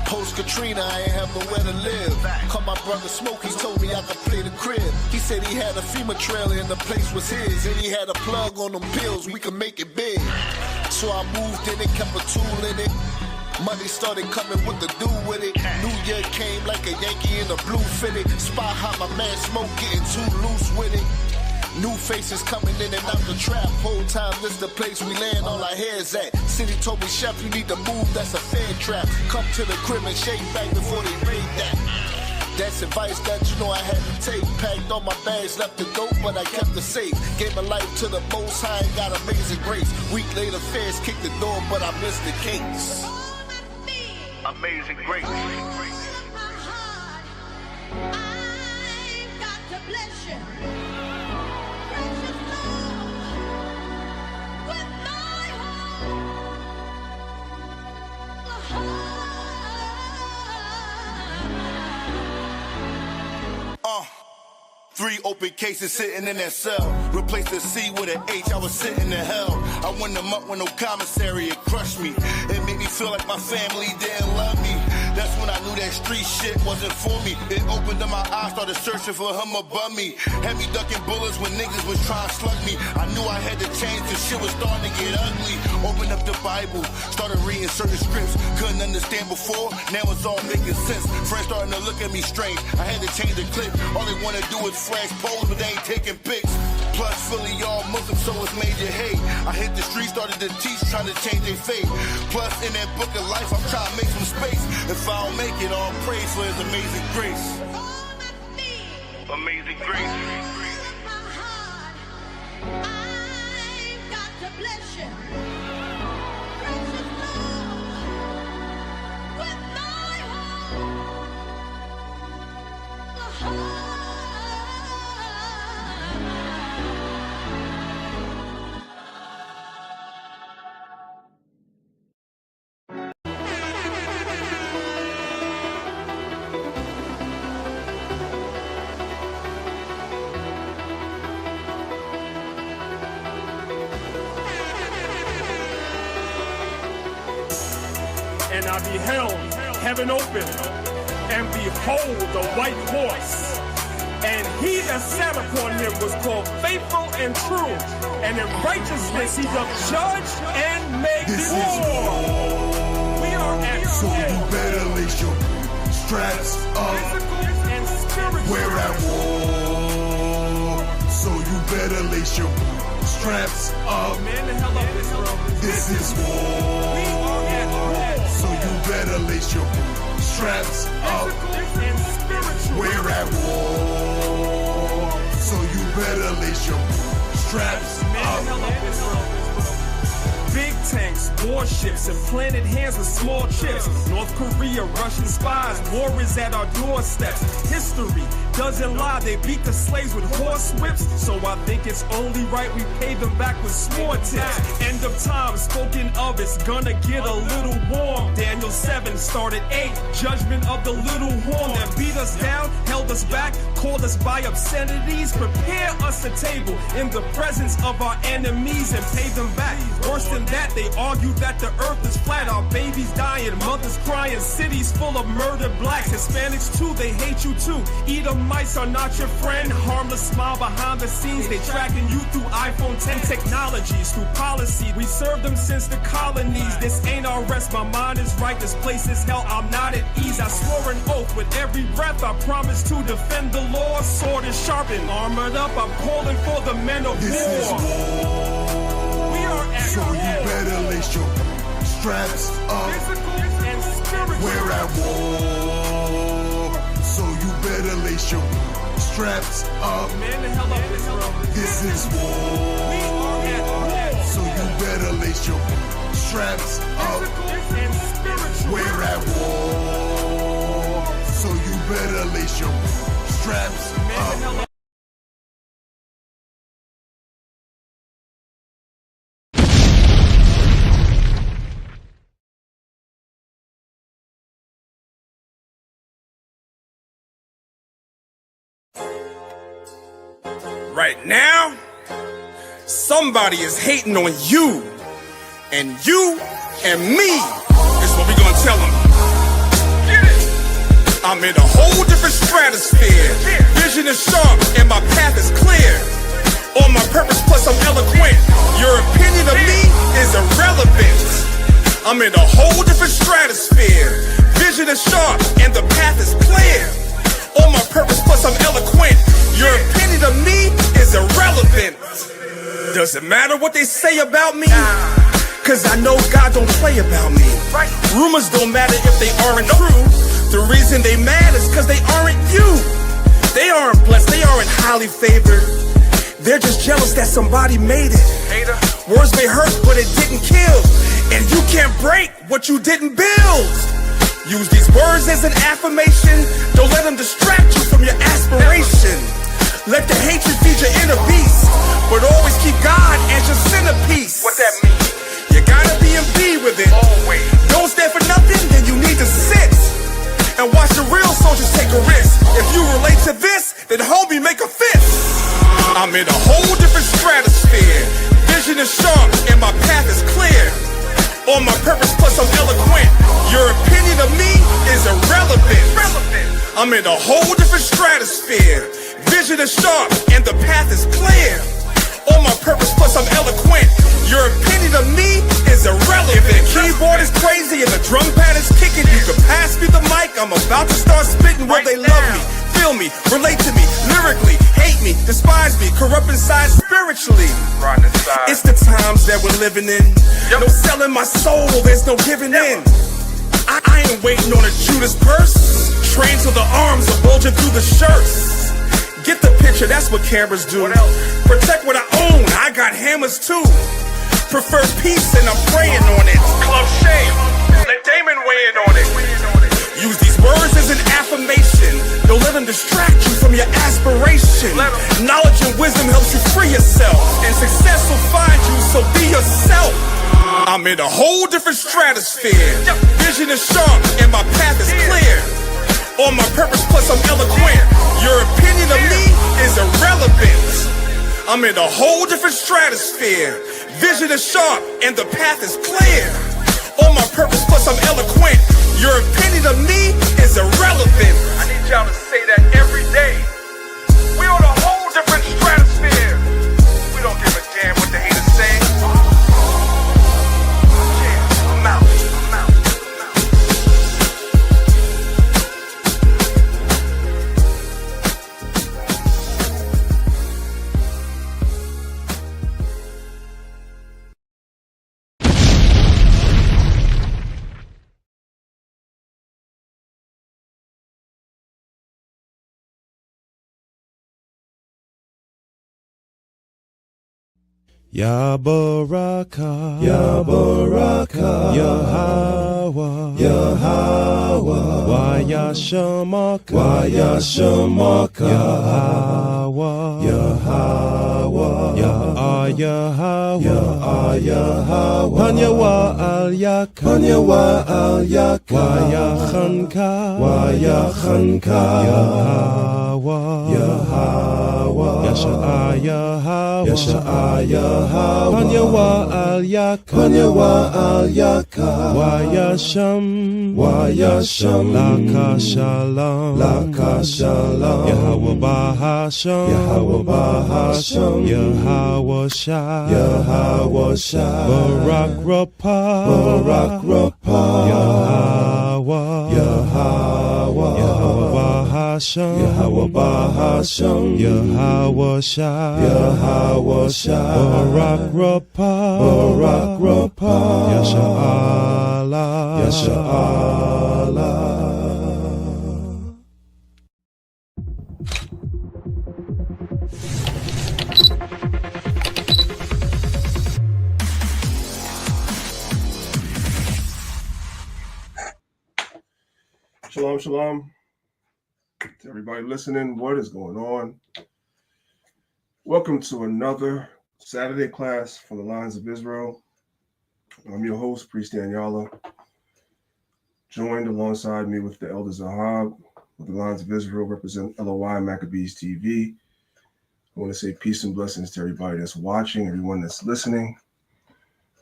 Post Katrina, I ain't have nowhere to live. Called my brother Smoke, he told me I could play the crib. He said he had a FEMA trailer and the place was his. And he had a plug on them pills, we could make it big. So I moved in it, kept a tool in it. Money started coming with the do with it. New Year came like a Yankee in a blue fitted. Spot how my man Smoke getting too loose with it. New faces coming in and out the trap. Whole time this the place we land all our hairs at. City told me, Chef, you need to move, that's a fair trap. Come to the crib and shake back before they raid that. That's advice that you know I had to take. Packed all my bags, left the dope, but I kept the safe. Gave my life to the most high and got amazing grace. Week later, feds kicked the door, but I missed the case. Amazing grace. I've got to bless you. Three open cases sitting in that cell. Replaced the C with an H, I was sitting in hell. I went them up with no commissary, it crushed me. It made me feel like my family didn't love me. That's when I knew that street shit wasn't for me. It opened up my eyes, started searching for him above me. Had me ducking bullets when niggas was trying to slug me. I knew I had to change, cause shit was starting to get ugly. Opened up the Bible, started reading certain scripts. Couldn't understand before, now it's all making sense. Friends starting to look at me strange, I had to change the clip. All they wanna do is flash poles, but they ain't taking pics. Plus Philly all Muslim, so it's major hate. I hit the street, started to teach, trying to change their fate. Plus in that book of life, I'm trying to make some space. If I don't make it, all praise for his amazing grace. Amazing grace. I've got to bless you. And I beheld heaven open, and behold a white horse. And he that sat upon him was called Faithful and True, and in righteousness he doth judge and make war. We are at so war. You better lace your straps up. Physical and spiritual. We're at war. So you better lace your straps up. Man, the hell up this road. This is war. We are at war. So you better lace your straps up. Physical and spiritual. We're at war. So you better lace your straps Man, the hell up this road. Big tanks, warships, and planted hands with small chips. North Korea, Russian spies, war is at our doorsteps. History doesn't lie, they beat the slaves with horse whips. So I think it's only right we pay them back with small tips. End of time, spoken of, it's gonna get a little warm. Daniel 7 started 8, judgment of the little horn that beat us down, held us back, called us by obscenities. Prepare us a table in the presence of our enemies and pay them back. Worse than that, they argue that the earth is flat. Our babies dying, mothers crying, cities full of murdered blacks. Hispanics too, they hate you too. Edomites are not your friend. Harmless smile behind the scenes. They tracking you through iPhone 10 technologies, through policy. We served them since the colonies. This ain't our rest, my mind is right. This place is hell, I'm not at ease. I swore an oath with every breath. I promise to defend the law. Sword is sharpened, armored up. I'm calling for the men of This war. is war. So you better lace your straps up. Physical and spiritual. We're at war. So you better lace your straps up. Man, the hell up this road. This is We war. are at war. So you better lace your straps up. Physical and spiritual. We're at war. So you better lace your straps Man, the hell up. up. Right now, Somebody is hating on you. And you and me is what we gonna tell them. Get it. I'm in a whole different stratosphere. Vision is sharp and my path is clear. On my purpose plus I'm eloquent. Your opinion of me is irrelevant. I'm in a whole different stratosphere. Vision is sharp and the path is clear. On my purpose plus I'm eloquent. Your opinion of me is irrelevant. Doesn't matter what they say about me, cause I know God don't play about me. Rumors don't matter if they aren't true. The reason they mad is cause they aren't you. They aren't blessed, they aren't highly favored. They're just jealous that somebody made it. Words may hurt, but it didn't kill. And you can't break what you didn't build. Use these words as an affirmation. Don't let them distract you from your aspiration. Let the hatred feed your inner beast, but always keep God as your centerpiece. What that mean? You gotta be in B with it. Always. Don't stand for nothing, then you need to sit and watch the real soldiers take a risk. If you relate to this, then homie, make a fist. I'm in a whole different stratosphere. Vision is sharp and my path is clear. On my purpose plus I'm eloquent. Your opinion of me is irrelevant. I'm in a whole different stratosphere. Vision is sharp and the path is clear. On my purpose plus I'm eloquent. Your opinion of me is irrelevant. If the keyboard is crazy and the drum pad is kicking, you can pass me the mic. I'm about to start spitting. Will they love me, feel me, relate to me, lyrically, hate me, despise me, corrupt inside spiritually? It's the times that we're living in. No selling my soul, there's no giving in. I ain't waiting on a Judas purse. Trained till the arms are bulging through the shirts. Get the picture, that's what cameras do. Protect what I own, I got hammers too. Prefer peace and I'm praying on it. Club shame, let Damon weigh in on it. Use these words as an affirmation. Don't let them distract you from your aspiration. Knowledge and wisdom helps you free yourself, and success will find you, so be yourself. I'm in a whole different stratosphere. Vision is sharp and my path is clear. On my purpose plus I'm eloquent. Your opinion of me is irrelevant. I'm in a whole different stratosphere. Vision is sharp and the path is clear. On my purpose plus I'm eloquent. Your opinion of me is irrelevant. I need y'all to say that every day. We on a whole different stratosphere. We don't give a damn what the haters say. Yeah, I'm out. Ya Baraka, Ya Baraka, Yahweh, Yahweh, Waya Shamaka, Waya Shamaka, Yahweh, Yahweh, Yahweh, Yahweh, Panyawa al Yak, Panyawa al Yak, Waya Khanka, Waya Khanka, Yahweh, Yahweh, Yasha Yahweh, Yasha Yahweh, Panyawa al Yak, Panyawa al Yak, Waya Sham, Waya Sham, Laka Shalom, Laka Shalom, Yahweh Bahasham, Yahweh Bahasham, Yahweh Shah, Yahweh Shah, Barak Rapah, Barak Rapah, Yahweh, Yahweh, Yahweh Bahasham, Yahweh Bahasham, Yahweh Shah, Yahweh Shah, Barak Rapah, Barak Rapah, Yasha Allah, Yasha Allah. Shalom, shalom. To everybody listening, what is going on? Welcome to another Saturday class from the Lines of Israel. I'm your host, Priest Daniela, joined alongside me with the Elder Zahab of the Lines of Israel, represent LOI Maccabees TV. I want to say peace and blessings to everybody that's watching, everyone that's listening.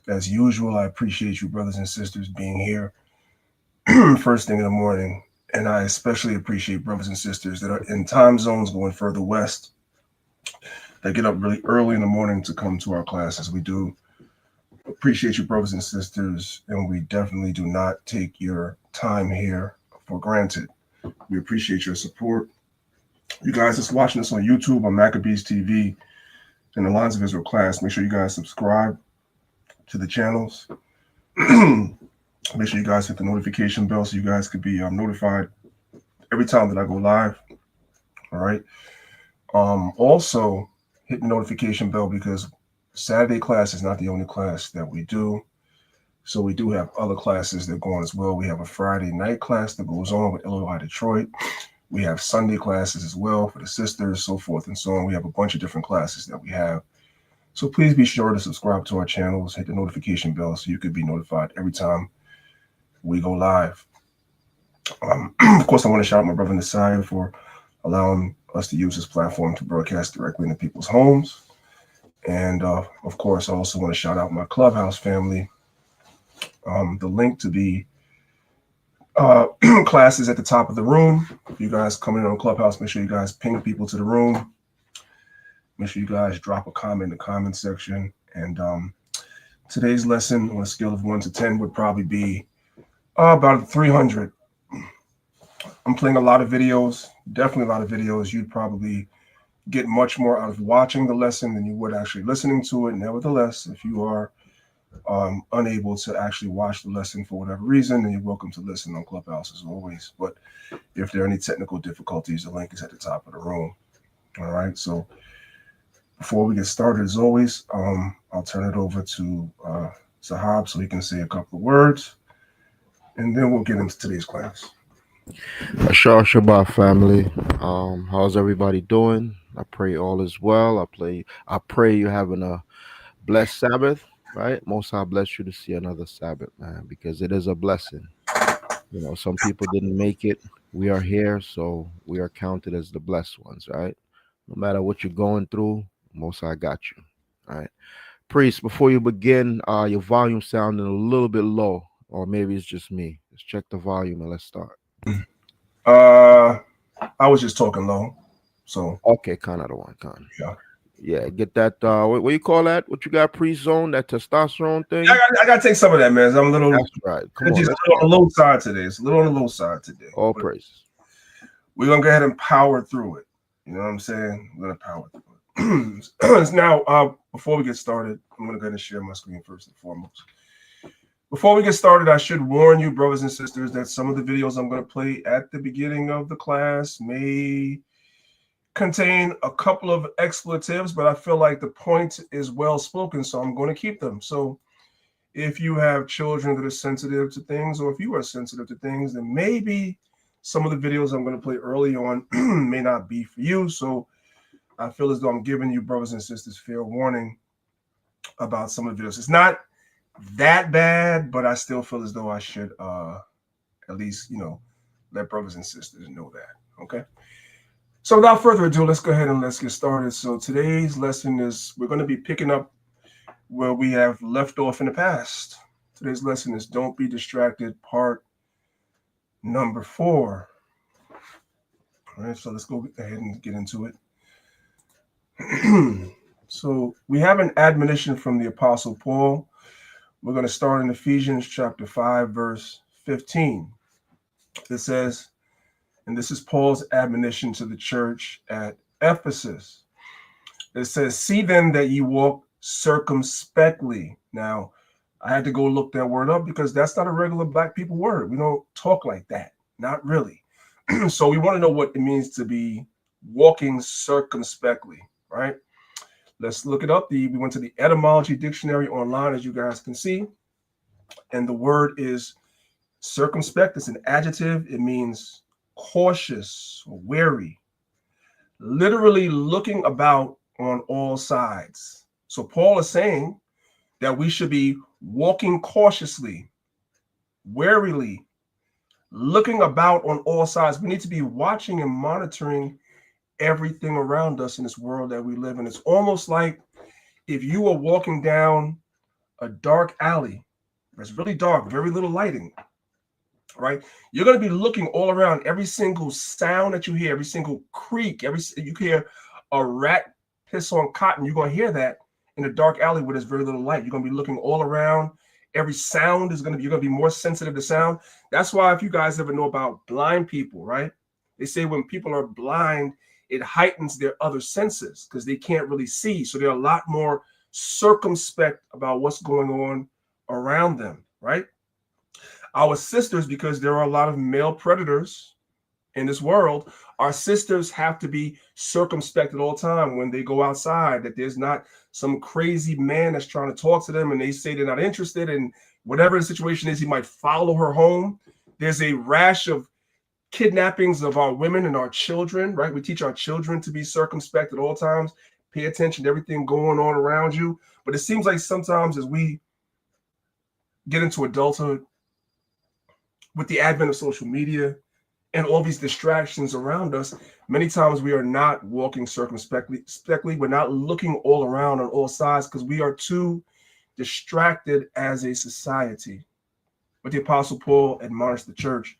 As usual, I appreciate you, brothers and sisters, being here first thing in the morning. And I especially appreciate brothers and sisters that are in time zones going further west, that get up really early in the morning to come to our classes. We do appreciate you, brothers and sisters, and we definitely do not take your time here for granted. We appreciate your support. You guys that's watching us on YouTube, on Maccabees TV, and the Lines of Israel class, make sure you guys subscribe to the channels. Make sure you guys hit the notification bell so you guys could be notified every time that I go live. All right. Also, hit the notification bell because Saturday class is not the only class that we do. So we do have other classes that go on as well. We have a Friday night class that goes on with LOI Detroit. We have Sunday classes as well for the sisters, so forth and so on. We have a bunch of different classes that we have. So please be sure to subscribe to our channels, hit the notification bell so you could be notified every time we go live. Of course, I want to shout out my brother Nasiah for allowing us to use this platform to broadcast directly into people's homes. And of course, I also want to shout out my Clubhouse family. The link to the classes at the top of the room. If you guys come in on Clubhouse, make sure you guys ping people to the room. Make sure you guys drop a comment in the comment section. And today's lesson on a scale of 1 to 10 would probably be about 300. I'm playing a lot of videos, definitely a lot of videos. You'd probably get much more out of watching the lesson than you would actually listening to it. Nevertheless, if you are unable to actually watch the lesson for whatever reason, then you're welcome to listen on Clubhouse as always. But if there are any technical difficulties, the link is at the top of the room. All right. So before we get started, as always, I'll turn it over to Zahab so he can say a couple of words, and then we'll get into today's class. Ashar Shabbat family. How's everybody doing? I pray all is well. I pray you're having a blessed Sabbath, right? Most High bless you to see another Sabbath, man, because it is a blessing. You know, some people didn't make it. We are here, so we are counted as the blessed ones, right? No matter what you're going through, Most High got you. All right. Priest, before you begin, your volume sounding a little bit low, or maybe it's just me. Let's check the volume and let's start. I was just talking low, so okay, kind of the one, kind. Yeah, get that. What you call that? What you got? Pre-zone, that testosterone thing. Yeah, I got to take some of that, man. I'm a little. That's right. Come on, just a little on the low side today. It's a little on the low side today. All praises. We're gonna go ahead and power through it. You know what I'm saying? We're gonna power through it. Now, before we get started, I'm gonna go ahead and share my screen first and foremost. Before we get started, I should warn you, brothers and sisters, that some of the videos I'm going to play at the beginning of the class may contain a couple of expletives, but I feel like the point is well spoken, so I'm going to keep them. So if you have children that are sensitive to things, or if you are sensitive to things, then maybe some of the videos I'm going to play early on may not be for you. So I feel as though I'm giving you, brothers and sisters, fair warning about some of the videos. It's not that bad, but I still feel as though I should at least, let brothers and sisters know that. Okay. So without further ado, let's go ahead and let's get started. So today's lesson is, we're going to be picking up where we have left off in the past. Today's lesson is Don't Be Distracted, part number 4. All right, so let's go ahead and get into it. So we have an admonition from the Apostle Paul. We're going to start in Ephesians chapter 5, verse 15. It says, and this is Paul's admonition to the church at Ephesus. It says, see then that ye walk circumspectly. Now, I had to go look that word up because that's not a regular black people word. We don't talk like that. Not really. So we want to know what it means to be walking circumspectly, right? Let's look it up. We went to the etymology dictionary online, as you guys can see. And the word is circumspect. It's an adjective. It means cautious or wary, literally looking about on all sides. So Paul is saying that we should be walking cautiously, warily, looking about on all sides. We need to be watching and monitoring everything around us in this world that we live in. It's almost like if you are walking down a dark alley that's really dark, very little lighting, right? You're going to be looking all around. Every single sound that you hear, every single creak, you hear a rat piss on cotton, you're going to hear that in a dark alley where there's very little light. You're going to be looking all around. Every sound is going to be, you're going to be more sensitive to sound. That's why if you guys ever know about blind people, right? They say when people are blind, it heightens their other senses because they can't really see. So they're a lot more circumspect about what's going on around them, right? Our sisters, because there are a lot of male predators in this world, our sisters have to be circumspect at all time when they go outside, that there's not some crazy man that's trying to talk to them and they say they're not interested, and whatever the situation is, he might follow her home. There's a rash of kidnappings of our women and our children, right? We teach our children to be circumspect at all times. Pay attention to everything going on around you. But it seems like sometimes as we get into adulthood, with the advent of social media and all these distractions around us, many times we are not walking circumspectly. We're not looking all around on all sides because we are too distracted as a society. But the Apostle Paul admonished the church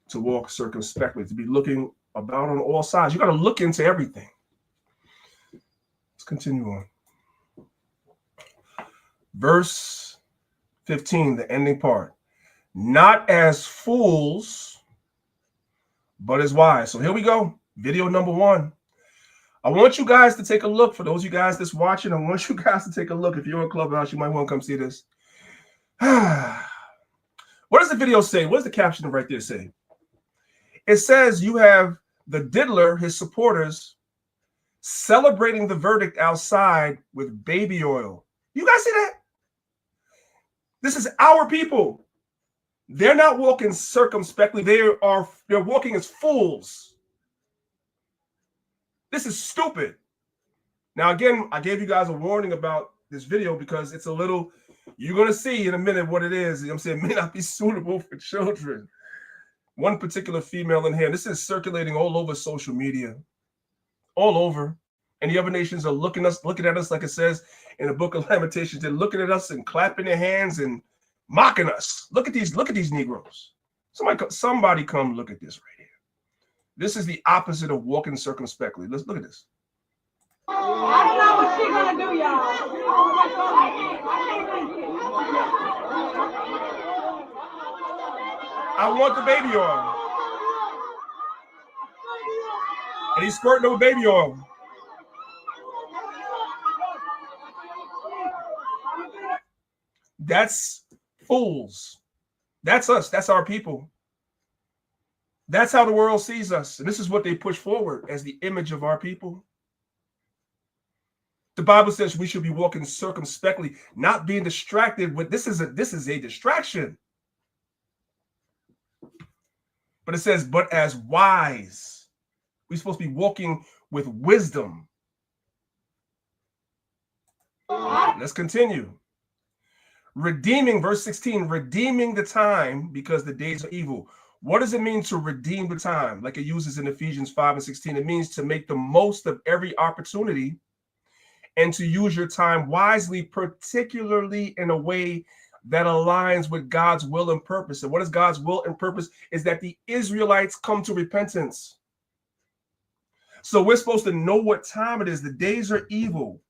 to walk circumspectly, to be looking about on all sides. You got to look into everything. Let's continue on. Verse 15, the ending part. Not as fools, but as wise. So here we go. Video number 1. I want you guys to take a look. For those of you guys that's watching, I want you guys to take a look. If you're in Clubhouse, you might want to come see this. What does the video say? What does the caption right there say? It says you have the diddler, his supporters, celebrating the verdict outside with baby oil. You guys see that? This is our people. They're not walking circumspectly. They're walking as fools. This is stupid. Now, again, I gave you guys a warning about this video because it's a little, you're going to see in a minute what it is. You know what I'm saying? It may not be suitable for children. One particular female in here, this is circulating all over social media, all over. And the other nations are looking at us, like it says in the book of Lamentations. They're looking at us and clapping their hands and mocking us. Look at these Negroes. Somebody come look at this right here. This is the opposite of walking circumspectly. Let's look at this. I don't know what she's gonna do, y'all. I want the baby oil. And he's squirting over baby oil. That's fools. That's us. That's our people. That's how the world sees us. And this is what they push forward as the image of our people. The Bible says we should be walking circumspectly, not being distracted with this is a distraction. But it says, but as wise. We're supposed to be walking with wisdom. Let's continue. Redeeming, verse 16, redeeming the time because the days are evil. What does it mean to redeem the time? Like it uses in Ephesians 5:16, it means to make the most of every opportunity and to use your time wisely, particularly in a way that aligns with God's will and purpose. And what is God's will and purpose? Is that the Israelites come to repentance. So we're supposed to know what time it is. The days are evil.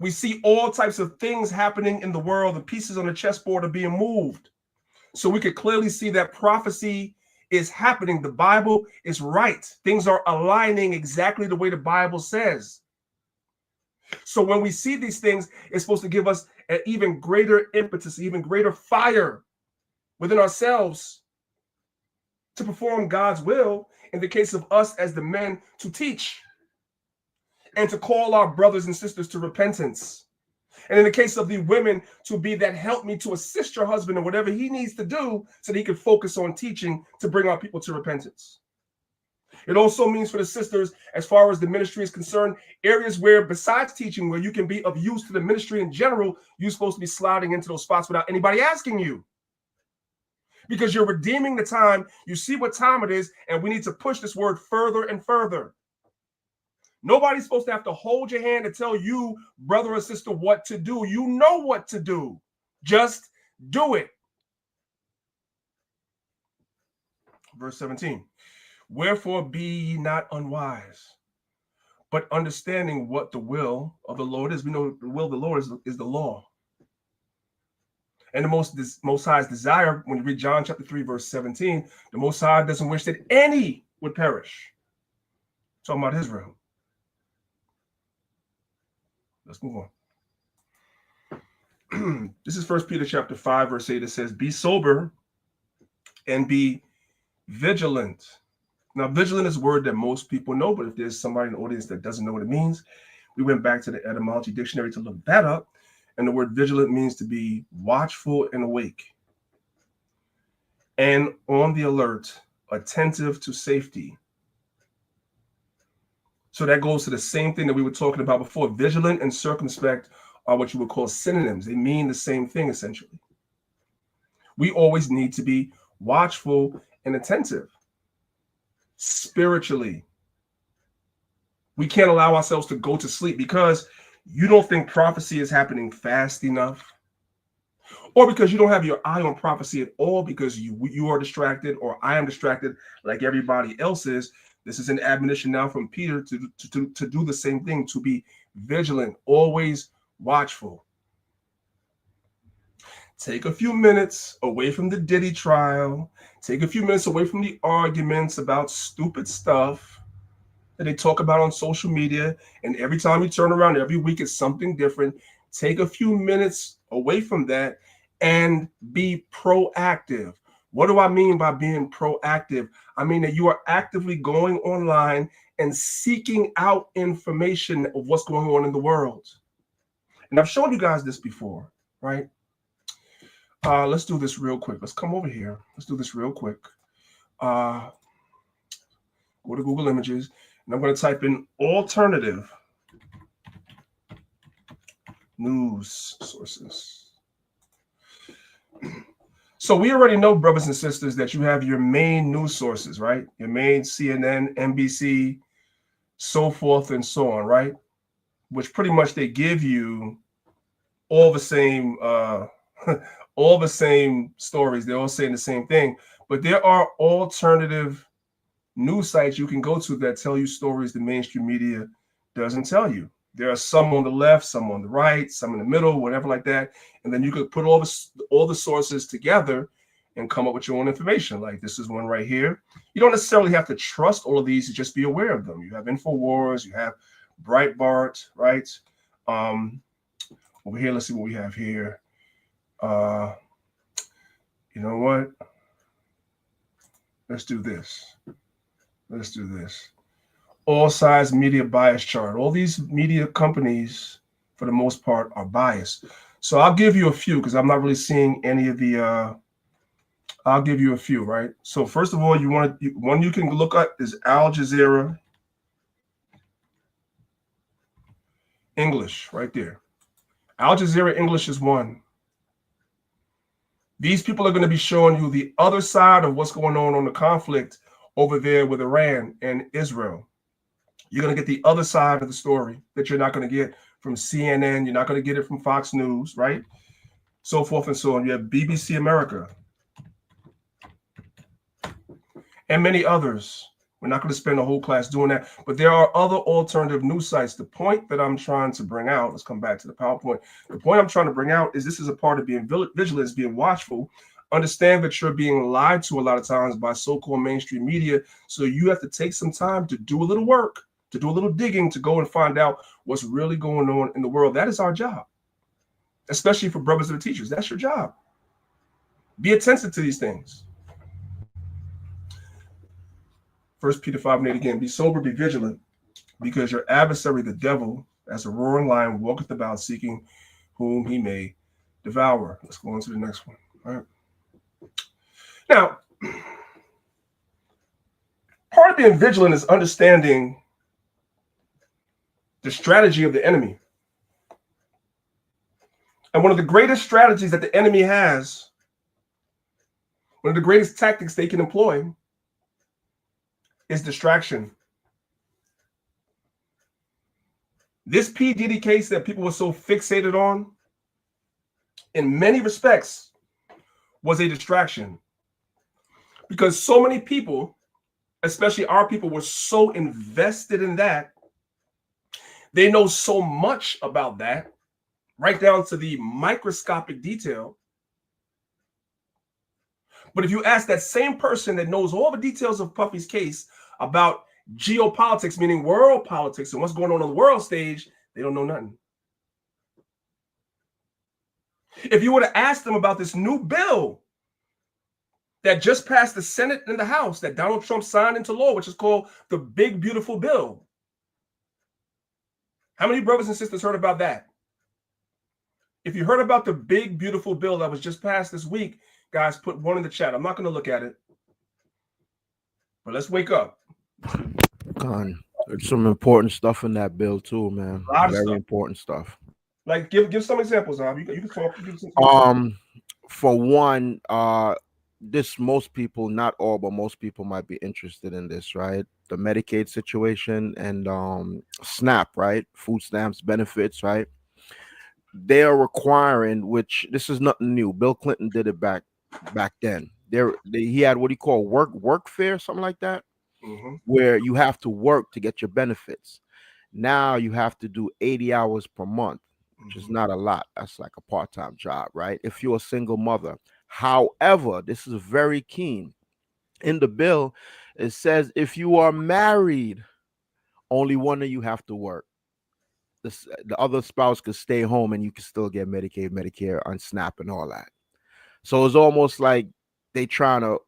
We see all types of things happening in the world. The pieces on the chessboard are being moved. So we could clearly see that prophecy is happening. The Bible is right. Things are aligning exactly the way the Bible says. So when we see these things, it's supposed to give us an even greater impetus, even greater fire within ourselves to perform God's will in the case of us as the men to teach and to call our brothers and sisters to repentance. And in the case of the women, to be that help me to assist your husband in whatever he needs to do so that he can focus on teaching to bring our people to repentance. It also means for the sisters, as far as the ministry is concerned, areas where besides teaching, where you can be of use to the ministry in general, you're supposed to be sliding into those spots without anybody asking you. because you're redeeming the time. You see what time it is, and we need to push this word further and further. Nobody's supposed to have to hold your hand and tell you, brother or sister, what to do. You know what to do. Just do it. Verse 17. Wherefore be ye not unwise, but understanding what the will of the Lord is. We know the will of the Lord is the law. And the Most High's desire, when you read John chapter 3, verse 17, the Most High doesn't wish that any would perish. Talking about Israel. Let's move on. This is 1 Peter chapter 5, verse 8. It says, be sober and be vigilant. Now, vigilant is a word that most people know, but if there's somebody in the audience that doesn't know what it means, we went back to the etymology dictionary to look that up. And the word vigilant means to be watchful and awake and on the alert, attentive to safety. So that goes to the same thing that we were talking about before. Vigilant and circumspect are what you would call synonyms. They mean the same thing, essentially. We always need to be watchful and attentive spiritually. We can't allow ourselves to go to sleep because you don't think prophecy is happening fast enough, or because you don't have your eye on prophecy at all because you are distracted, or I am distracted like everybody else is. This is an admonition now from Peter to do the same thing, to be vigilant, always watchful. Take a few minutes away from the Diddy trial. Take a few minutes away from the arguments about stupid stuff that they talk about on social media. And every time you turn around, every week it's something different. Take a few minutes away from that and be proactive. What do I mean by being proactive? I mean that you are actively going online and seeking out information of what's going on in the world. And I've shown you guys this before, right? Let's do this real quick. Let's come over here. Let's do this real quick. Go to Google Images, and I'm going to type in alternative news sources. So we already know, brothers and sisters, that you have your main news sources, right? Your main CNN, NBC, so forth and so on, right? Which pretty much they give you all the same all the same stories. They're all saying the same thing. But there are alternative news sites you can go to that tell you stories the mainstream media doesn't tell you. There are some on the left, some on the right, some in the middle, whatever like that. And then you could put all the sources together and come up with your own information. Like this is one right here. You don't necessarily have to trust all of these, to just be aware of them. You have InfoWars, you have Breitbart, right? Over here, let's see what we have here. You know what? Let's do this. Let's do this. All sides media bias chart. All these media companies, for the most part, are biased. So I'll give you a few because I'm not really seeing any of the. I'll give you a few, right? So first of all, one you can look at is Al Jazeera English, right there. Al Jazeera English is one. These people are going to be showing you the other side of what's going on the conflict over there with Iran and Israel. You're going to get the other side of the story that you're not going to get from CNN. You're not going to get it from Fox News, right? So forth and so on. You have BBC America and many others. We're not going to spend a whole class doing that, but there are other alternative news sites. The point that I'm trying to bring out, let's come back to the PowerPoint. The point I'm trying to bring out is this is a part of being vigilant, is being watchful. Understand that you're being lied to a lot of times by so-called mainstream media. So you have to take some time to do a little work, to do a little digging, to go and find out what's really going on in the world. That is our job, especially for brothers and teachers. That's your job. Be attentive to these things. 1 Peter 5:8 again, be sober, be vigilant, because your adversary, the devil, as a roaring lion, walketh about seeking whom he may devour. Let's go on to the next one. All right. Now, part of being vigilant is understanding the strategy of the enemy. And one of the greatest strategies that the enemy has One of the greatest tactics they can employ is distraction. This P. Diddy case that people were so fixated on, in many respects, was a distraction. Because so many people, especially our people, were so invested in that. They know so much about that, right down to the microscopic detail. But if you ask that same person that knows all the details of Puffy's case about geopolitics, meaning world politics and what's going on the world stage, they don't know nothing. If you were to ask them about this new bill that just passed the Senate and the House that Donald Trump signed into law, which is called the Big Beautiful Bill, how many brothers and sisters heard about that? If you heard about the Big Beautiful Bill that was just passed this week, guys, put one in the chat. I'm not going to look at it, but let's wake up. God, there's some important stuff in that bill too, man. Very important stuff. Like, give some examples, Rob. You can talk. You can For one, this most people, not all, but most people might be interested in this, right? The Medicaid situation and SNAP, right? Food stamps, benefits, right? They are requiring, which this is nothing new. Bill Clinton did it back then. He had what he called workfare, something like that, where you have to work to get your benefits. Now you have to do 80 hours per month, which is not a lot. That's like a part-time job, right? If you're a single mother. However, this is very keen. In the bill, it says if you are married, only one of you have to work. The other spouse could stay home and you can still get Medicaid, Medicare, on SNAP and all that. So it's almost like they trying to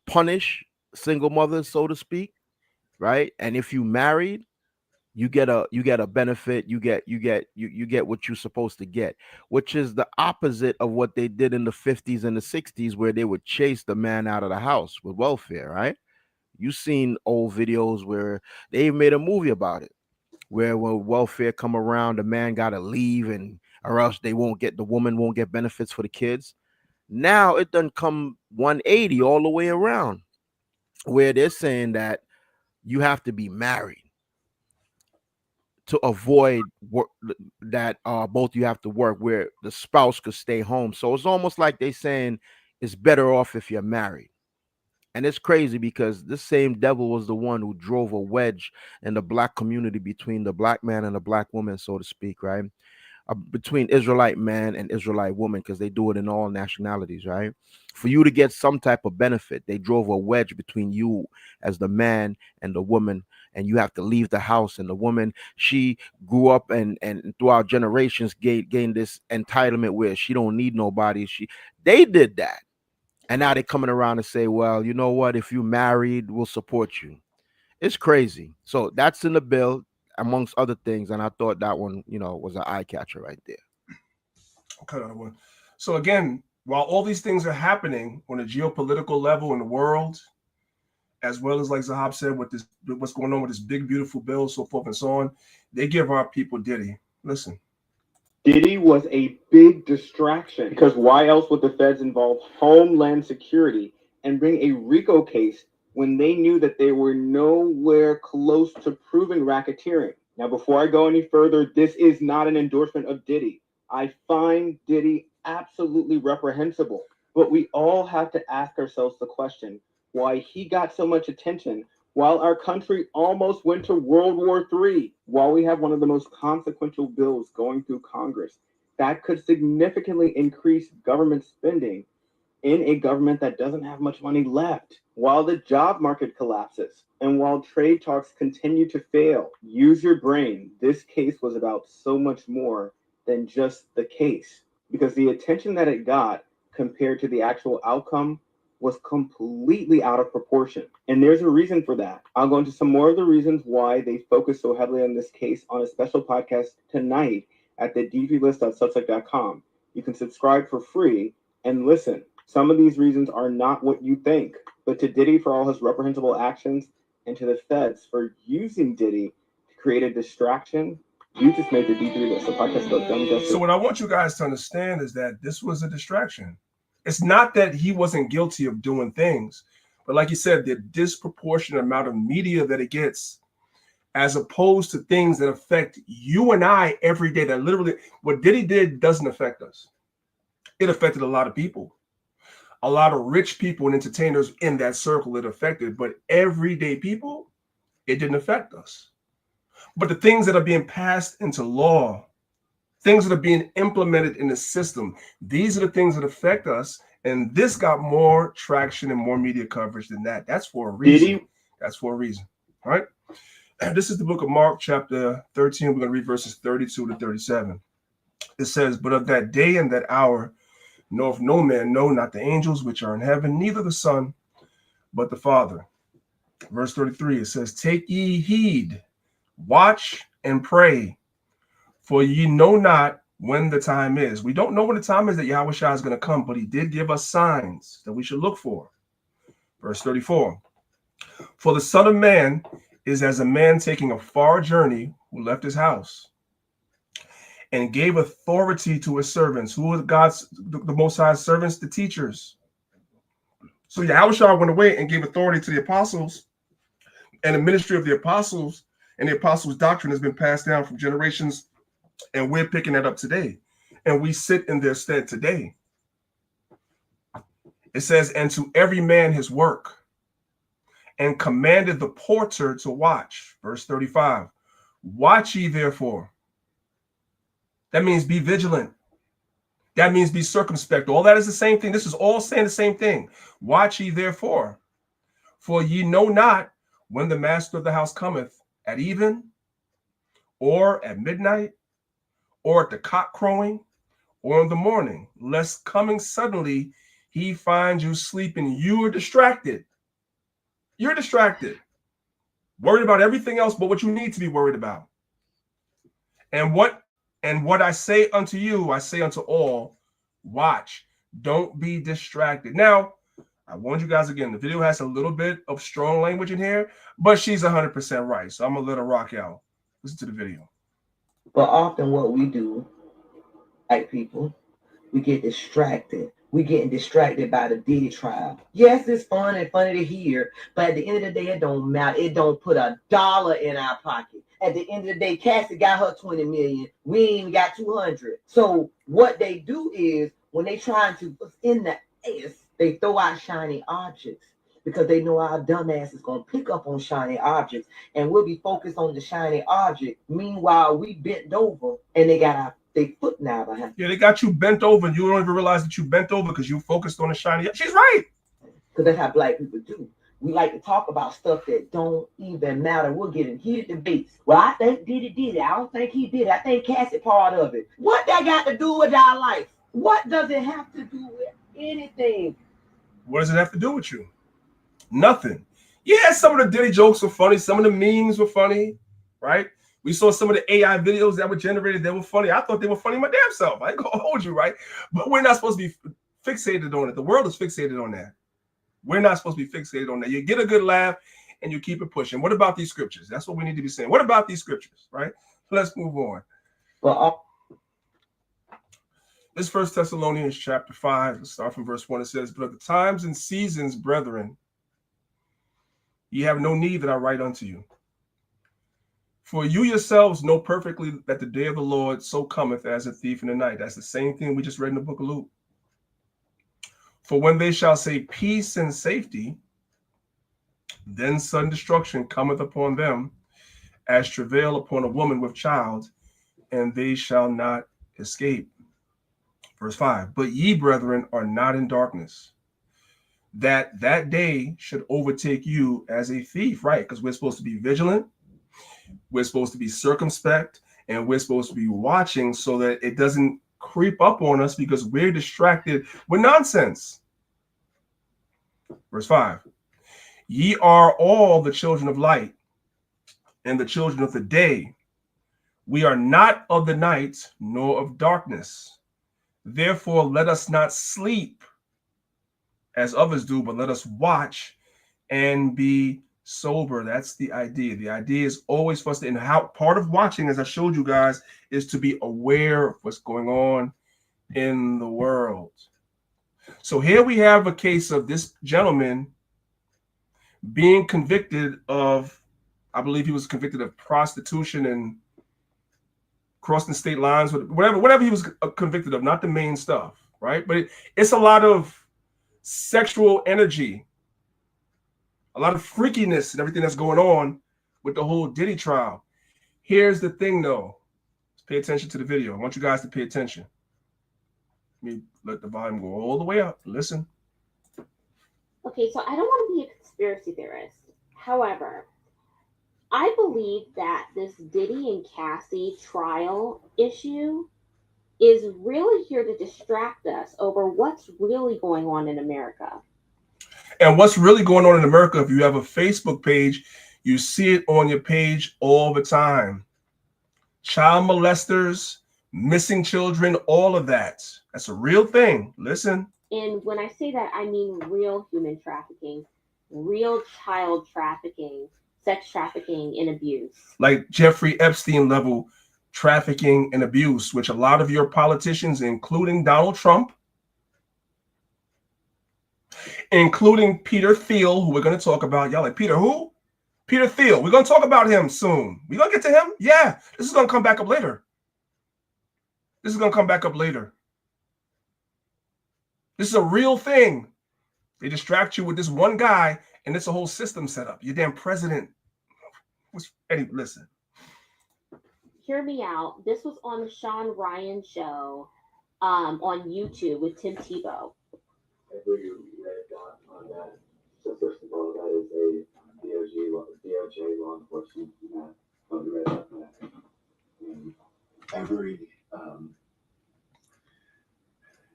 punish single mothers, so to speak, right? And if you married, you get a benefit, you get what you're supposed to get, which is the opposite of what they did in the 50s and the 60s, where they would chase the man out of the house with welfare, right? You've seen old videos where they made a movie about it, where when welfare come around, the man gotta leave or else the woman won't get benefits for the kids. Now it doesn't come 180 all the way around, where they're saying that you have to be married to avoid work, that both you have to work, where the spouse could stay home. So it's almost like they saying it's better off if you're married. And it's crazy because this same devil was the one who drove a wedge in the black community between the black man and the black woman, so to speak, right? Between Israelite man and Israelite woman, because they do it in all nationalities, right? For you to get some type of benefit, they drove a wedge between you as the man and the woman, and you have to leave the house. And the woman, she grew up and throughout generations gained this entitlement where she don't need nobody. They did that. And now they're coming around and say, well, you know what? If you married, we'll support you. It's crazy. So that's in the bill, amongst other things. And I thought that one, was an eye catcher right there. Okay. So again, while all these things are happening on a geopolitical level in the world, as well as, like Zahab said, with what's going on with this big, beautiful bill, so forth and so on, they give our people Diddy. Listen. Diddy was a big distraction, because why else would the feds involve Homeland Security and bring a RICO case when they knew that they were nowhere close to proving racketeering? Now, before I go any further, this is not an endorsement of Diddy. I find Diddy absolutely reprehensible, but we all have to ask ourselves the question, why he got so much attention while our country almost went to World War III, while we have one of the most consequential bills going through Congress that could significantly increase government spending in a government that doesn't have much money left, while the job market collapses, and while trade talks continue to fail. Use your brain. This case was about so much more than just the case, because the attention that it got compared to the actual outcome was completely out of proportion. And there's a reason for that. I'll go into some more of the reasons why they focus so heavily on this case on a special podcast tonight at the dvlist.substack.com. You can subscribe for free and listen. Some of these reasons are not what you think, but to Diddy for all his reprehensible actions and to the feds for using Diddy to create a distraction, you just made the D3 list. The podcast about dumb justice. So what I want you guys to understand is that this was a distraction. It's not that he wasn't guilty of doing things, but like you said, the disproportionate amount of media that it gets, as opposed to things that affect you and I every day, that literally, what Diddy did doesn't affect us. It affected a lot of people, a lot of rich people and entertainers in that circle it affected, but everyday people, it didn't affect us. But the things that are being passed into law, things that are being implemented in the system, these are the things that affect us. And this got more traction and more media coverage than that. That's for a reason. That's for a reason. All right. This is the book of Mark, chapter 13. We're going to read verses 32 to 37. It says, "But of that day and that hour knoweth no man, no, not the angels which are in heaven, neither the Son, but the Father." Verse 33, it says, "Take ye heed, watch and pray, for ye know not when the time is." We don't know when the time is that Yahweh Shai is going to come, but he did give us signs that we should look for. Verse 34, "For the Son of Man is as a man taking a far journey, who left his house and gave authority to his servants." Who are God's, the Most High's servants? The teachers. So Yahweh Shai went away and gave authority to the apostles, and the ministry of the apostles and the apostles' doctrine has been passed down from generations, and we're picking that up today, and we sit in their stead today. It says, "And to every man his work, and commanded the porter to watch." Verse 35, "Watch ye therefore." That means be vigilant. That means be circumspect. All that is the same thing. This is all saying the same thing. "Watch ye therefore, for ye know not when the master of the house cometh, at even, or at midnight, or at the cock crowing, or in the morning, lest coming suddenly he find you sleeping." You are distracted. You're distracted, worried about everything else but what you need to be worried about. And what I say unto you, I say unto all, watch. Don't be distracted. Now, I warned you guys again, the video has a little bit of strong language in here, but she's 100% right. So I'm going to let her rock out. Listen to the video. But often what we do, like people, we get distracted. We getting distracted by the Diddy trial. Yes, it's fun and funny to hear, but at the end of the day, it don't matter. It don't put $1 in our pocket. At the end of the day, Cassie got her 20 million. We ain't even got 200. So what they do is, when they trying to put in the ass, they throw out shiny objects, because they know our dumbass is going to pick up on shiny objects, and we'll be focused on the shiny object. Meanwhile, we bent over, and they got they foot now behind. Yeah, they got you bent over, and you don't even realize that you bent over because you focused on the shiny. She's right. Because that's how black people do. We like to talk about stuff that don't even matter. We'll get in heated debates. Well, I think Diddy did it. I don't think he did it. I think Cassie part of it. What that got to do with our life? What does it have to do with anything? What does it have to do with you? Nothing. Yeah, some of the Diddy jokes were funny. Some of the memes were funny, right? We saw some of the AI videos that were generated that were funny. I thought they were funny my damn self. I ain't gonna hold you, right? But we're not supposed to be fixated on it. The world is fixated on that. We're not supposed to be fixated on that. You get a good laugh and you keep it pushing. What about these scriptures? That's what we need to be saying. What about these scriptures, right? Let's move on. Well, this 1 Thessalonians chapter 5, let's start from verse 1. It says, "But of the times and seasons, brethren, ye have no need that I write unto you. For you yourselves know perfectly that the day of the Lord so cometh as a thief in the night." That's the same thing we just read in the book of Luke. "For when they shall say peace and safety, then sudden destruction cometh upon them, as travail upon a woman with child, and they shall not escape." Verse 5, "But ye, brethren, are not in darkness, that day should overtake you as a thief." Right, because we're supposed to be vigilant, we're supposed to be circumspect, and we're supposed to be watching so that it doesn't creep up on us because we're distracted with nonsense. Verse 5, "Ye are all the children of light and the children of the day. We are not of the night nor of darkness. Therefore, let us not sleep as others do, but let us watch and be sober." That's the idea. The idea is always for us to, and how part of watching, as I showed you guys, is to be aware of what's going on in the world. So here we have a case of this gentleman being convicted of, I believe he was convicted of prostitution and crossing state lines, with whatever he was convicted of, not the main stuff, right? But it's a lot of sexual energy, a lot of freakiness and everything that's going on with the whole Diddy trial. Here's the thing, though. Pay attention to the video. I want you guys to pay attention. Let me let the volume go all the way up. Listen. Okay, so I don't want to be a conspiracy theorist. However, I believe that this Diddy and Cassie trial issue is really here to distract us over what's really going on in America. And what's really going on in America, if you have a Facebook page, you see it on your page all the time. Child molesters, missing children, all of that. That's a real thing. Listen. And when I say that, I mean real human trafficking, real child trafficking, sex trafficking, and abuse. Like Jeffrey Epstein level trafficking and abuse, which a lot of your politicians, including Donald Trump, including Peter Thiel, who we're going to talk about. Y'all like, Peter who? Peter Thiel. We're going to talk about him soon. We're going to get to him? Yeah. This is going to come back up later. This is going to come back up later. This is a real thing. They distract you with this one guy, and it's a whole system set up. Your damn president. Eddie, listen. Hear me out. This was on the Sean Ryan show on YouTube with Tim Tebow. Every red dot on that. So first of all, that is a DOJ law enforcement map on the red dot map.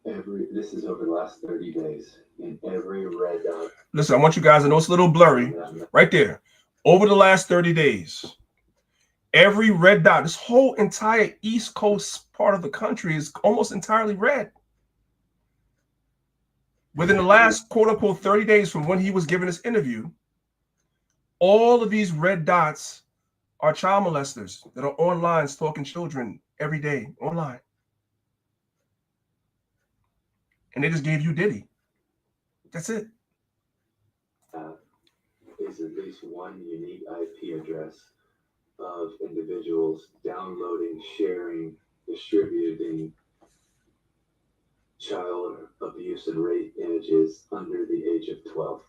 And this is over the last 30 days. In every red dot. Listen, I want you guys to know it's a little blurry. Right there. Over the last 30 days, every red dot, this whole entire East Coast part of the country is almost entirely red. Within the last, quote unquote, 30 days from when he was giving this interview, all of these red dots are child molesters that are online stalking children every day online. And they just gave you Diddy. That's it. Is at least one unique IP address of individuals downloading, sharing, distributing child abuse and rape images under the age of 12.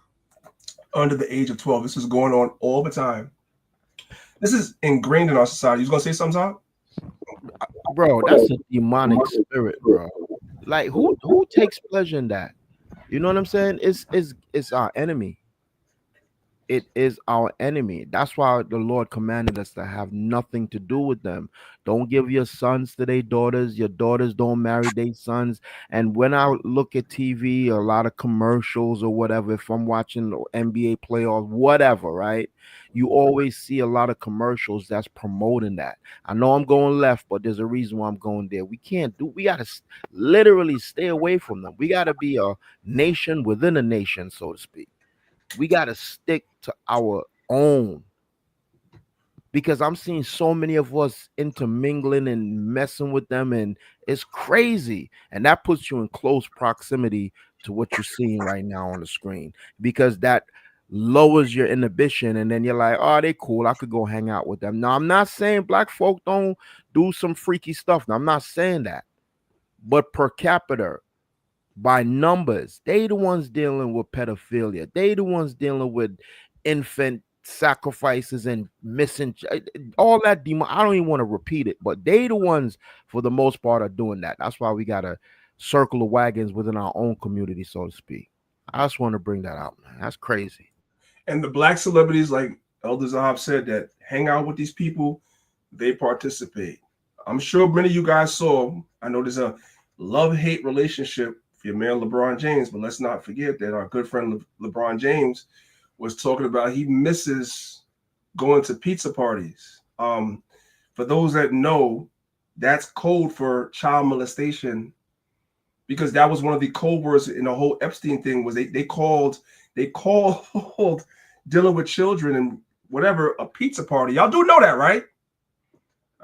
Under the age of 12. This is going on all the time. This is ingrained in our society. You was going to say something, Tom? Bro, that's a demonic spirit, bro. Like, who takes pleasure in that? You know what I'm saying? It's our enemy. It is our enemy. That's why the Lord commanded us to have nothing to do with them. Don't give your sons to their daughters. Your daughters don't marry their sons. And when I look at TV, a lot of commercials or whatever, if I'm watching NBA playoffs, whatever, right? You always see a lot of commercials that's promoting that. I know I'm going left, but there's a reason why I'm going there. We got to literally stay away from them. We got to be a nation within a nation, so to speak. We got to stick to our own, because I'm seeing so many of us intermingling and messing with them, and it's crazy. And that puts you in close proximity to what you're seeing right now on the screen, because that lowers your inhibition. And then you're like, oh, they cool. I could go hang out with them. Now, I'm not saying black folk don't do some freaky stuff. Now, I'm not saying that. But per capita, by numbers, they the ones dealing with pedophilia. They the ones dealing with infant sacrifices and missing all that demon. I don't even want to repeat it, but they the ones for the most part are doing that. That's why we gotta circle the wagons within our own community, so to speak. I just want to bring that out, man. That's crazy. And the black celebrities, like Elder Zahab said, that hang out with these people, they participate. I'm sure many of you guys saw, I know there's a love-hate relationship for your man LeBron James, but let's not forget that our good friend LeBron James was talking about he misses going to pizza parties. For those that know, that's code for child molestation, because that was one of the code words in the whole Epstein thing. Was they called dealing with children and whatever a pizza party. Y'all do know that, right?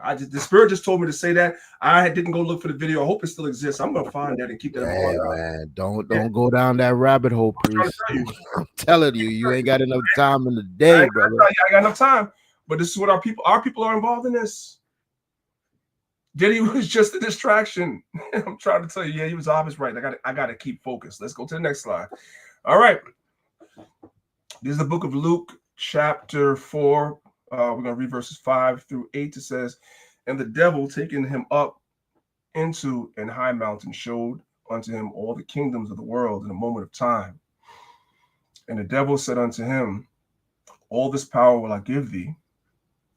The spirit just told me to say that. I didn't go look for the video. I hope it still exists. I'm gonna find that and keep that in my heart. Man, don't go down that rabbit hole, priest. I'm telling you, you ain't got enough time in the day, brother. I got enough time, but this is what our people are involved in this. Diddy was just a distraction. I'm trying to tell you, yeah, he was obvious, right? I gotta keep focused. Let's go to the next slide. All right, this is the book of Luke, chapter 4. We're going to read verses 5 through 8. It says, and the devil, taking him up into an high mountain, showed unto him all the kingdoms of the world in a moment of time. And the devil said unto him, all this power will I give thee,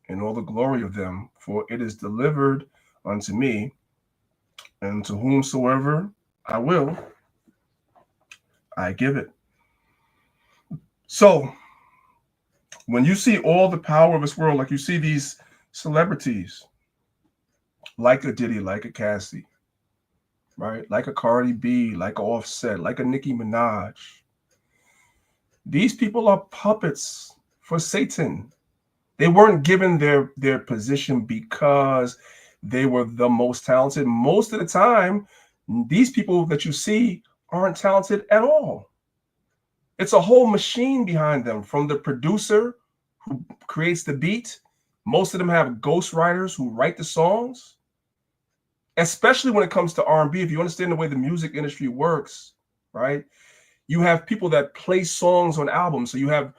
and all the glory of them, for it is delivered unto me, and to whomsoever I will, I give it. So, when you see all the power of this world, like you see these celebrities, like a Diddy, like a Cassie, right? Like a Cardi B, like a Offset, like a Nicki Minaj. These people are puppets for Satan. They weren't given their position because they were the most talented. Most of the time, these people that you see aren't talented at all. It's a whole machine behind them, from the producer who creates the beat. Most of them have ghostwriters who write the songs, especially when it comes to R&B. If you understand the way the music industry works, right? You have people that play songs on albums. So you have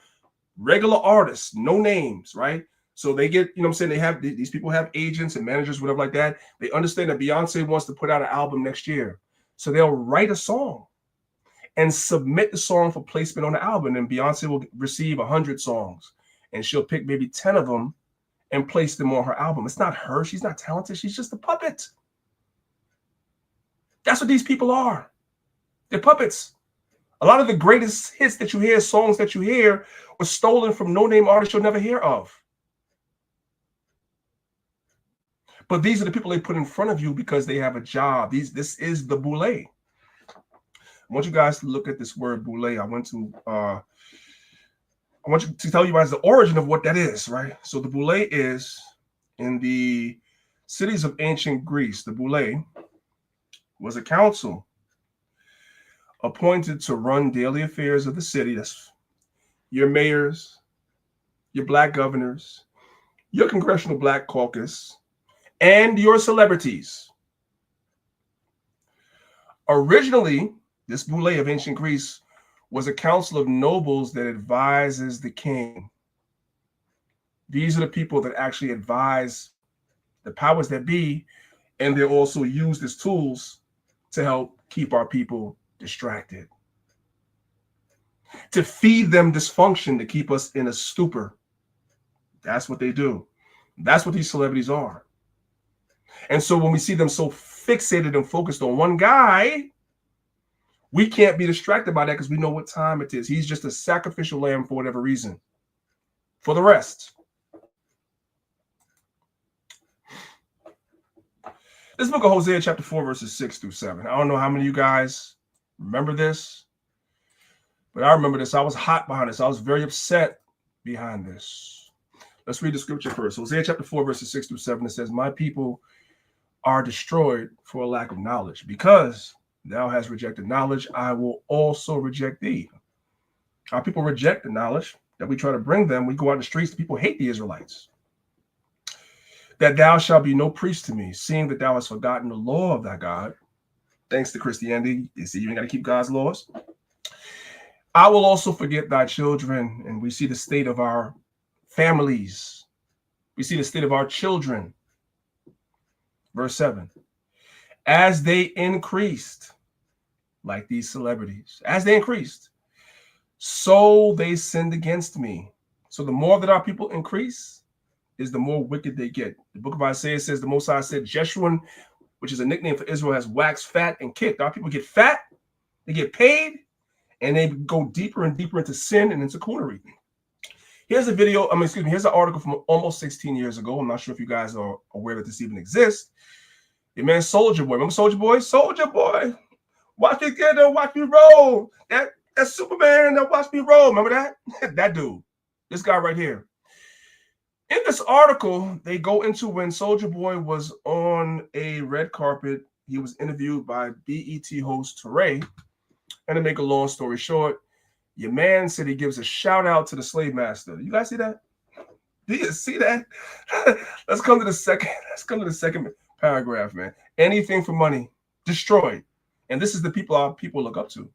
regular artists, no names, right? So they get, you know what I'm saying? They have, these people have agents and managers, whatever like that. They understand that Beyonce wants to put out an album next year. So they'll write a song and submit the song for placement on the album. And Beyonce will receive 100 songs, and she'll pick maybe 10 of them and place them on her album. It's not her. She's not talented. She's just a puppet. That's what these people are. They're puppets. A lot of the greatest hits that you hear, songs that you hear, were stolen from no-name artists you'll never hear of. But these are the people they put in front of you because they have a job. This is the boule. I want you guys to look at this word boule. I want you to tell you guys the origin of what that is, right? So the boule is, in the cities of ancient Greece, the boule was a council appointed to run daily affairs of the city. That's your mayors, your black governors, your congressional black caucus, and your celebrities. Originally, this boule of ancient Greece was a council of nobles that advises the king. These are the people that actually advise the powers that be, and they're also used as tools to help keep our people distracted, to feed them dysfunction, to keep us in a stupor. That's what they do. That's what these celebrities are. And so when we see them so fixated and focused on one guy, we can't be distracted by that because we know what time it is. He's just a sacrificial lamb for whatever reason. For the rest, this book of Hosea, chapter 4, verses 6 through 7. I don't know how many of you guys remember this, but I remember this. I was hot behind this. I was very upset behind this. Let's read the scripture first. Hosea chapter 4, verses 6 through 7. It says, my people are destroyed for a lack of knowledge. Because thou hast rejected knowledge, I will also reject thee. Our people reject the knowledge that we try to bring them. We go out in the streets, the people hate the Israelites. That thou shalt be no priest to me, seeing that thou hast forgotten the law of thy God. Thanks to Christianity, you see, you ain't got to keep God's laws. I will also forget thy children. And we see the state of our families. We see the state of our children. Verse 7. As they increased, like these celebrities, as they increased, so they sinned against me. So the more that our people increase, is the more wicked they get. The book of Isaiah says, the Most High said, Jeshurun, which is a nickname for Israel, has waxed fat and kicked. Our people get fat, they get paid, and they go deeper and deeper into sin and into coonery. Here's a video, here's an article from almost 16 years ago. I'm not sure if you guys are aware that this even exists. Your man Soulja Boy. Remember Soulja Boy? Soulja Boy. Watch me get there, watch me roll. That's Superman that watch me roll. Remember that? That dude. This guy right here. In this article, they go into when Soulja Boy was on a red carpet. He was interviewed by BET host Pt3. And to make a long story short, your man said he gives a shout out to the slave master. You guys see that? Do you see that? Let's come to the second paragraph, man. Anything for money, destroyed. And this is the people our people look up to.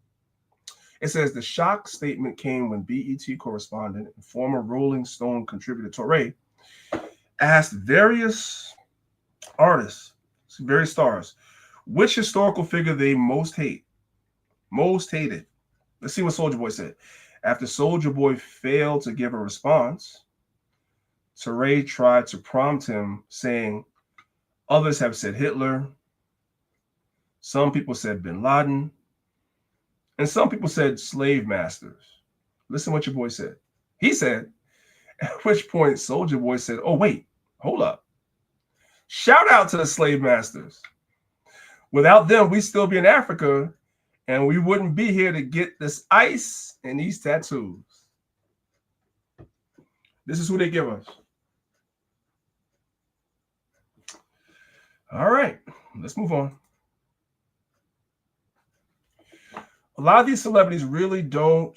It says the shock statement came when BET correspondent and former Rolling Stone contributor Pt3 asked various artists, various stars, which historical figure they most hated. Let's see what Soulja Boy said. After Soulja Boy failed to give a response, Pt3 tried to prompt him, saying, others have said Hitler, some people said Bin Laden, and some people said slave masters. Listen what your boy said. He said, at which point Soulja Boy said, oh, wait, hold up. Shout out to the slave masters. Without them, we'd still be in Africa, and we wouldn't be here to get this ice and these tattoos. This is who they give us. All right, let's move on. A lot of these celebrities really don't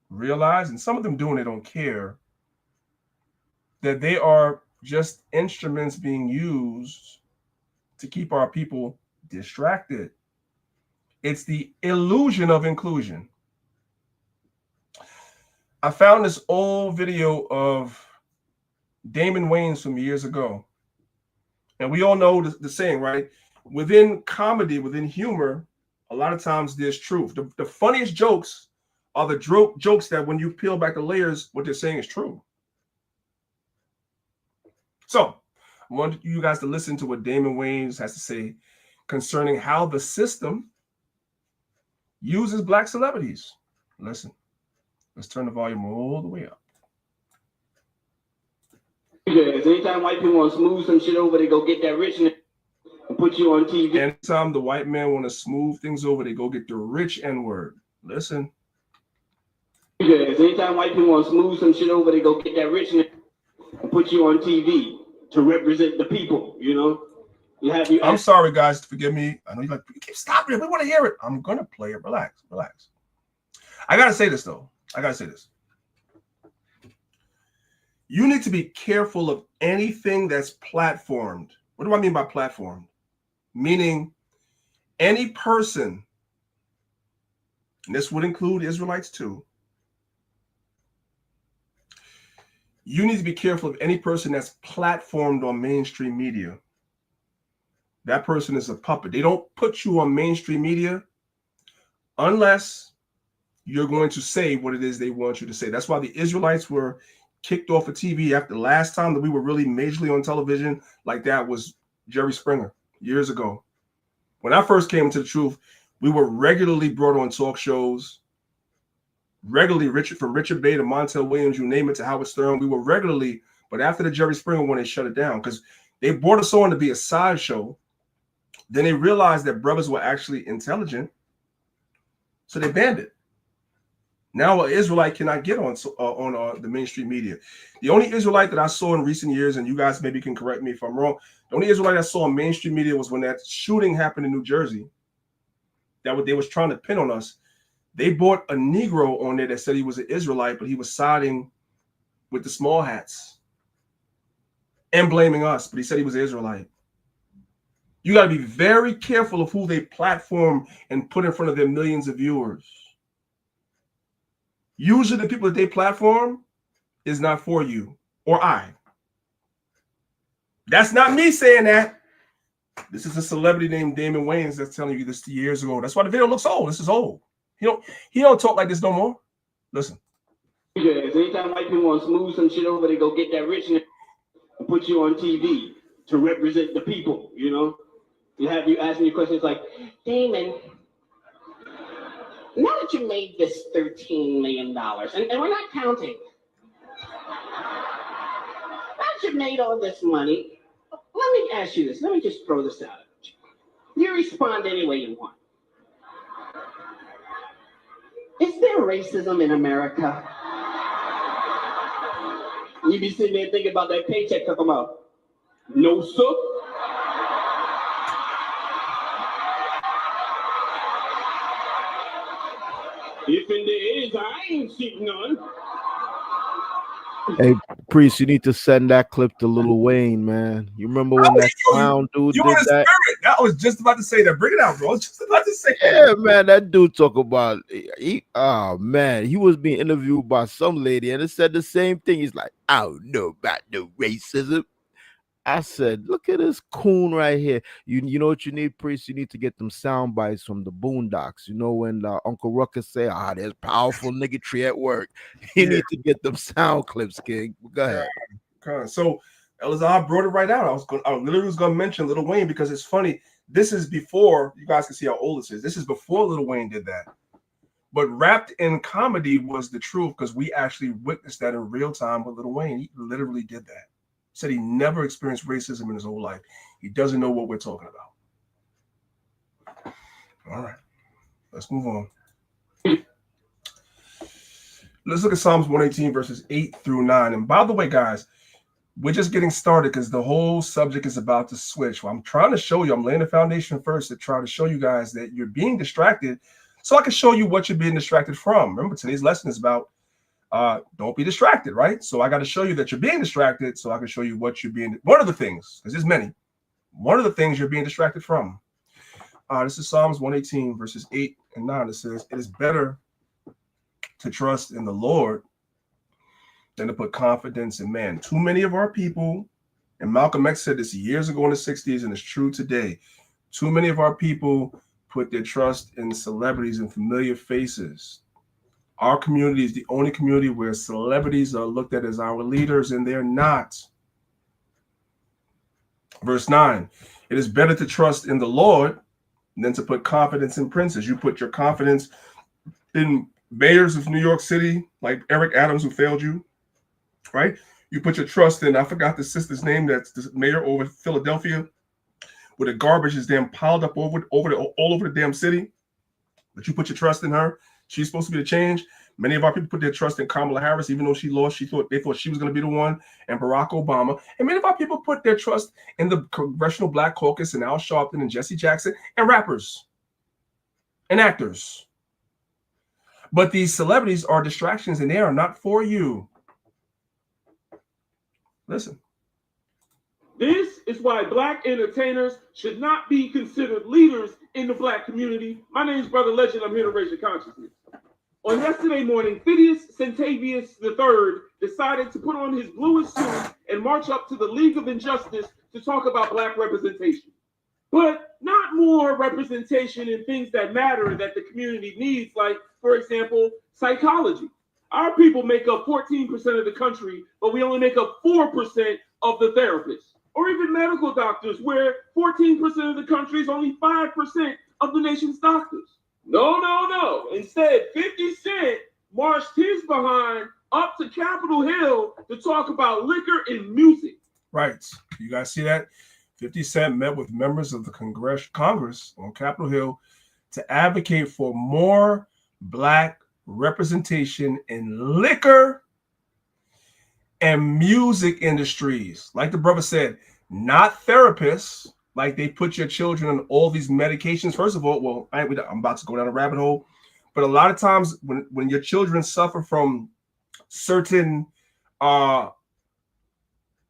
realize, and some of them do and they don't care, that they are just instruments being used to keep our people distracted. It's the illusion of inclusion. I found this old video of Damon Wayans from years ago. And we all know the saying, right? Within comedy, within humor, a lot of times there's truth. The funniest jokes are the jokes that when you peel back the layers, what they're saying is true. So I want you guys to listen to what Damon Wayans has to say concerning how the system uses black celebrities. Listen, let's turn the volume all the way up. Anytime white people want to smooth some shit over, they go get that rich and put you on TV. Anytime the white man want to smooth things over, they go get the rich N-word. Listen. Anytime white people want to smooth some shit over, they go get that rich and put you on TV to represent the people, you know? I'm sorry, guys. Forgive me. I know you're like, you keep stopping it. We want to hear it. I'm going to play it. Relax. I got to say this, though. You need to be careful of anything that's platformed. What do I mean by platformed? Meaning any person, and this would include Israelites too, you need to be careful of any person that's platformed on mainstream media. That person is a puppet. They don't put you on mainstream media unless you're going to say what it is they want you to say. That's why the Israelites were kicked off of TV after the last time that we were really majorly on television like that was Jerry Springer years ago. When I first came into the truth, we were regularly brought on talk shows, regularly from Richard Bay to Montel Williams, you name it, to Howard Stern. We were regularly, but after the Jerry Springer one, they shut it down because they brought us on to be a sideshow. Then they realized that brothers were actually intelligent, so they banned it. Now an Israelite cannot get on the mainstream media. The only Israelite that I saw in recent years, and you guys maybe can correct me if I'm wrong, the only Israelite I saw on mainstream media was when that shooting happened in New Jersey. That what they was trying to pin on us. They brought a Negro on there that said he was an Israelite, but he was siding with the small hats and blaming us, but he said he was an Israelite. You got to be very careful of who they platform and put in front of their millions of viewers. Usually the people that they platform is not for you or I. That's not me saying that. This is a celebrity named Damon Wayans that's telling you this years ago. That's why the video looks old. This is old. He don't talk like this no more. Listen. Anytime white people want to smooth some shit over, they go get that rich and put you on TV to represent the people, you know? You ask me questions like, Damon, now that you made this $13 million, and we're not counting, now that you made all this money, let me ask you this. Let me just throw this out at you. You respond any way you want. Is there racism in America? We be sitting there thinking about that paycheck come out. No, sir. If in there is, I ain't seen none. Hey, Priest, you need to send that clip to Lil Wayne, man. You remember when that clown dude You did in the that? spirit. I was just about to say that. Bring it out, bro. I was just about to say Yeah, that. man, that dude talk about he was being interviewed by some lady and it said the same thing. He's like, I don't know about no racism. I said, look at this coon right here. You know what you need, Priest? You need to get them sound bites from the Boondocks. You know when Uncle Ruckus say, there's powerful niggatry at work. You need to get them sound clips, King. Go ahead. So Elazar brought it right out. I literally was gonna mention Lil Wayne because it's funny. This is before, you guys can see how old this is. This is before Lil Wayne did that. But wrapped in comedy was the truth because we actually witnessed that in real time with Lil Wayne. He literally did that. Said he never experienced racism in his whole life. He doesn't know what we're talking about. All right, let's move on. Let's look at Psalms 118 verses 8 through 9. And by the way, guys, we're just getting started because the whole subject is about to switch. Well, I'm trying to show you, I'm laying the foundation first to try to show you guys that you're being distracted so I can show you what you're being distracted from. Remember, today's lesson is about don't be distracted, right? So I got to show you that you're being distracted so I can show you what you're being, one of the things, because there's many, one of the things you're being distracted from. This is Psalms 118 verses 8 and 9. It says, it is better to trust in the Lord than to put confidence in man. Too many of our people, and Malcolm X said this years ago in the 60s, and it's true today. Too many of our people put their trust in celebrities and familiar faces. Our community is the only community where celebrities are looked at as our leaders, and they're not. Verse 9, it is better to trust in the Lord than to put confidence in princes. You put your confidence in mayors of New York City, like Eric Adams, who failed you, right? You put your trust in, I forgot the sister's name, that's the mayor over Philadelphia, where the garbage is damn piled up all over the damn city. But you put your trust in her. She's supposed to be the change. Many of our people put their trust in Kamala Harris, even though she lost. They thought she was going to be the one, and Barack Obama. And many of our people put their trust in the Congressional Black Caucus and Al Sharpton and Jesse Jackson and rappers and actors. But these celebrities are distractions, and they are not for you. Listen. This is why Black entertainers should not be considered leaders in the Black community. My name is Brother Legend. I'm here to raise your consciousness. On yesterday morning, Phidias Centavius III decided to put on his bluest suit and march up to the League of Injustice to talk about Black representation. But not more representation in things that matter that the community needs, like, for example, psychology. Our people make up 14% of the country, but we only make up 4% of the therapists. Or even medical doctors, where 14% of the country is only 5% of the nation's doctors. No. Instead, 50 Cent marched his behind up to Capitol Hill to talk about liquor and music. Right. You guys see that? 50 Cent met with members of the Congress on Capitol Hill to advocate for more Black representation in liquor and music industries. Like the brother said, not therapists, like they put your children on all these medications. First of all, I'm about to go down a rabbit hole, but a lot of times when your children suffer from certain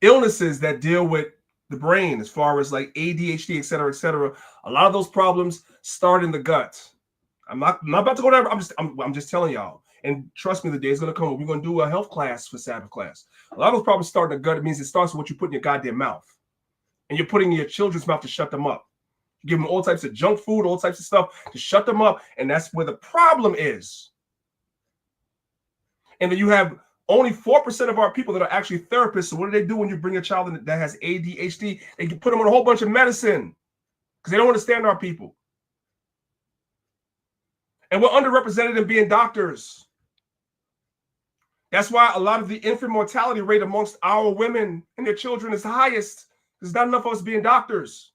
illnesses that deal with the brain, as far as like ADHD, et cetera, a lot of those problems start in the gut. I'm not about to go down. I'm just telling y'all. And trust me, the day is going to come when we're going to do a health class for Sabbath class. A lot of those problems start in the gut. It means it starts with what you put in your goddamn mouth. And you're putting in your children's mouth to shut them up. You give them all types of junk food, all types of stuff to shut them up. And that's where the problem is. And then you have only 4% of our people that are actually therapists. So what do they do when you bring a child that has ADHD? They can put them on a whole bunch of medicine because they don't understand our people. And we're underrepresented in being doctors. That's why a lot of the infant mortality rate amongst our women and their children is the highest. There's not enough of us being doctors.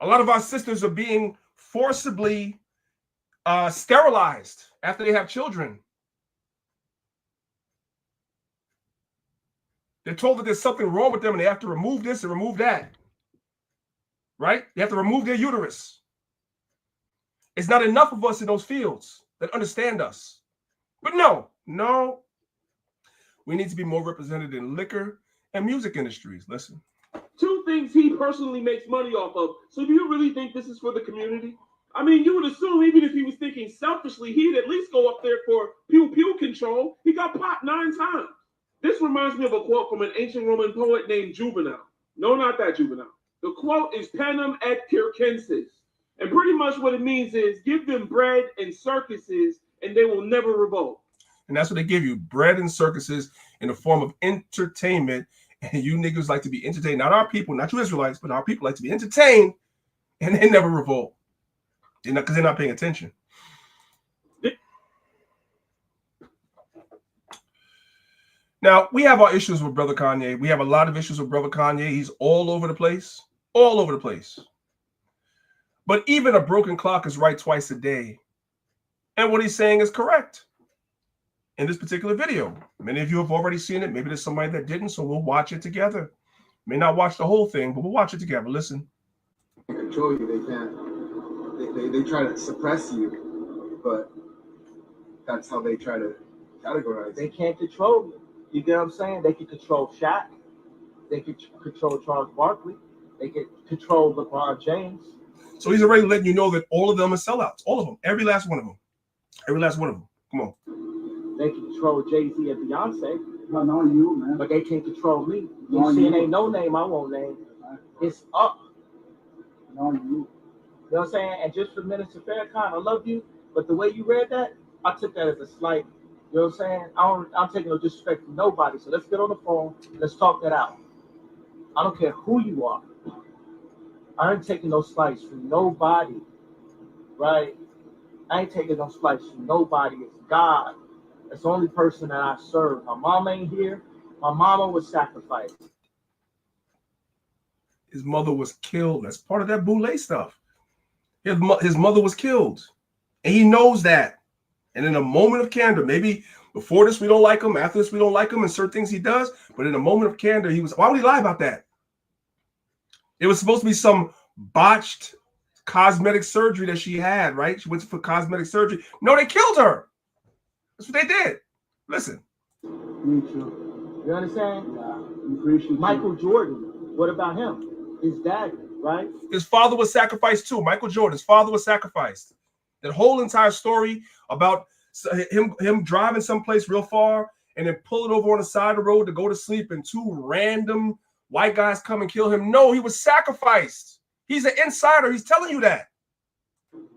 A lot of our sisters are being forcibly sterilized after they have children. They're told that there's something wrong with them and they have to remove this and remove that. Right? They have to remove their uterus. It's not enough of us in those fields that understand us. But no. We need to be more represented in liquor and music industries. Listen. 2 things he personally makes money off of. So do you really think this is for the community? I mean, you would assume even if he was thinking selfishly, he'd at least go up there for pew-pew control. He got popped 9 times. This reminds me of a quote from an ancient Roman poet named Juvenal. No, not that Juvenal. The quote is panem et circenses. And pretty much what it means is give them bread and circuses and they will never revolt. And that's what they give you, bread and circuses in the form of entertainment. And you niggas like to be entertained. Not our people, not you Israelites, but our people like to be entertained and they never revolt. Because they're not paying attention. Now, we have our issues with Brother Kanye. We have a lot of issues with Brother Kanye. He's all over the place. All over the place. But even a broken clock is right twice a day. And what he's saying is correct. In this particular video. Many of you have already seen it. Maybe there's somebody that didn't, so we'll watch it together. May not watch the whole thing, but we'll watch it together. Listen. They control you. They can't. They try to suppress you, but that's how they try to categorize. They can't control you. You get what I'm saying? They can control Shaq. They can control Charles Barkley. They can control LeBron James. So he's already letting you know that all of them are sellouts. All of them. Every last one of them. Every last one of them. Come on. They can control Jay-Z and Beyonce. No, not you, man. But they can't control me. No, You see, you. ain't no name I won't name. It's up. No, you. You know what I'm saying? And just for Minister Farrakhan, I love you, but the way you read that, I took that as a slight. You know what I'm saying? I'm taking no disrespect from nobody. So let's get on the phone. Let's talk that out. I don't care who you are. I ain't taking no slights from nobody. Right? I ain't taking no slights from nobody. It's God. That's the only person that I serve. My mom ain't here. My mama was sacrificed. His mother was killed. That's part of that boule stuff. His mother was killed. And he knows that. And in a moment of candor, maybe before this we don't like him, after this we don't like him, and certain things he does, but in a moment of candor, why would he lie about that? It was supposed to be some botched cosmetic surgery that she had, right? She went for cosmetic surgery. No, they killed her. That's what they did. Listen. Me too. You understand? Yeah. Michael Jordan. What about him? His daddy, right? His father was sacrificed too. Michael Jordan's father was sacrificed. That whole entire story about him driving someplace real far and then pulling over on the side of the road to go to sleep and 2 random white guys come and kill him. No, he was sacrificed. He's an insider. He's telling you that.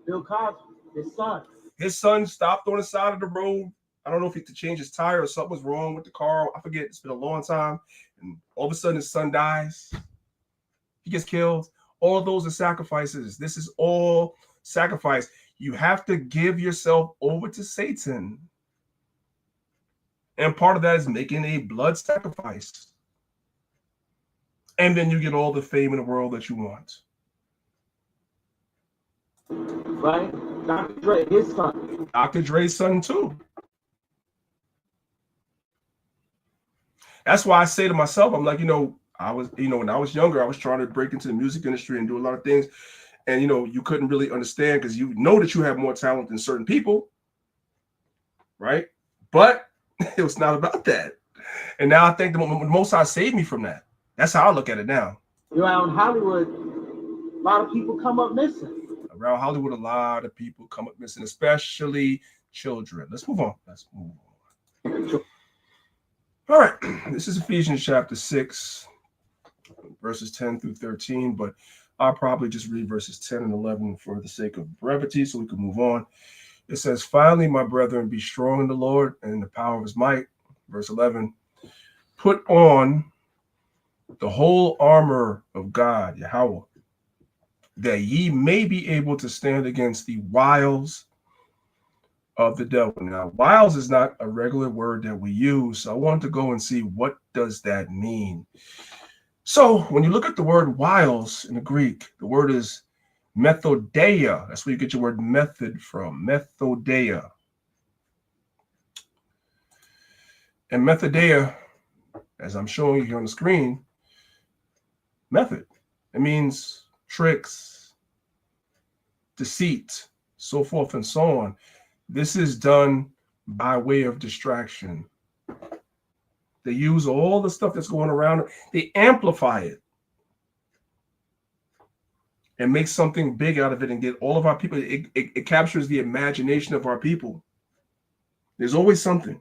Bill Cosby, his son. His son stopped on the side of the road. I don't know if he had to change his tire or something was wrong with the car. I forget. It's been a long time. And all of a sudden his son dies. He gets killed. All of those are sacrifices. This is all sacrifice. You have to give yourself over to Satan. And part of that is making a blood sacrifice. And then you get all the fame in the world that you want. Right? Dr. Dre, his son. Dr. Dre's son too. That's why I say to myself, I'm like, when I was younger, I was trying to break into the music industry and do a lot of things. And, you couldn't really understand because you know that you have more talent than certain people. Right? But it was not about that. And now I think the Most High saved me from that. That's how I look at it now. Around Hollywood, a lot of people come up missing. Around Hollywood, a lot of people come up missing, especially children. Let's move on. All right. This is Ephesians chapter 6, verses 10 through 13, but I'll probably just read verses 10 and 11 for the sake of brevity so we can move on. It says, finally, my brethren, be strong in the Lord and in the power of his might. Verse 11, put on the whole armor of God, Yahweh, that ye may be able to stand against the wiles of the devil. Now, wiles is not a regular word that we use, so I wanted to go and see what does that mean. So when you look at the word wiles in the Greek, the word is methodeia. That's where you get your word method from, methodeia. And methodeia as I'm showing you here on the screen, method. It means tricks, deceit, so forth and so on. This is done by way of distraction. They use all the stuff that's going around. They amplify it and make something big out of it and get all of our people. It captures the imagination of our people. There's always something.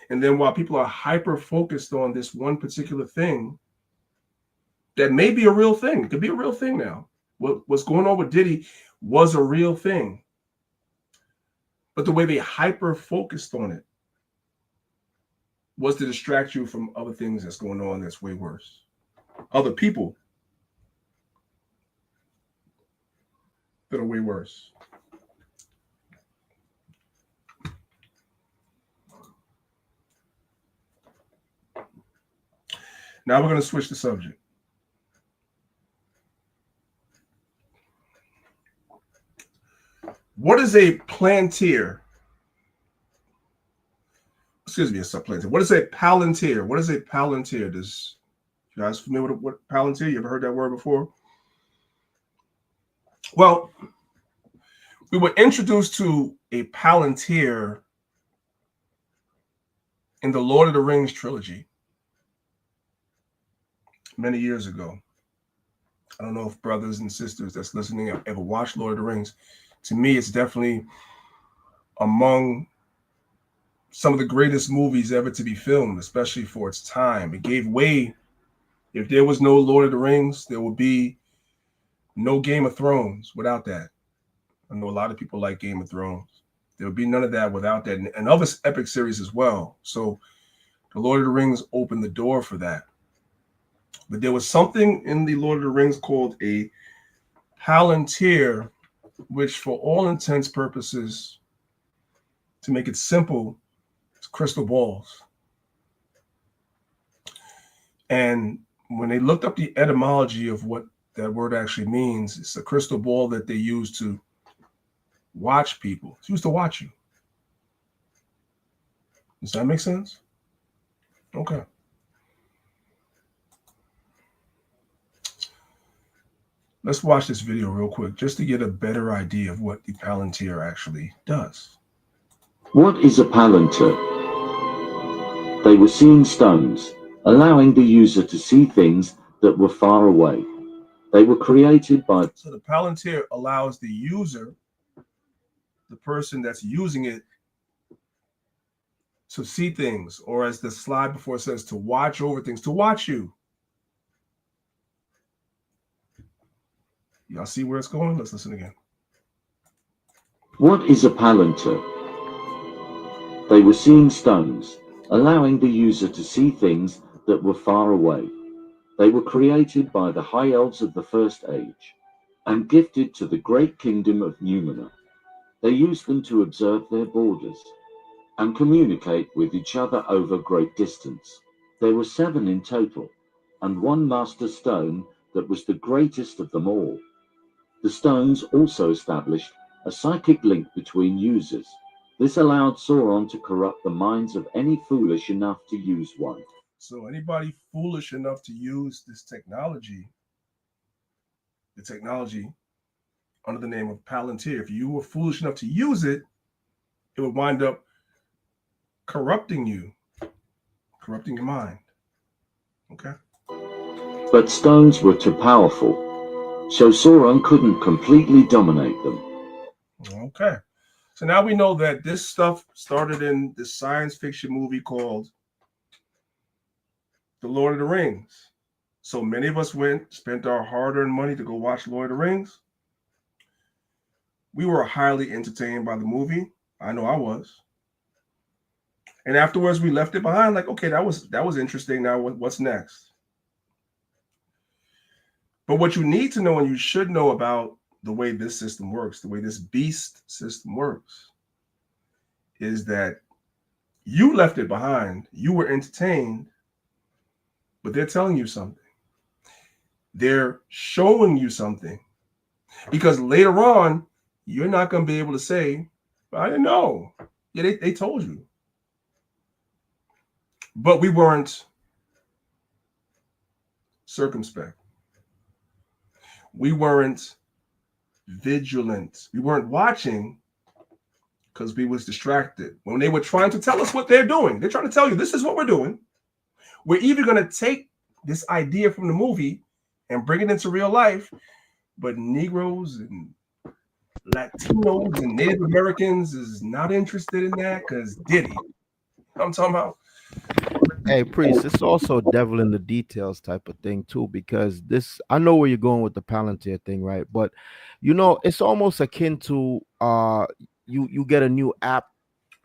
And then while people are hyper focused on this one particular thing, that may be a real thing. It could be a real thing now. What's going on with Diddy was a real thing. But the way they hyper focused on it was to distract you from other things that's going on that's way worse. Other people that are way worse. Now we're going to switch the subject. What is a Palantir? Excuse me, a Palantir. What is a Palantir? What is a Palantir? You guys familiar with what Palantir? You ever heard that word before? Well, we were introduced to a Palantir in the Lord of the Rings trilogy many years ago. I don't know if brothers and sisters that's listening have ever watched Lord of the Rings. To me, it's definitely among some of the greatest movies ever to be filmed, especially for its time. It gave way. If there was no Lord of the Rings, there would be no Game of Thrones without that. I know a lot of people like Game of Thrones. There would be none of that without that, and other epic series as well. So the Lord of the Rings opened the door for that. But there was something in the Lord of the Rings called a Palantir, which for all intents purposes, to make it simple, is crystal balls. And when they looked up the etymology of what that word actually means, it's a crystal ball that they use to watch people. It's used to watch you. Does that make sense? Okay. Let's watch this video real quick just to get a better idea of what the Palantir actually does. What is a Palantir? They were seeing stones, allowing the user to see things that were far away. They were created by... So the Palantir allows the user, the person that's using it, to see things, or as the slide before says, to watch over things, to watch you. Y'all see where it's going? Let's listen again. What is a Palantir? They were seeing stones, allowing the user to see things that were far away. They were created by the high elves of the First Age and gifted to the great kingdom of Numina. They used them to observe their borders and communicate with each other over great distance. There were 7 in total, and one master stone that was the greatest of them all. The stones also established a psychic link between users. This allowed Sauron to corrupt the minds of any foolish enough to use one. So anybody foolish enough to use this technology, the technology under the name of Palantir, if you were foolish enough to use it, it would wind up corrupting you, corrupting your mind. Okay? But stones were too powerful, so Sauron couldn't completely dominate them. Okay. So now we know that this stuff started in this science fiction movie called The Lord of the Rings. So many of us spent our hard-earned money to go watch Lord of the Rings. We were highly entertained by the movie. I know I was. And afterwards, we left it behind. Like, okay, that was interesting. Now, what's next? But what you need to know, and you should know about the way this system works, the way this beast system works, is that you left it behind. You were entertained, but they're telling you something. They're showing you something. Because later on, you're not going to be able to say, I didn't know. Yeah, they told you. But we weren't circumspect. We weren't vigilant. We weren't watching because we was distracted. When they were trying to tell us what they're doing, they're trying to tell you this is what we're doing. We're either going to take this idea from the movie and bring it into real life, but Negroes and Latinos and Native Americans is not interested in that because Diddy. I'm talking about. Hey, priest, it's also devil in the details type of thing too, because this, I know where you're going with the Palantir thing, right? But you know, it's almost akin to you get a new app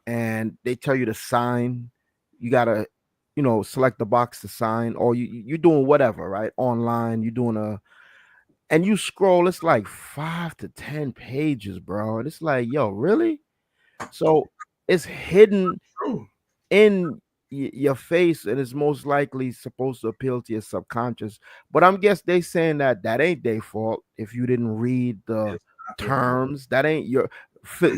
and they tell you to sign. You gotta, you know, select the box to sign, or you're doing whatever, right? Online, you're doing and you scroll, it's like 5 to 10 pages, bro. And it's like, yo, really? So it's hidden in your face, and it's most likely supposed to appeal to your subconscious. But I'm guess they saying that ain't their fault if you didn't read the terms. That ain't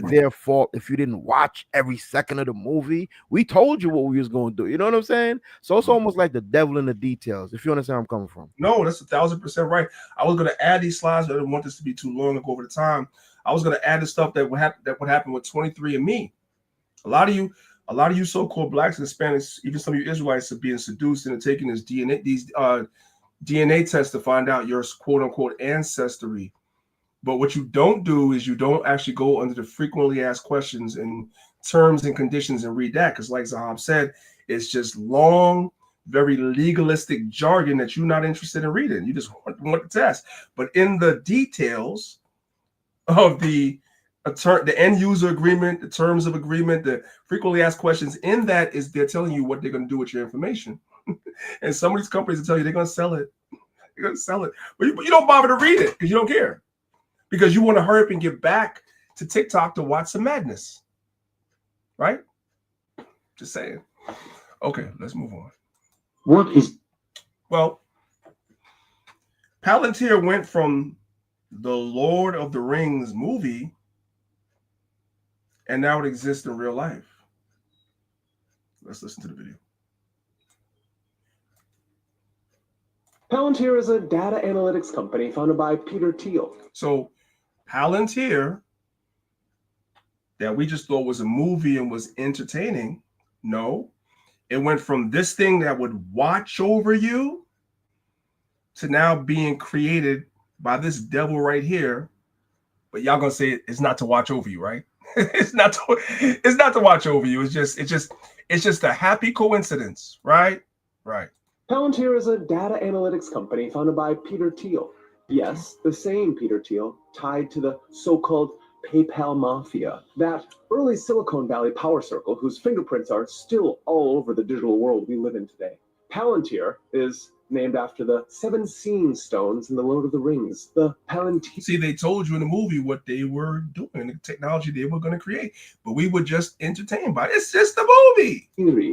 their fault if you didn't watch every second of the movie. We told you what we was going to do. You know what I'm saying? So it's almost like the devil in the details, if you understand where I'm coming from. No, that's 1,000% right. I was going to add these slides, but I didn't want this to be too long and go over the time. I was going to add the stuff that would happen with 23andMe. A lot of you so-called blacks and Hispanics, even some of you Israelites, are being seduced into taking these DNA tests to find out your quote-unquote ancestry. But what you don't do is you don't actually go under the frequently asked questions and terms and conditions and read that. Because like Zahab said, it's just long, very legalistic jargon that you're not interested in reading. You just want the test. But in the details of the end user agreement, the terms of agreement, the frequently asked questions, in that is they're telling you what they're going to do with your information. And some of these companies will tell you they're going to sell it. They're going to sell it. But you don't bother to read it because you don't care. Because you want to hurry up and get back to TikTok to watch some madness. Right? Just saying. Okay, let's move on. Well, Palantir went from the Lord of the Rings movie, and now it exists in real life. Let's listen to the video. Palantir is a data analytics company founded by Peter Thiel. So Palantir, that we just thought was a movie and was entertaining, no. It went from this thing that would watch over you to now being created by this devil right here. But y'all gonna say it's not to watch over you, right? It's not to watch over you. It's just a happy coincidence, right? Right. Palantir is a data analytics company founded by Peter Thiel. Yes, the same Peter Thiel, tied to the so-called PayPal mafia, that early Silicon Valley power circle whose fingerprints are still all over the digital world we live in today. Palantir is named after the 7 seeing stones in the Lord of the Rings, the Palantir. See, they told you in the movie what they were doing, the technology they were going to create, but we were just entertained by it. It's just a movie.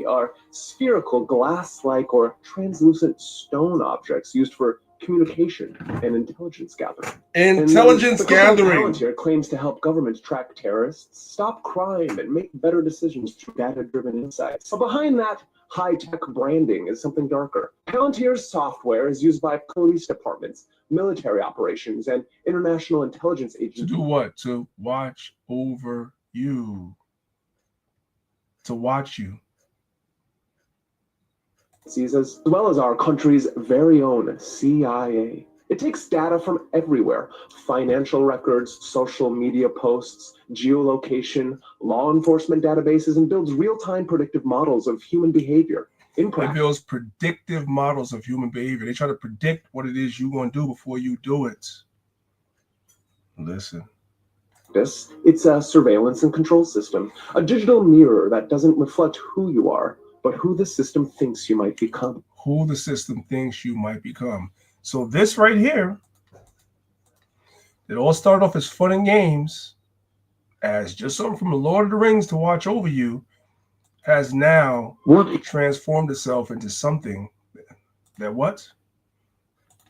Are spherical, glass-like, or translucent stone objects used for communication and intelligence gathering. Intelligence gathering. Palantir claims to help governments track terrorists, stop crime, and make better decisions through data-driven insights. But behind that high-tech branding is something darker. Palantir's software is used by police departments, military operations, and international intelligence agencies. To do what? To watch over you. To watch you. As well as our country's very own CIA. It takes data from everywhere: financial records, social media posts, geolocation, law enforcement databases, and builds real-time predictive models of human behavior. It builds predictive models of human behavior. They try to predict what it is you're going to do before you do it. Listen. It's a surveillance and control system, a digital mirror that doesn't reflect who you are, but who the system thinks you might become. Who the system thinks you might become. So this right here, it all started off as fun and games, as just something from the Lord of the Rings to watch over you, has now transformed itself into something that what?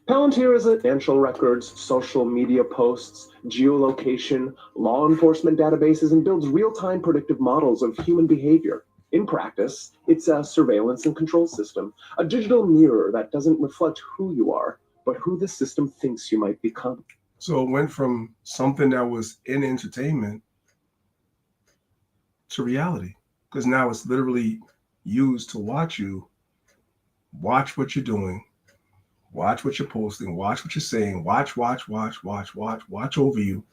Palantir is financial records, social media posts, geolocation, law enforcement databases, and builds real-time predictive models of human behavior. In practice, it's a surveillance and control system, a digital mirror that doesn't reflect who you are, but who the system thinks you might become. So it went from something that was in entertainment to reality, because now it's literally used to watch you, watch what you're doing, watch what you're posting, watch what you're saying, watch over you,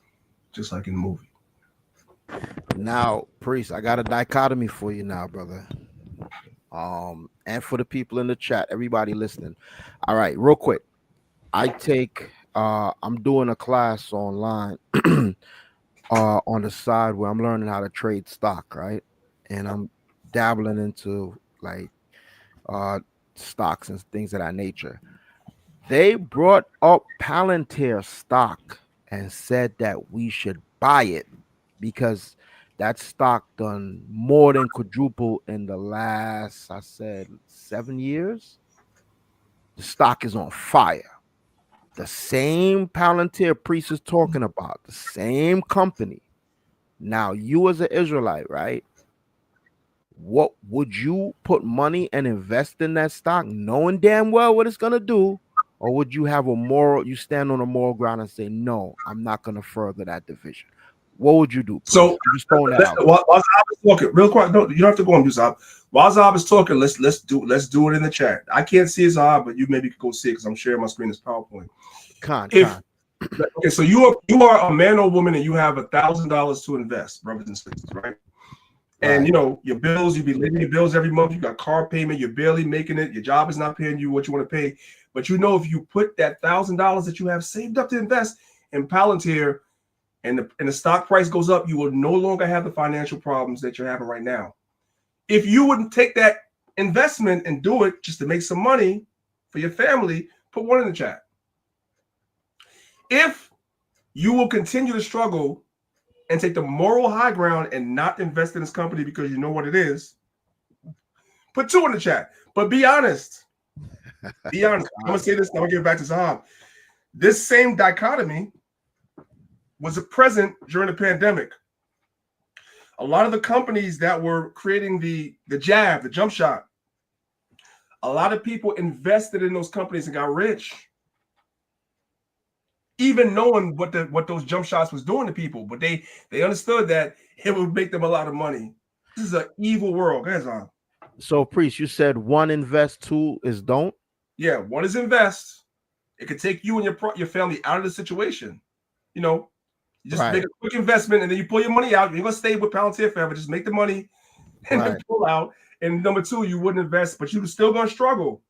just like in the movie. Now, Priest, I got a dichotomy for you now, brother. And for the people in the chat, everybody listening. All right, real quick. I'm doing a class online on the side where I'm learning how to trade stock, right? And I'm dabbling into like stocks and things of that nature. They brought up Palantir stock and said that we should buy it because that stock done more than quadruple in the last, I said, 7 years. The stock is on fire. The same Palantir Priest is talking about, the same company. Now, you as an Israelite, right? What would you put money and invest in that stock, knowing damn well what it's gonna do? Or would you have you stand on a moral ground and say, no, I'm not gonna further that division? What would you do? Priest? So I'm just throwing that out. While Zab is talking, real quick, no, you don't have to go on, Zab. While Zab is talking, let's do it in the chat. I can't see Zab, but you maybe could go see it because I'm sharing my screen as PowerPoint. Okay, so you are a man or woman and you have $1,000 to invest, brothers and sisters, right? And you know your bills, you be living your bills every month. You got car payment, you're barely making it. Your job is not paying you what you want to pay, but you know if you put that $1,000 that you have saved up to invest in Palantir, and the stock price goes up, you will no longer have the financial problems that you're having right now. If you wouldn't take that investment and do it just to make some money for your family, put one in the chat. If you will continue to struggle and take the moral high ground and not invest in this company because you know what it is, put 2 in the chat. But be honest. Be honest. I'm going to say this, and I'm going to give it back to Zahab. This same dichotomy was present during the pandemic. A lot of the companies that were creating the jab, the jump shot, a lot of people invested in those companies and got rich, even knowing what those jump shots was doing to people. But they understood that it would make them a lot of money. This is an evil world. Go ahead, Zahab. So, Priest, you said 1 invest, 2 is don't? Yeah, 1 is invest. It could take you and your family out of the situation. You know, you just make a quick investment and then you pull your money out. You're going to stay with Palantir forever. Just make the money and then pull out. And number 2, you wouldn't invest, but you're still going to struggle.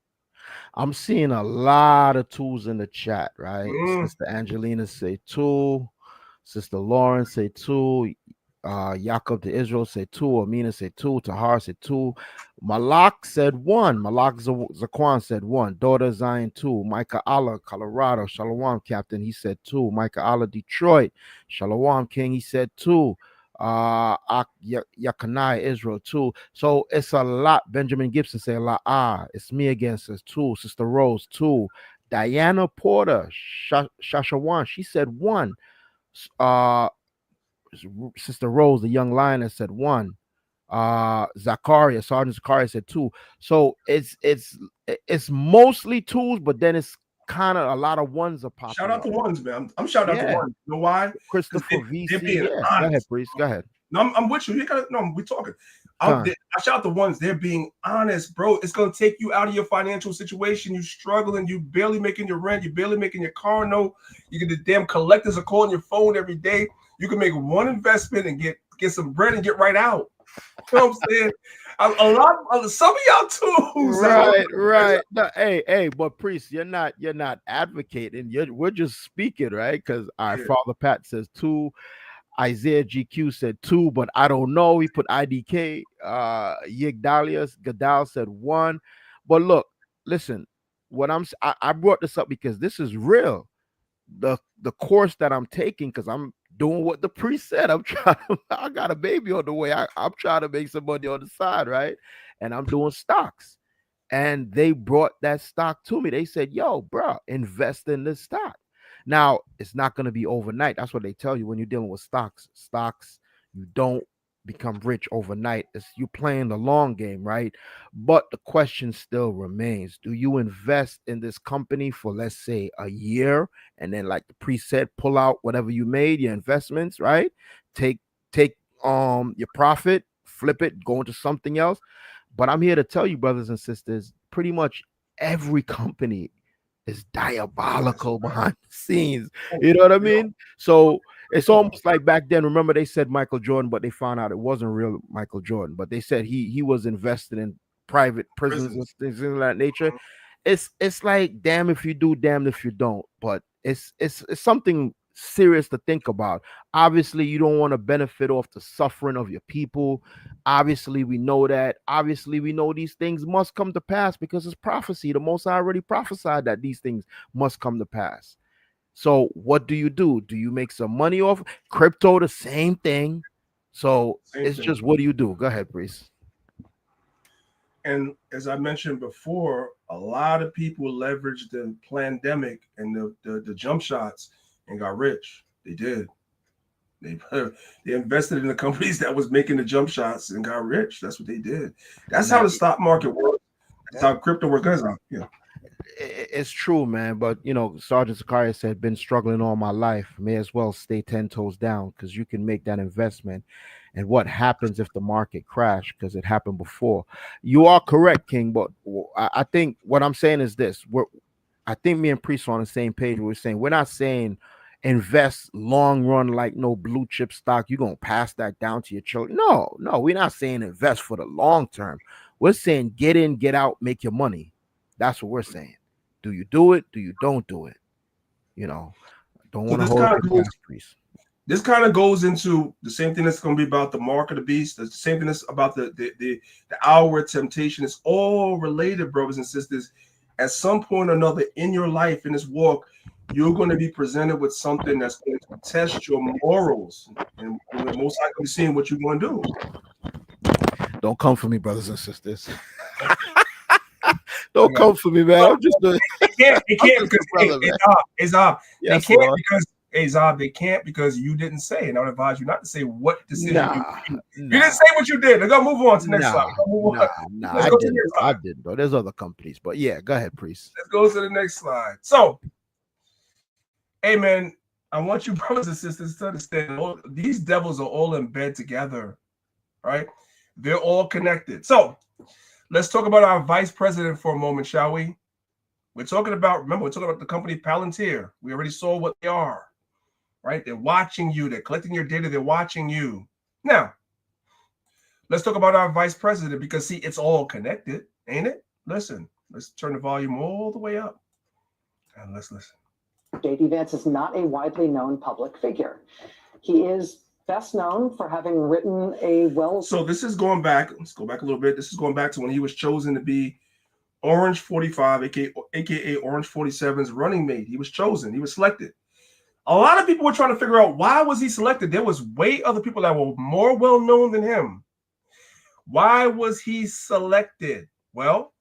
I'm seeing a lot of 2s in the chat, right? Sister Angelina say 2. Sister Lauren say 2. Jacob to Israel said 2. Amina said 2. Tahar said 2. Malak said 1. Malak Zaquan said 1. Daughter Zion 2. Micah Allah, Colorado. Shalom, Captain. He said 2. Micah Allah, Detroit. Shalom, King. He said 2. Yakanai, Israel 2. So it's a lot. Benjamin Gibson said a lot. It's me again says 2. Sister Rose 2. Diana Porter, Shashawan, she said 1. Sister Rose, the young lioness, said 1. Sergeant Zachariah said 2. So it's mostly 2s, but then it's kind of a lot of 1s are popping. Shout out to 1s, man. I'm shouting out to 1s. You know why? Christopher VC. Go ahead, Priest. Go ahead. No, I'm with you. We're talking. I shout out the 1s. They're being honest, bro. It's gonna take you out of your financial situation. You're struggling. You barely making your rent. You barely making your car note. You get the damn collectors are calling your phone every day. You can make 1 investment and get some bread and get right out. You know what I'm saying? Some of y'all too. Right. No, hey, but Priest, you're not advocating. We're just speaking, right? Because our Father Pat says 2. Isaiah GQ said 2, but I don't know. He put IDK. Yigdalius Gadal said 1. But look, listen. I brought this up because this is real. The course that I'm taking, because I'm doing what the priest said. I got a baby on the way. I'm trying to make some money on the side, right? And I'm doing stocks. And they brought that stock to me. They said, yo, bro, invest in this stock. Now, it's not going to be overnight. That's what they tell you when you're dealing with stocks. Stocks, you don't become rich overnight. It's you playing the long game, right? But the question still remains: do you invest in this company for, let's say, a year, and then, like the priest said, pull out whatever you made, your investments, right? Take your profit, flip it, go into something else. But I'm here to tell you, brothers and sisters, pretty much every company is diabolical behind the scenes. You know what I mean? So it's almost like back then. Remember, they said Michael Jordan, but they found out it wasn't real Michael Jordan. But they said he was invested in private prisons and things of that nature. It's like damn if you do, damn if you don't. But it's something serious to think about. Obviously, you don't want to benefit off the suffering of your people. Obviously, we know that. Obviously, we know these things must come to pass because it's prophecy. The Most High already prophesied that these things must come to pass. So, what do? Do you make some money off crypto? The same thing. So it's just, what do you do? Go ahead, Priest. And as I mentioned before, a lot of people leveraged the pandemic and the jump shots and got rich. They did. They invested in the companies that was making the jump shots and got rich. That's what they did. That's how the stock market works. That's how crypto works. Yeah. It's true, man. But Sergeant Zachariah said, been struggling all my life. May as well stay 10 toes down, because you can make that investment. And what happens if the market crash? Because it happened before. You are correct, King. But I think what I'm saying is this. I think me and Priest are on the same page. We're saying, we're not saying invest long run like no blue chip stock. You're going to pass that down to your children. No, we're not saying invest for the long term. We're saying get in, get out, make your money. That's what we're saying. Do you do it? Do you don't do it? Don't want to hold your past, Priest. This kind of goes into the same thing that's going to be about the mark of the beast. The same thing that's about the hour of temptation. It's all related, brothers and sisters. At some point or another in your life, in this walk, you're going to be presented with something that's going to test your morals, and most likely seeing what you're going to do. Don't come for me, brothers and sisters. Don't come for me, man. I'm just they can't because they can't because they can't because you didn't say, and I would advise you not to say what decision you didn't say what you did. Let's go move on to the next slide. I didn't, though. There's other companies, but yeah, go ahead, Priest. Let's go to the next slide. So, hey, man, I want you brothers and sisters to understand these devils are all in bed together, right? They're all connected. So, let's talk about our vice president for a moment, shall we? We're talking about the company Palantir. We already saw what they are, right? They're watching you. They're collecting your data. They're watching you. Now, let's talk about our vice president because, see, it's all connected, ain't it? Listen, let's turn the volume all the way up and let's listen. J.D. Vance is not a widely known public figure. He is best known for having written a So this is going back. Let's go back a little bit. This is going back to when he was chosen to be Orange 45, aka Orange 47's running mate. He was chosen. He was selected. A lot of people were trying to figure out, why was he selected? There was way other people that were more well known than him. Why was he selected? Well,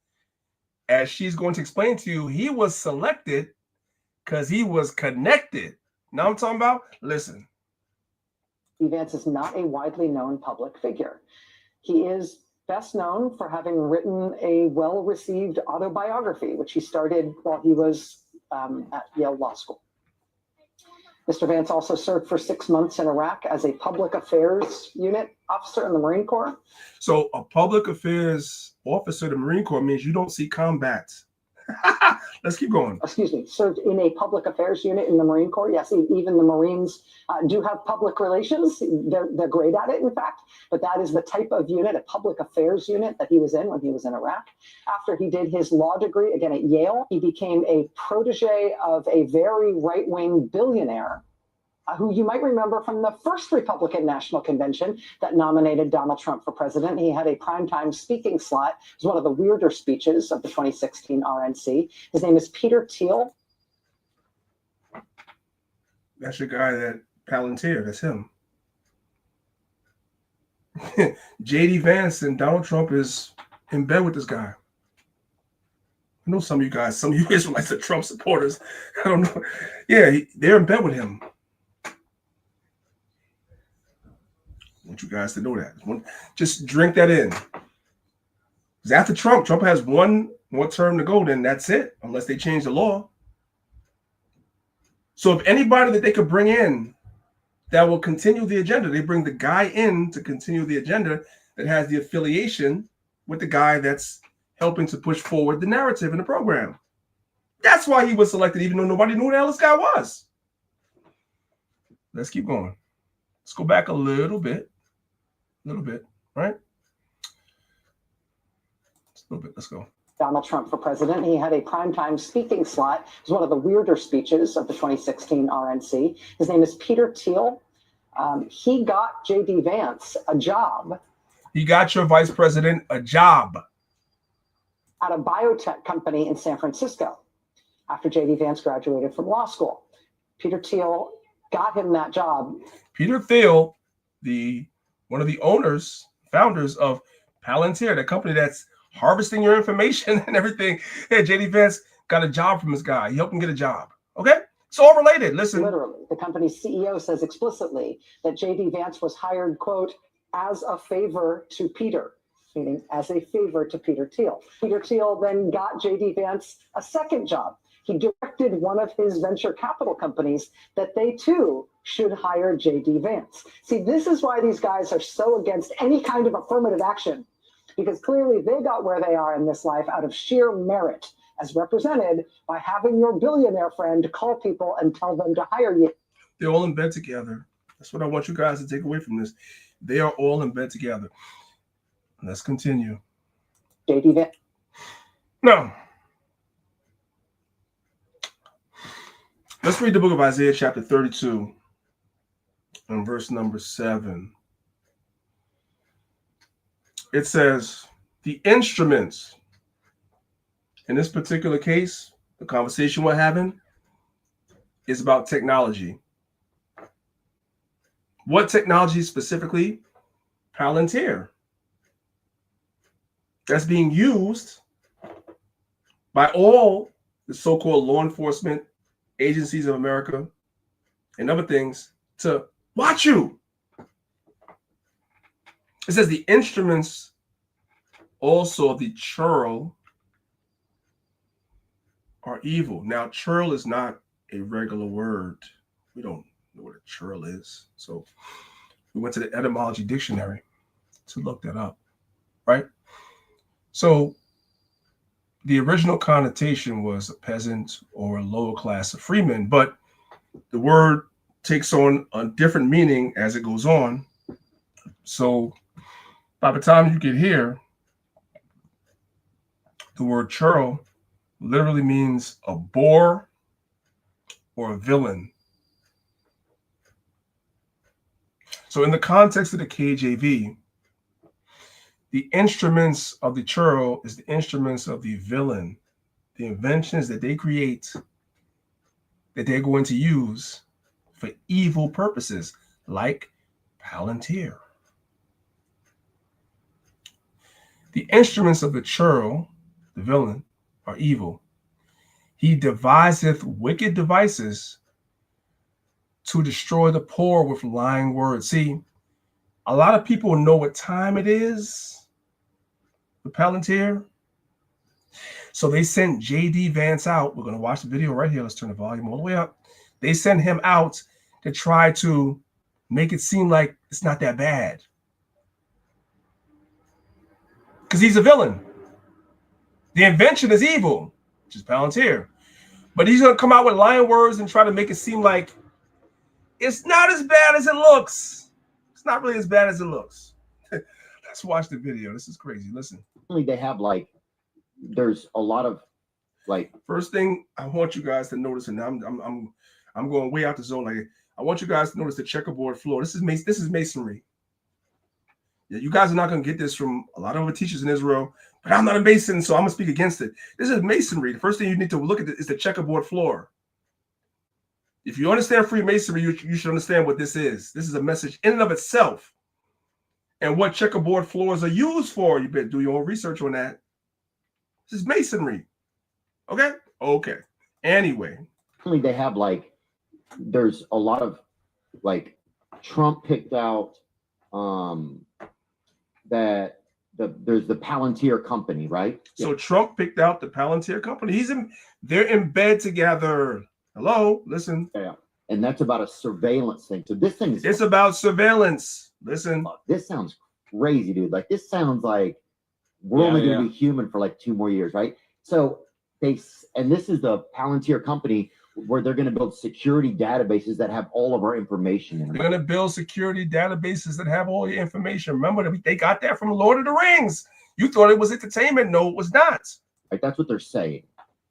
as she's going to explain to you, he was selected because he was connected. Now I'm talking about, listen. Vance is not a widely known public figure. He is best known for having written a well-received autobiography, which he started while he was at Yale Law School. Mr. Vance also served for 6 months in Iraq as a public affairs unit officer in the Marine Corps. So a public affairs officer in the Marine Corps means you don't see combat. Let's keep going. Excuse me, served in a public affairs unit in the Marine Corps. Yes, even the Marines do have public relations. They're great at it, in fact. But that is the type of unit, a public affairs unit, that he was in when he was in Iraq. After he did his law degree, again at Yale, he became a protege of a very right-wing billionaire who you might remember from the first Republican National Convention that nominated Donald Trump for president. He had a primetime speaking slot. It was one of the weirder speeches of the 2016 RNC. His name is Peter Thiel. That's your guy, that Palantir. That's him. J.D. Vance and Donald Trump is in bed with this guy. I know some of you guys, some of you Israelites are Trump supporters. I don't know. Yeah, they're in bed with him. I want you guys to know that. Just drink that in. Because after Trump has one more term to go, then that's it, unless they change the law. So if anybody that they could bring in that will continue the agenda, they bring the guy in to continue the agenda that has the affiliation with the guy that's helping to push forward the narrative in the program. That's why he was selected, even though nobody knew who the hell this guy was. Let's keep going. Let's go back a little bit, right? Just a little bit. Let's go. Donald Trump for president. He had a primetime speaking slot. It was one of the weirder speeches of the 2016 RNC. His name is Peter Thiel. He got J.D. Vance a job. He got your vice president a job at a biotech company in San Francisco after J.D. Vance graduated from law school. Peter Thiel got him that job. Peter Thiel, one of the founders of Palantir, the company that's harvesting your information and everything. Hey, J.D. Vance got a job from this guy. He helped him get a job. Okay? It's all related. Listen. Literally, the company's CEO says explicitly that J.D. Vance was hired, quote, as a favor to Peter, meaning as a favor to Peter Thiel. Peter Thiel then got J.D. Vance a second job. He directed one of his venture capital companies that they too should hire J.D. Vance. See, this is why these guys are so against any kind of affirmative action, because clearly they got where they are in this life out of sheer merit, as represented by having your billionaire friend call people and tell them to hire you. They're all in bed together. That's what I want you guys to take away from this. They are all in bed together. Let's continue. J.D. Vance. No. Let's read the book of Isaiah chapter 32 and verse number 7. It says, the instruments, in this particular case, the conversation we're having is about technology. What technology specifically? Palantir. That's being used by all the so-called law enforcement agencies of America and other things to watch you. It says the instruments also of the churl are evil. Now, churl is not a regular word. We don't know what a churl is. So we went to the etymology dictionary to look that up, right? So the original connotation was a peasant or a lower class of freeman, but the word takes on a different meaning as it goes on. So by the time you get here, the word churl literally means a bore or a villain. So in the context of the KJV, the instruments of the churl is the instruments of the villain, the inventions that they create that they're going to use for evil purposes, like Palantir. The instruments of the churl, the villain, are evil. He deviseth wicked devices to destroy the poor with lying words. See, a lot of people know what time it is with Palantir. So they sent J.D. Vance out. We're going to watch the video right here. Let's turn the volume all the way up. They sent him out to try to make it seem like it's not that bad. Because he's a villain. The invention is evil, which is Palantir. But he's going to come out with lying words and try to make it seem like it's not as bad as it looks. It's not really as bad as it looks. Let's watch the video. This is crazy. Listen. They have there's a lot of First thing I want you guys to notice, and I'm going way out the zone. I want you guys to notice the checkerboard floor. This is masonry. Yeah, you guys are not going to get this from a lot of other teachers in Israel, but I'm not a mason, so I'm going to speak against it. This is masonry. The first thing you need to look at is the checkerboard floor. If you understand Freemasonry, you should understand what this is. This is a message in and of itself. And what checkerboard floors are used for, you better do your own research on that. This is masonry. Okay? Okay. Anyway. They have there's a lot of Trump picked out that there's the Palantir company, right? So Trump picked out the Palantir company. They're in bed together. Hello, listen. Yeah. And that's about a surveillance thing. So this thing is it's about surveillance. Listen. This sounds crazy, dude. Like this sounds like we're only going to be human for like 2 more years, right? So this is the Palantir company where they're going to build security databases that have all of our information in them. They're going to build security databases that have all your information. Remember, they got that from Lord of the Rings. You thought it was entertainment. No, it was not. Like that's what they're saying.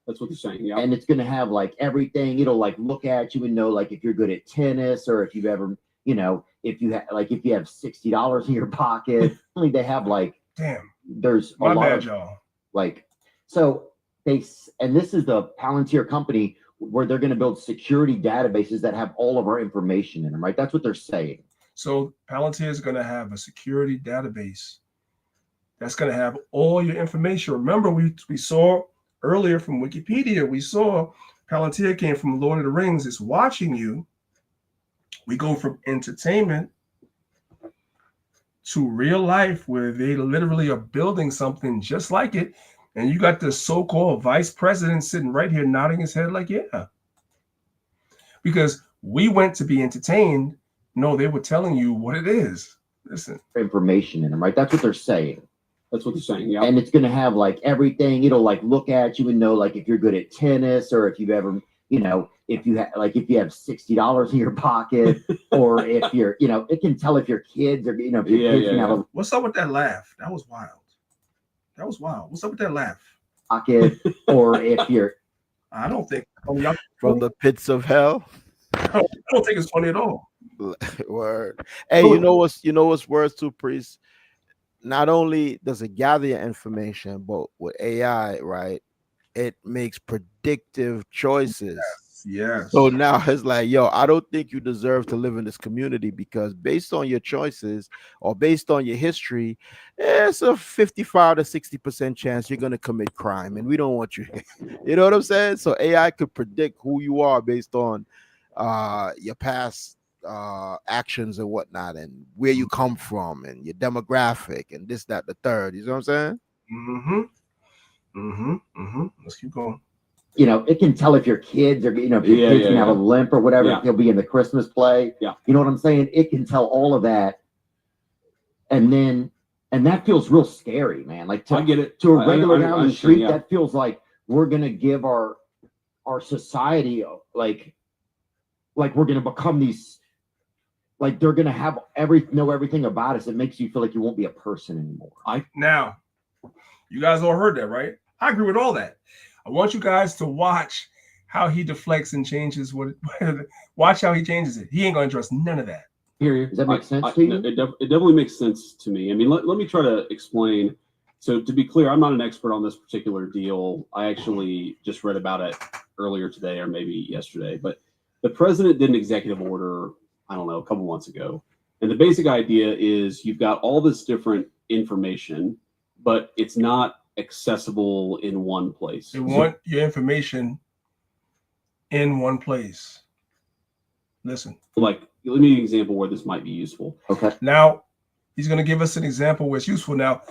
That's what they're saying. Yeah. And it's going to have like everything. It'll like look at you and know like if you're good at tennis or if you've ever, if you have $60 in your pocket. Only they have like, damn, there's a lot of y'all. Like, so this is the Palantir company where they're going to build security databases that have all of our information in them, right? That's what they're saying. So Palantir is going to have a security database that's going to have all your information. Remember, we saw earlier from Wikipedia, we saw Palantir came from Lord of the Rings. It's watching you. We go from entertainment to real life where they literally are building something just like it. And you got the so-called vice president sitting right here nodding his head like, yeah. Because we went to be entertained. No, they were telling you what it is. Listen. Information in them, right? That's what they're saying. That's what they're saying, yeah. And it's going to have like everything. It'll like look at you and know like if you're good at tennis or if you've ever, if you have $60 in your pocket or if you're, it can tell if your kids are, if your kids can have a. What's up with that laugh? That was wild. That was wild. What's up with that laugh? Pocket, or if you're. I don't think. From the pits of hell. I don't think it's funny at all. Word. Hey, you know what's worse too, priest? Not only does it gather your information, but with AI, right? It makes predictive choices. Yes. So now it's like, yo, I don't think you deserve to live in this community because based on your choices or based on your history, it's a 55 to 60% chance you're going to commit crime. And we don't want you. You know what I'm saying? So AI could predict who you are based on your past actions and whatnot and where you come from and your demographic and this, that, the third. You know what I'm saying? Let's keep going. It can tell if your kids are, if your kids can have a limp or whatever, if they'll be in the Christmas play. Yeah. You know what I'm saying? It can tell all of that. And that feels real scary, man. Like I get it. To a regular guy on the street, that feels like we're going to give our society, like we're going to become these, like they're going to have know everything about us. It makes you feel like you won't be a person anymore. Now, you guys all heard that, right? I agree with all that. I want you guys to watch how he deflects and changes watch how he changes it. He ain't going to address none of that. Does that make sense to you? It definitely makes sense to me. I mean, let me try to explain. So to be clear, I'm not an expert on this particular deal. I actually just read about it earlier today or maybe yesterday. But the president did an executive order, I don't know, a couple months ago. And the basic idea is you've got all this different information, but it's not accessible in one place. You want your information in one place. Listen. Like, let me give you an example where this might be useful. Okay. Now, he's going to give us an example where it's useful. Now,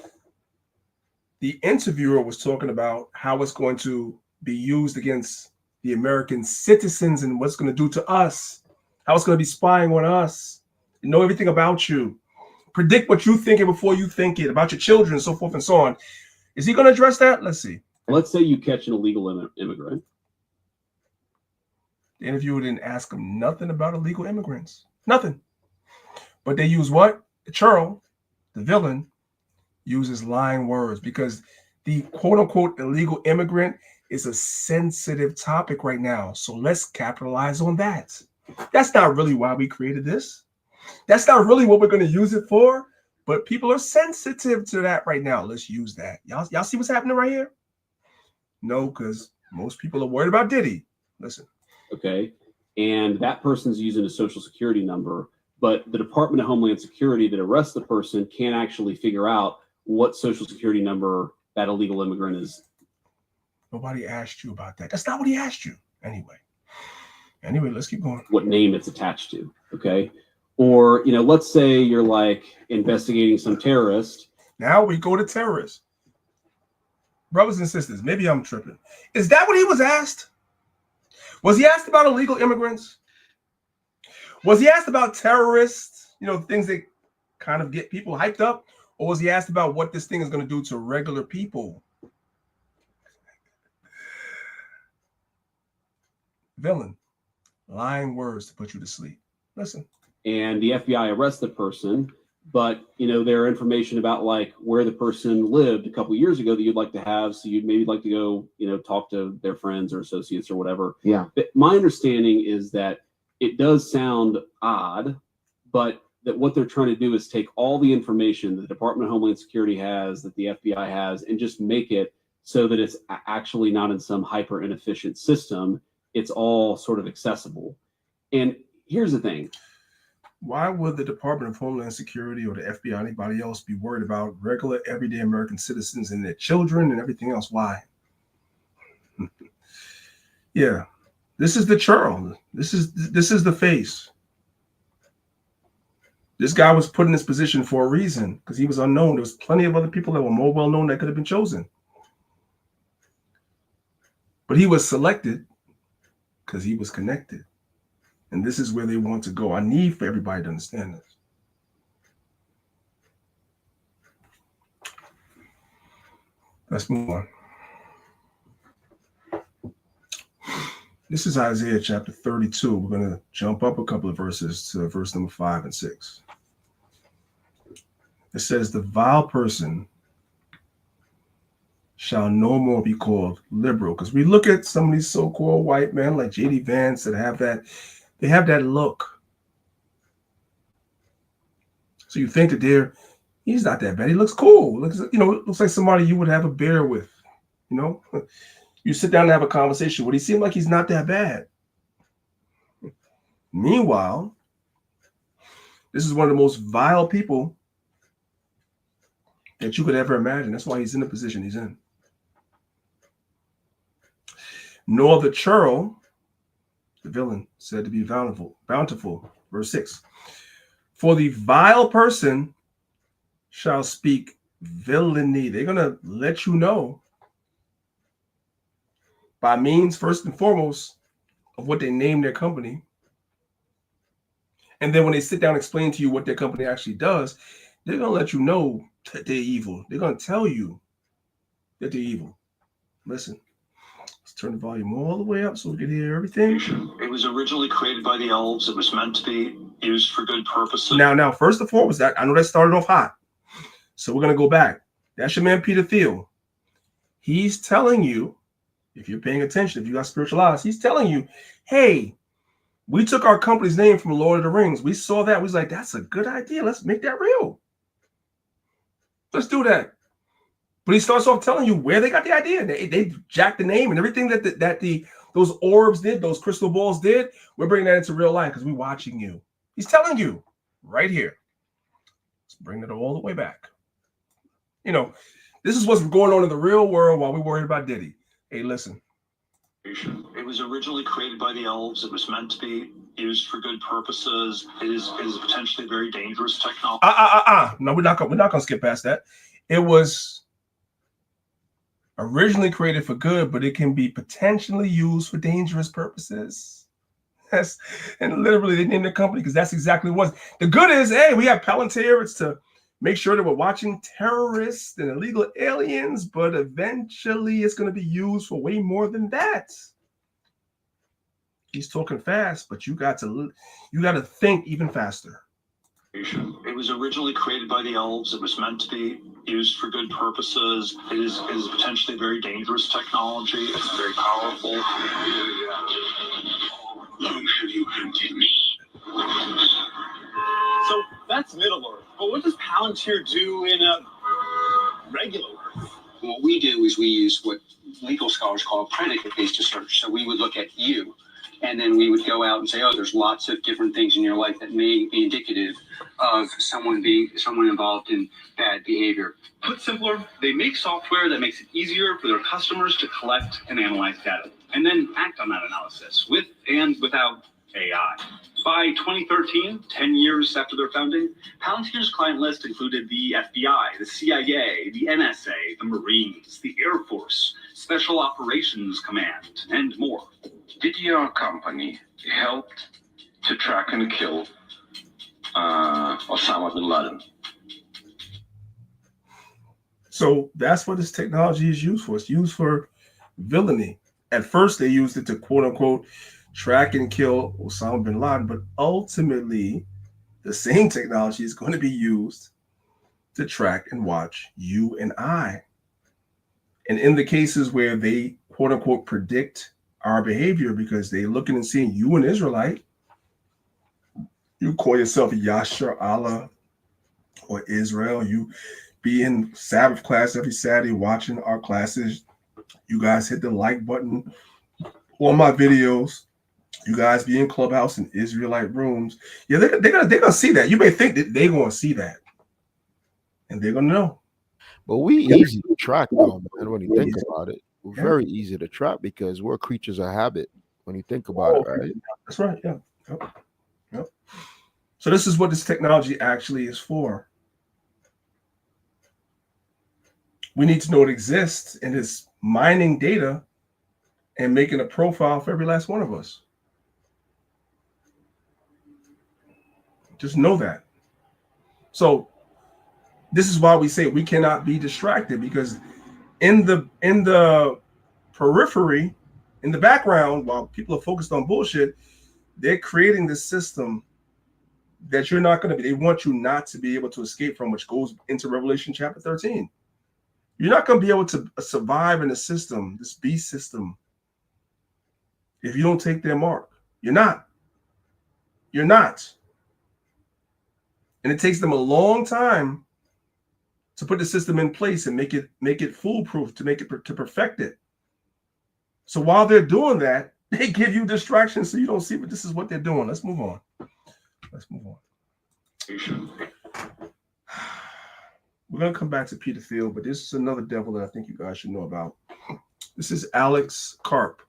the interviewer was talking about how it's going to be used against the American citizens and what's going to do to us, how it's going to be spying on us, know everything about you, predict what you're thinking before you think it, about your children, so forth and so on. Is he going to address that? Let's see. Let's say you catch an illegal immigrant. The interviewer didn't ask him nothing about illegal immigrants. Nothing. But they use what? Churl, the villain, uses lying words because the quote-unquote illegal immigrant is a sensitive topic right now. So let's capitalize on that. That's not really why we created this. That's not really what we're going to use it for. But people are sensitive to that right now. Let's use that. Y'all see what's happening right here? No, because most people are worried about Diddy. Listen. Okay. And that person's using a social security number, but the Department of Homeland Security that arrests the person can't actually figure out what social security number that illegal immigrant is. Nobody asked you about that. That's not what he asked you. Anyway, let's keep going. What name it's attached to. Okay. Or, let's say you're like investigating some terrorist. Now we go to terrorists. Brothers and sisters, maybe I'm tripping. Is that what he was asked? Was he asked about illegal immigrants? Was he asked about terrorists? Things that kind of get people hyped up? Or was he asked about what this thing is going to do to regular people? Villain, lying words to put you to sleep. Listen. And the FBI arrests the person, but there are information about like where the person lived a couple years ago that you'd like to have, so you'd maybe like to go, talk to their friends or associates or whatever. Yeah. But my understanding is that it does sound odd, but that what they're trying to do is take all the information the Department of Homeland Security has, that the FBI has, and just make it so that it's actually not in some hyper inefficient system. It's all sort of accessible. And here's the thing. Why would the Department of Homeland Security or the FBI, anybody else, be worried about regular, everyday American citizens and their children and everything else? Why? Yeah, this is the churl. This is the face. This guy was put in this position for a reason, because he was unknown. There was plenty of other people that were more well-known that could have been chosen. But he was selected because he was connected. And this is where they want to go. I need for everybody to understand this. Let's move on. This is Isaiah chapter 32. We're going to jump up a couple of verses to verse number 5 and 6. It says, the vile person shall no more be called liberal. Because we look at some of these so-called white men like J.D. Vance that have that, they have that look. So you think that he's not that bad. He looks cool. Looks like somebody you would have a beer with. You sit down and have a conversation. Would he seem like he's not that bad? Meanwhile, this is one of the most vile people that you could ever imagine. That's why he's in the position he's in. Nor the churl, the villain, said to be bountiful. Verse 6. For the vile person shall speak villainy. They're going to let you know by means, first and foremost, of what they name their company. And then when they sit down and explain to you what their company actually does, they're going to let you know that they're evil. They're going to tell you that they're evil. Listen, let's turn the volume all the way up so we can hear everything. It was originally created by the elves. It was meant to be used for good purposes. Now, first and foremost, I know that started off hot. So we're going to go back. That's your man, Pt3. He's telling you, if you're paying attention, if you got spiritual eyes, he's telling you, hey, we took our company's name from Lord of the Rings. We saw that. We was like, that's a good idea. Let's make that real. Let's do that. But he starts off telling you where they got the idea. They jacked the name and everything that those orbs did, those crystal balls did. We're bringing that into real life because we're watching you. He's telling you right here. Let's bring it all the way back. This is what's going on in the real world while we're worried about Diddy. Hey, listen. It was originally created by the elves. It was meant to be used for good purposes. It is potentially very dangerous technology. No, we're not gonna skip past that. It was originally created for good, but it can be potentially used for dangerous purposes. Yes, and literally they named the company because that's exactly what it was. The good is, hey, we have Palantir. It's to make sure that we're watching terrorists and illegal aliens, but eventually it's going to be used for way more than that. He's talking fast, but you got to think even faster. It was originally created by the elves. It was meant to be used for good purposes. It is potentially very dangerous technology. It's very powerful. Long have you hunted me? So that's Middle Earth. But what does Palantir do in a regular Earth? What we do is we use what legal scholars call predicate-based search. So we would look at you, and then we would go out and say, oh, there's lots of different things in your life that may be indicative of someone involved in bad behavior. Put simpler, they make software that makes it easier for their customers to collect and analyze data, and then act on that analysis with and without AI. By 2013, 10 years after their founding, Palantir's client list included the FBI, the CIA, the NSA, the Marines, the Air Force, Special Operations Command, and more. Did your company help to track and kill Osama bin Laden? So that's what this technology is used for. It's used for villainy. At first, they used it to quote unquote track and kill Osama bin Laden, but ultimately, the same technology is going to be used to track and watch you and I. And in the cases where they quote unquote predict our behavior because they're looking and seeing you an Israelite, you call yourself Yasher Allah or Israel, you be in Sabbath class every Saturday watching our classes. You guys hit the like button on my videos. You guys be in Clubhouse and Israelite rooms. Yeah, they're gonna see that. You may think that they're gonna see that, and they're gonna know. But we easy to track, though, man. When you think about it, we're very easy to track because we're creatures of habit. When you think about it, right? That's right. Yeah. Yep. So this is what this technology actually is for. We need to know it exists and it's mining data and making a profile for every last one of us. Just know that. So this is why we say we cannot be distracted, because in the periphery, in the background, while people are focused on bullshit, they're creating this system that you're not going to be. They want you not to be able to escape from, which goes into Revelation chapter 13. You're not going to be able to survive in the system, this beast system, if you don't take their mark. You're not. You're not. And it takes them a long time to put the system in place and make it foolproof, to perfect it. So while they're doing that, they give you distractions so you don't see, but this is what they're doing. Let's move on. We're going to come back to Peter Thiel, but this is another devil that I think you guys should know about. This is Alex Karp.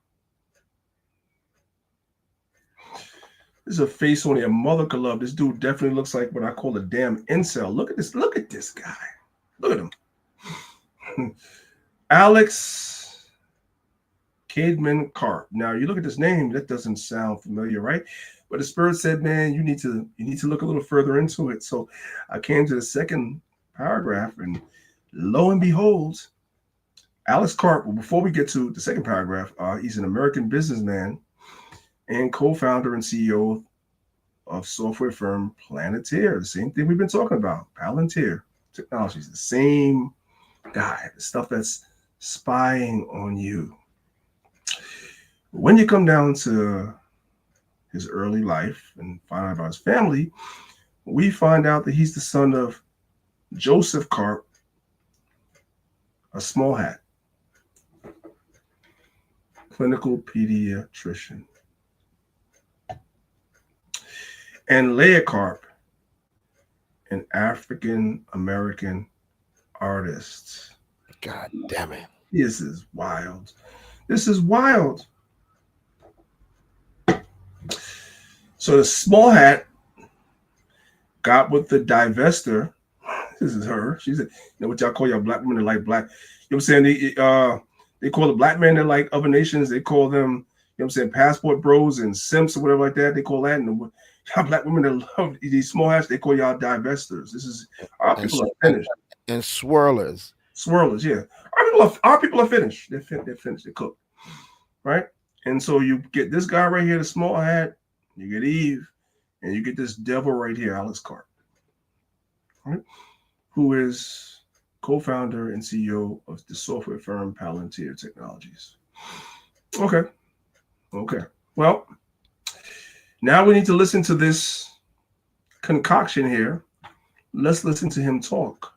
This is a face only a mother could love. This dude definitely looks like what I call a damn incel. Look at this. Look at this guy. Look at him. Alex Cademan Karp. Now you look at this name, that doesn't sound familiar, right? But the Spirit said, man, you need to look a little further into it. So I came to the second paragraph, and lo and behold, Alex Karp, well, before we get to the second paragraph, he's an American businessman and co-founder and CEO of software firm Palantir. The same thing we've been talking about, Palantir Technologies, the same guy, the stuff that's spying on you. When you come down to his early life and find out about his family, we find out that he's the son of Joseph Karp, a small hat, clinical pediatrician, and Leah Karp, an African-American artist. God damn it. This is wild. This is wild. So the small hat got with the divester. This is her. She's what y'all call y'all black women that like black. You know what I'm saying? They call the black men that like other nations, they call them, you know what I'm saying, passport bros and simps or whatever like that. They call that. And y'all black women that love these small hats, they call y'all divestors. This is our people are finished. And swirlers. Swirlers, yeah. Our people are finished. They're finished. They're cooked. Right? And so you get this guy right here, the small hat, you get Eve, and you get this devil right here, Alex Karp, right? Who is co-founder and CEO of the software firm Palantir Technologies. Okay. Well, now we need to listen to this concoction here. Let's listen to him talk.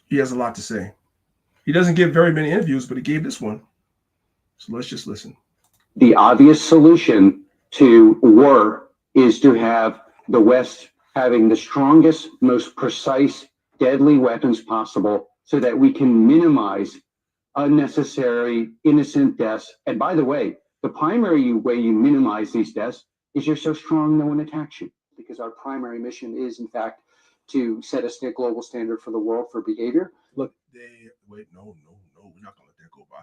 He has a lot to say. He doesn't give very many interviews, but he gave this one. So let's just listen. The obvious solution to war is to have the West having the strongest, most precise, deadly weapons possible so that we can minimize unnecessary innocent deaths. And by the way, The primary way you minimize these deaths is you're so strong no one attacks you, because our primary mission is, in fact, to set a global standard for the world for behavior. Look, we're not gonna let that go by.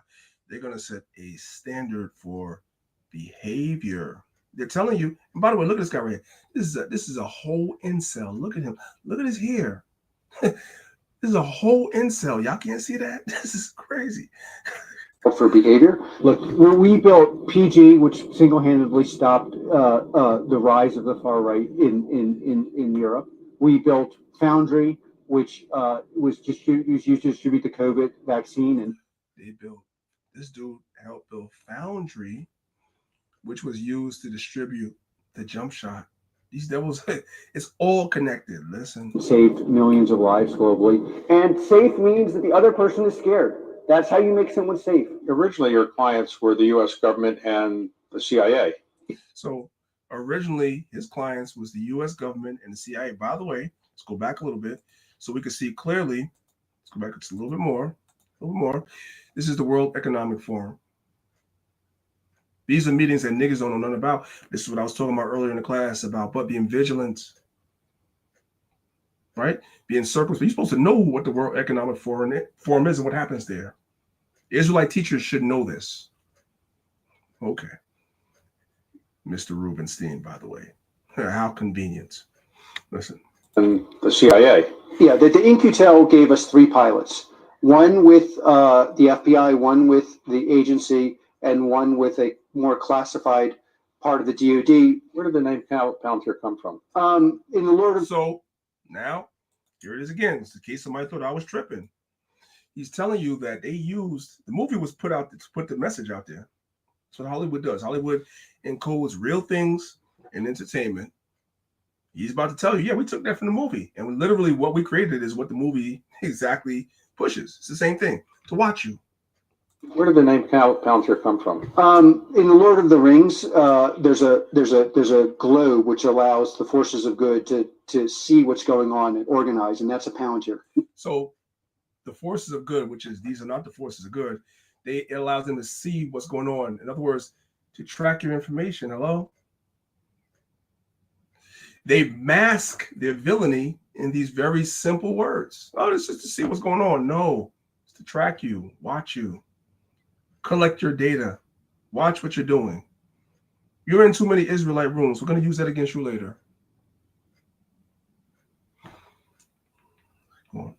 They're gonna set a standard for behavior. They're telling you, and by the way, look at this guy right here. This is a whole incel. Look at him. Look at his hair. This is a whole incel. Y'all can't see that? This is crazy. For behavior. Look, when we built PG, which single-handedly stopped the rise of the far right in Europe, we built Foundry, which was used to distribute the COVID vaccine, and this dude helped build Foundry, which was used to distribute the jump shot. These devils, it's all connected. Listen, saved millions of lives globally. And safe means that the other person is scared. That's how you make someone safe. Originally, your clients were the U.S. government and the CIA. So originally, his clients was the U.S. government and the CIA. By the way, let's go back a little bit so we can see clearly. Let's go back just a little bit more. This is the World Economic Forum. These are meetings that niggas don't know nothing about. This is what I was talking about earlier in the class about being vigilant, right? Being circumspect. You're supposed to know what the World Economic Forum is and what happens there. Israelite teachers should know this. Okay. Mr. Rubenstein, by the way. How convenient. Listen. And the CIA. Yeah, the In-Q-Tel gave us 3 pilots. One with the FBI, one with the agency, and one with a more classified part of the DoD. Where did the name Palantir come from? In the Lord of... So, now, here it is again. It's in case somebody thought I was tripping. He's telling you that they used, the movie was put out to put the message out there. That's what Hollywood does. Hollywood encodes real things in entertainment. He's about to tell you, yeah, we took that from the movie. And literally what we created is what the movie exactly pushes. It's the same thing, to watch you. Where did the name Palantir come from? In the Lord of the Rings, there's a globe which allows the forces of good to see what's going on and organize, and that's a Palantir. So the forces of good, which is these are not the forces of good, it allows them to see what's going on. In other words, to track your information. Hello? They mask their villainy in these very simple words. Oh, it's just to see what's going on. No, it's to track you, watch you, collect your data, watch what you're doing. You're in too many Israelite rooms. We're going to use that against you later. Come on.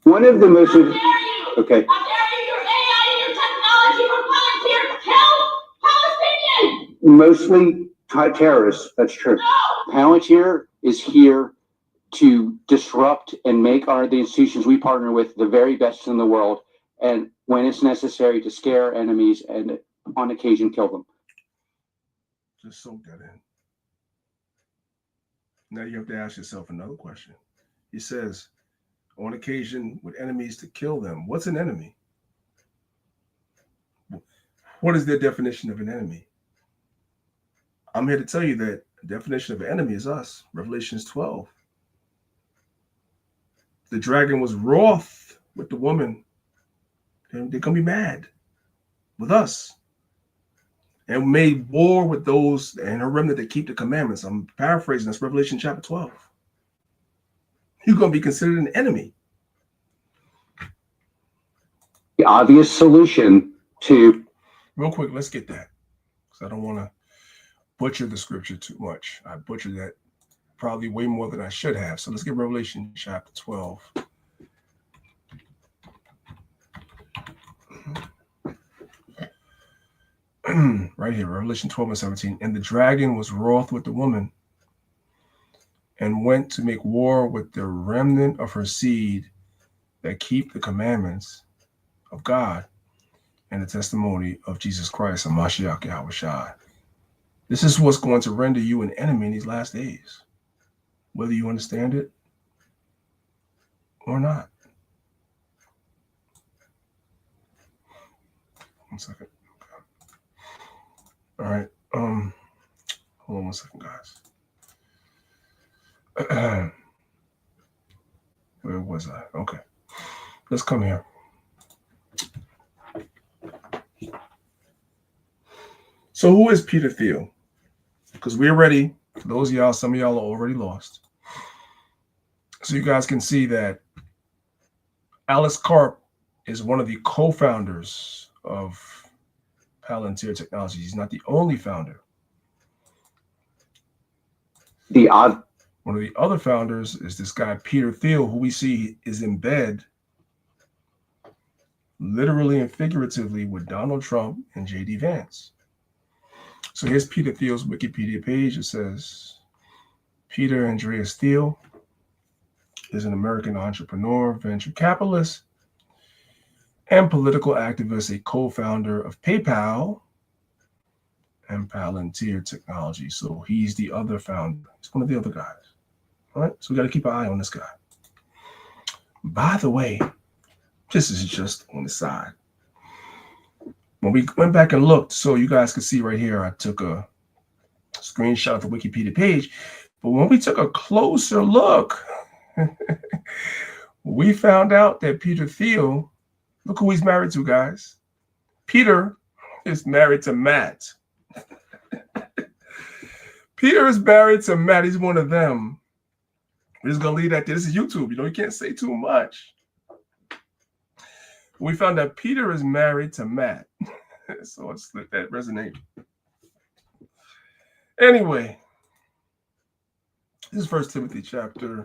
One of the most... Okay. Mostly terrorists, that's true. Palantir is here to disrupt and make the institutions we partner with the very best in the world, and when it's necessary, to scare enemies and on occasion kill them. Just soak that in. Now you have to ask yourself another question. He says, on occasion with enemies to kill them. What's an enemy? What is their definition of an enemy? I'm here to tell you that the definition of an enemy is us. Revelations 12. The dragon was wroth with the woman. They're going to be mad with us. And made war with those and her remnant that keep the commandments. I'm paraphrasing. That's Revelation chapter 12. You're going to be considered an enemy. The obvious solution to... Real quick, let's get that. Because I don't want to butcher the scripture too much. I butchered that probably way more than I should have. So let's get Revelation chapter 12. Right here, Revelation 12 and 17. And the dragon was wroth with the woman and went to make war with the remnant of her seed that keep the commandments of God and the testimony of Jesus Christ and Mashiach Yahushua. This is what's going to render you an enemy in these last days, whether you understand it or not. One second. All right. Hold on 1 second, guys. Where was I? Okay. Let's come here. So who is Peter Thiel? Because we're ready. For those of y'all, some of y'all are already lost. So you guys can see that Alice Karp is one of the co-founders of Palantir Technologies. He's not the only founder. One of the other founders is this guy, Peter Thiel, who we see is in bed, literally and figuratively, with Donald Trump and J.D. Vance. So here's Peter Thiel's Wikipedia page. It says, Peter Andreas Thiel is an American entrepreneur, venture capitalist, and political activist, a co-founder of PayPal and Palantir Technology. So he's the other founder. He's one of the other guys. All right, so we got to keep an eye on this guy. By the way, this is just on the side. When we went back and looked, so you guys can see right here, I took a screenshot of the Wikipedia page. But when we took a closer look, we found out that Peter Thiel, look who he's married to, guys. Peter is married to Matt. Peter is married to Matt. He's one of them. We're just going to leave that there. This is YouTube. You can't say too much. We found that Peter is married to Matt. So let's let that resonate. Anyway, this is 1 Timothy chapter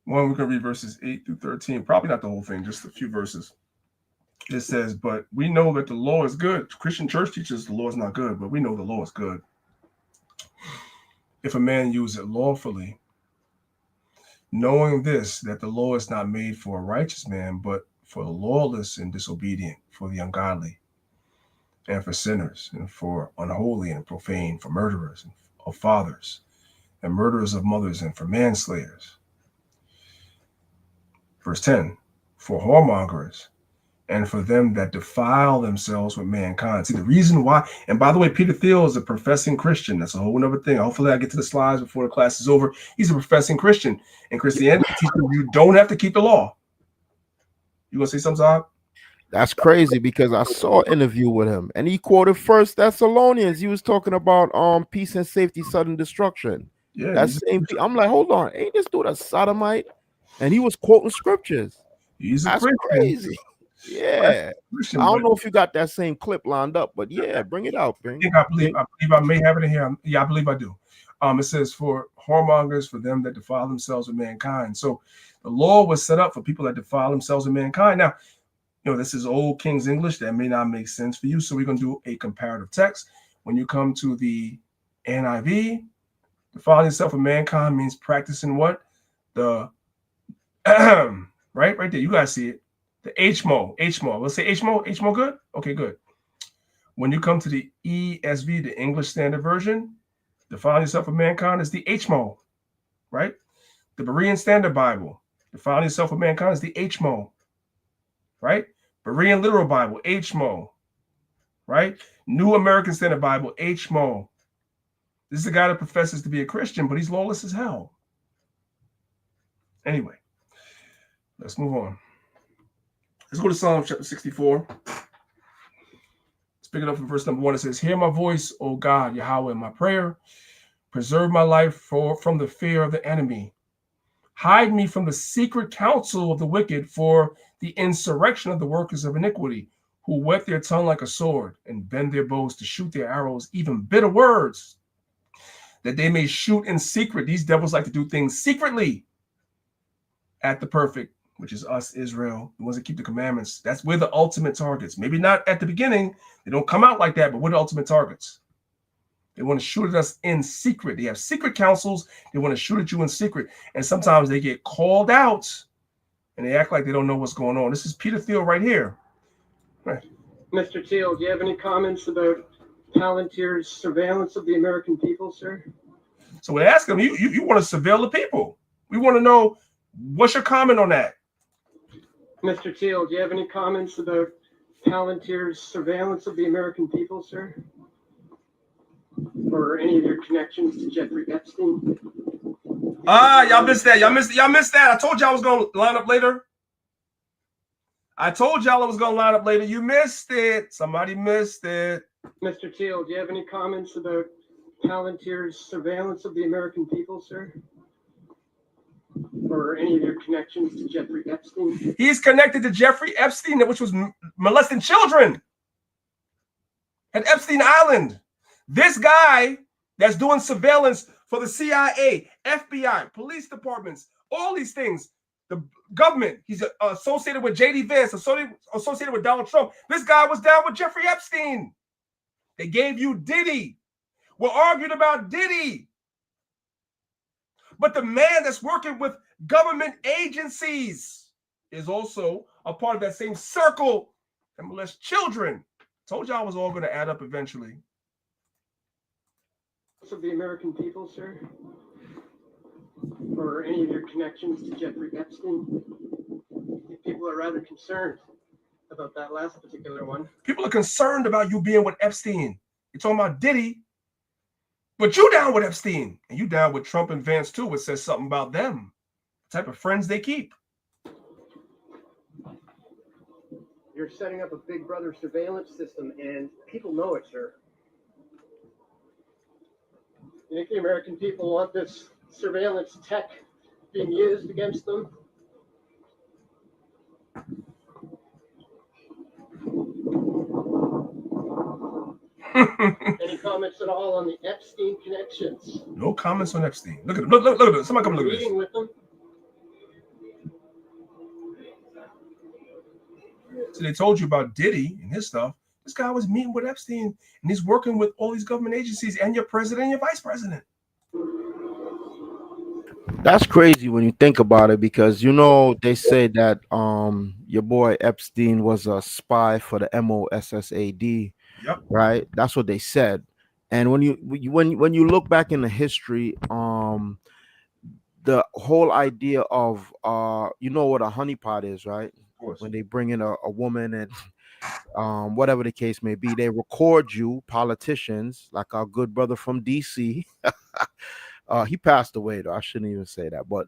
1. We're going to read verses 8 through 13. Probably not the whole thing, just a few verses. It says, but we know that the law is good. Christian church teaches the law is not good, but we know the law is good. If a man use it lawfully, knowing this, that the law is not made for a righteous man, but for the lawless and disobedient, for the ungodly, and for sinners, and for unholy and profane, for murderers of fathers, and murderers of mothers, and for manslayers. Verse 10, for whoremongers, and for them that defile themselves with mankind. See, the reason why, and by the way, Peter Thiel is a professing Christian. That's a whole other thing. Hopefully I get to the slides before the class is over. He's a professing Christian. And Christianity teaches you don't have to keep the law. You gonna say something, Zahab? That's crazy because I saw an interview with him and he quoted 1 Thessalonians. He was talking about peace and safety, sudden destruction. Yeah, that's same. I'm like, hold on, ain't this dude a sodomite? And he was quoting scriptures. He's a that's Christian. Crazy. Yeah, Christian, I don't know if you got that same clip lined up, but yeah, bring it out. I believe I may have it in here. Yeah, I believe I do. It says for whoremongers, for them that defile themselves with mankind. So the law was set up for people that defile themselves with mankind. Now, this is old King's English. That may not make sense for you. So we're going to do a comparative text. When you come to the NIV, defiling yourself with mankind means practicing what? The right there. You guys see it. The HMO. Let's say HMO. HMO good? Okay, good. When you come to the ESV, the English Standard Version, defiling yourself with mankind is the HMO, right? The Berean Standard Bible, defiling yourself with mankind is the HMO, right? Berean Literal Bible, HMO, right? New American Standard Bible, HMO. This is a guy that professes to be a Christian, but he's lawless as hell. Anyway, let's move on. Let's go to Psalm chapter 64. Let's pick it up from verse number 1. It says, hear my voice, O God, Yahweh, my prayer. Preserve my life from the fear of the enemy. Hide me from the secret counsel of the wicked, for the insurrection of the workers of iniquity, who whet their tongue like a sword and bend their bows to shoot their arrows, even bitter words, that they may shoot in secret. These devils like to do things secretly at the perfect, which is us, Israel, the ones that keep the commandments. We're the ultimate targets. Maybe not at the beginning. They don't come out like that, but we're the ultimate targets. They want to shoot at us in secret. They have secret councils. They want to shoot at you in secret. And sometimes they get called out and they act like they don't know what's going on. This is Peter Thiel right here. Right. Mr. Thiel, do you have any comments about Palantir's surveillance of the American people, sir? So we ask them, you want to surveil the people. We want to know, what's your comment on that? Mr. Thiel, do you have any comments about Palantir's surveillance of the American people, sir? Or any of your connections to Jeffrey Epstein? Y'all missed that. Y'all missed that. I told y'all I was going to line up later. You missed it. Somebody missed it. Mr. Teal, do you have any comments about Palantir's surveillance of the American people, sir? Or any of your connections to Jeffrey Epstein? He's connected to Jeffrey Epstein, which was molesting children at Epstein Island. This guy that's doing surveillance for the CIA, FBI, police departments, all these things, the government, he's associated with J.D. Vance, associated with Donald Trump. This guy was down with Jeffrey Epstein. They gave you Diddy. We're arguing about Diddy. But the man that's working with government agencies is also a part of that same circle that molests children. Told y'all I was all going to add up eventually. Of the American people, sir? Or any of your connections to Jeffrey Epstein? People are rather concerned about that last particular one. People are concerned about you being with Epstein. You're talking about Diddy, but you down with Epstein, and you down with Trump and Vance too, which says something about them, the type of friends they keep. You're setting up a big brother surveillance system, and people know it, sir. You think the American people want this surveillance tech being used against them? Any comments at all on the Epstein connections? No comments on Epstein. Look at him. Look at this. Somebody come look at this. Meeting with them? So they told you about Diddy and his stuff. This guy was meeting with Epstein, and he's working with all these government agencies and your president and your vice president. That's crazy when you think about it, because you know they say that your boy Epstein was a spy for the MOSSAD. Yep. Right? That's what they said. And when you look back in the history, the whole idea of you know what a honeypot is, right? Of course. When they bring in a woman and whatever the case may be, they record you, politicians, like our good brother from DC. He passed away though. I shouldn't even say that, but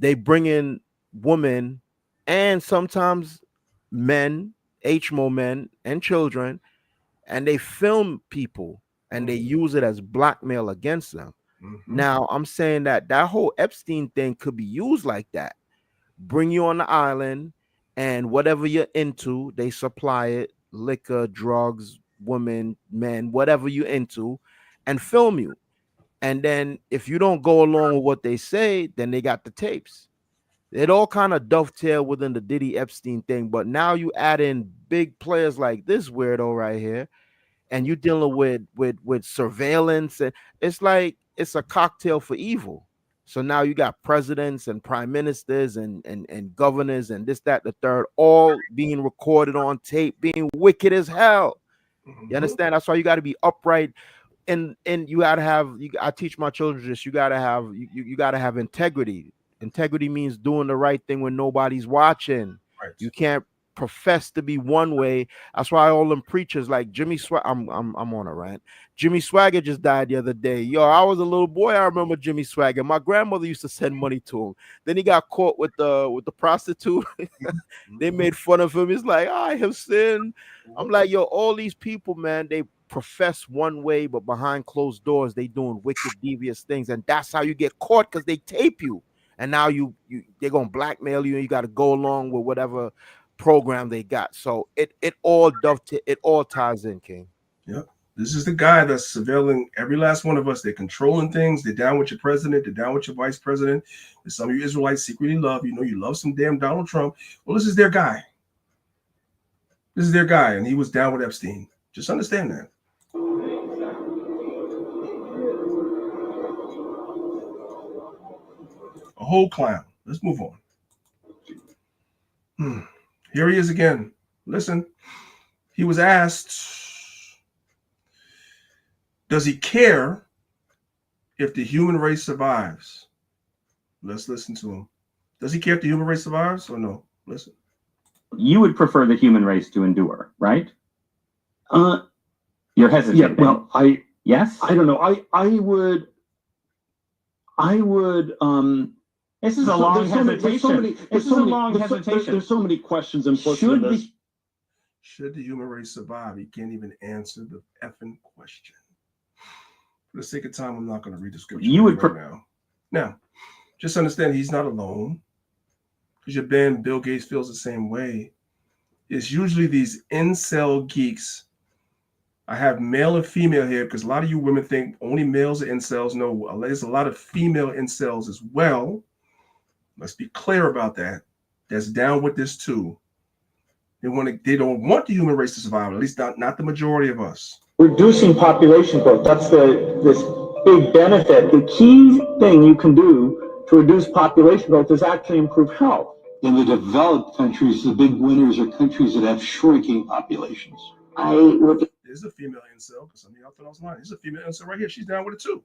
they bring in women and sometimes men, HMO men and children, and they film people and they use it as blackmail against them. Mm-hmm. Now I'm saying that whole Epstein thing could be used like that. Bring you on the island, and whatever you're into, they supply it: liquor, drugs, women, men, whatever you're into, and film you. And then if you don't go along with what they say, then they got the tapes. It all kind of dovetail within the Diddy Epstein thing. But now you add in big players like this weirdo right here, and you're dealing with surveillance, and it's like it's a cocktail for evil. So now you got presidents and prime ministers and governors and this, that, the third, all being recorded on tape, being wicked as hell. You understand? That's why you got to be upright. And you gotta have. I teach my children this. You gotta have integrity. Integrity means doing the right thing when nobody's watching. Right. You can't profess to be one way. That's why all them preachers like Jimmy Swagger. I'm on a rant. Jimmy Swagger just died the other day. Yo, I was a little boy. I remember Jimmy Swagger. My grandmother used to send money to him. Then he got caught with the prostitute. They made fun of him. He's like, I have sinned. I'm like, yo, all these people, man, they profess one way, but behind closed doors they doing wicked, devious things, and that's how you get caught, because they tape you, and now they're gonna blackmail you, and you got to go along with whatever program they got. So it all ties in, King. Yep. This is the guy that's surveilling every last one of us. They're controlling things. They're down with your president. They're down with your vice president. And some of you Israelites secretly love. You know, you love some damn Donald Trump. Well, this is their guy. This is their guy, and he was down with Epstein. Just understand that. A whole clown. Let's move on. Here he is again. Listen, he was asked, does he care if the human race survives? Let's listen to him. Does he care if the human race survives or no? Listen. You would prefer the human race to endure, right? You're hesitant. Yeah, well, yes? I don't know. I would This is a long hesitation. This is a long hesitation. There's so many questions implicit in this. Should the human race survive? He can't even answer the effing question. For the sake of time, I'm not going to read the scripture now. Now, just understand he's not alone. Because your band, Bill Gates, feels the same way. It's usually these incel geeks. I have male and female here because a lot of you women think only males are incels. No, there's a lot of female incels as well. Let's be clear about that. That's down with this too. They don't want the human race to survive, at least not the majority of us. Reducing population growth, that's this big benefit. The key thing you can do to reduce population growth is actually improve health. In the developed countries, the big winners are countries that have shrinking populations. There's a female incel, because some of y'all thought I was lying. There's a female incel right here. She's down with it too.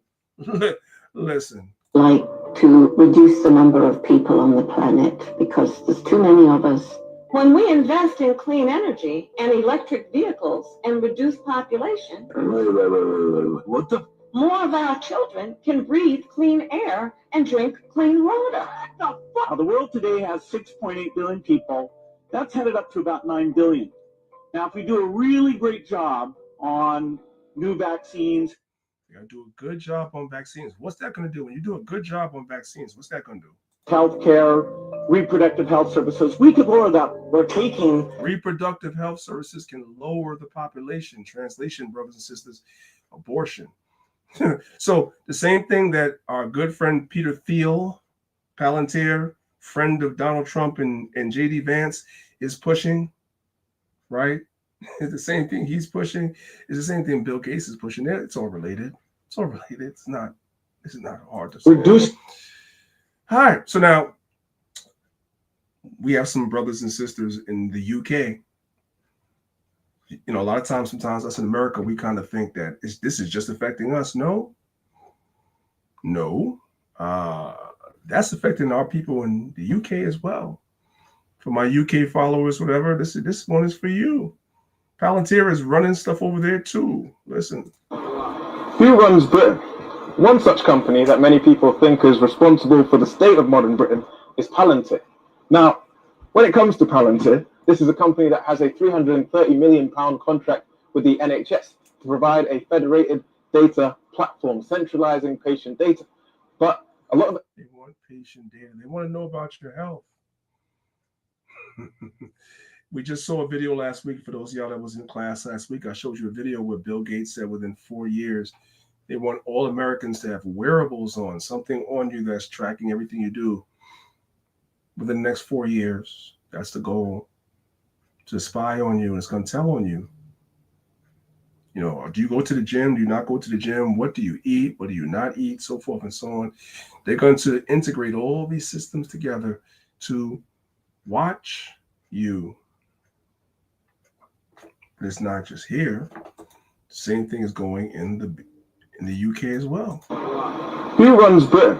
Listen. Like to reduce the number of people on the planet because there's too many of us. When we invest in clean energy and electric vehicles and reduce population, What the? more of our children can breathe clean air and drink clean water. Now, the world today has 6.8 billion people. That's headed up to about 9 billion. Now, if we do a really great job on new vaccines, you gotta do a good job on vaccines. What's that going to do? When you do a good job on vaccines, what's that going to do? healthcare, reproductive health services, we could lower that. We're taking reproductive health services can lower the population. Translation, brothers and sisters, abortion. So the same thing that our good friend Peter Thiel, Palantir, friend of Donald Trump and J.D. Vance is pushing, right? It's the same thing he's pushing. It's the same thing Bill Gates is pushing. It's all related. It's all related. This is not hard to say. reduce. All right. So now we have some brothers and sisters in the UK. You know, a lot of times, sometimes us in America, we kind of think that this is just affecting us. No. That's affecting our people in the UK as well. For my UK followers, whatever, this one is for you. Palantir is running stuff over there too. Listen. Who runs Britain? One such company that many people think is responsible for the state of modern Britain is Palantir. Now, when it comes to Palantir, this is a company that has a £330 million contract with the NHS to provide a federated data platform, centralizing patient data. But a lot of they want patient data. They want to know about your health. We just saw a video last week. For those of y'all that was in class last week, I showed you a video where Bill Gates said within 4 years, they want all Americans to have wearables on, something on you that's tracking everything you do within the next 4 years. That's the goal, to spy on you, and it's going to tell on you. You know, do you go to the gym? Do you not go to the gym? What do you eat? What do you not eat? So forth and so on. They're going to integrate all these systems together to watch you. But it's not just here. The same thing is going in the UK as well. Who runs Britain?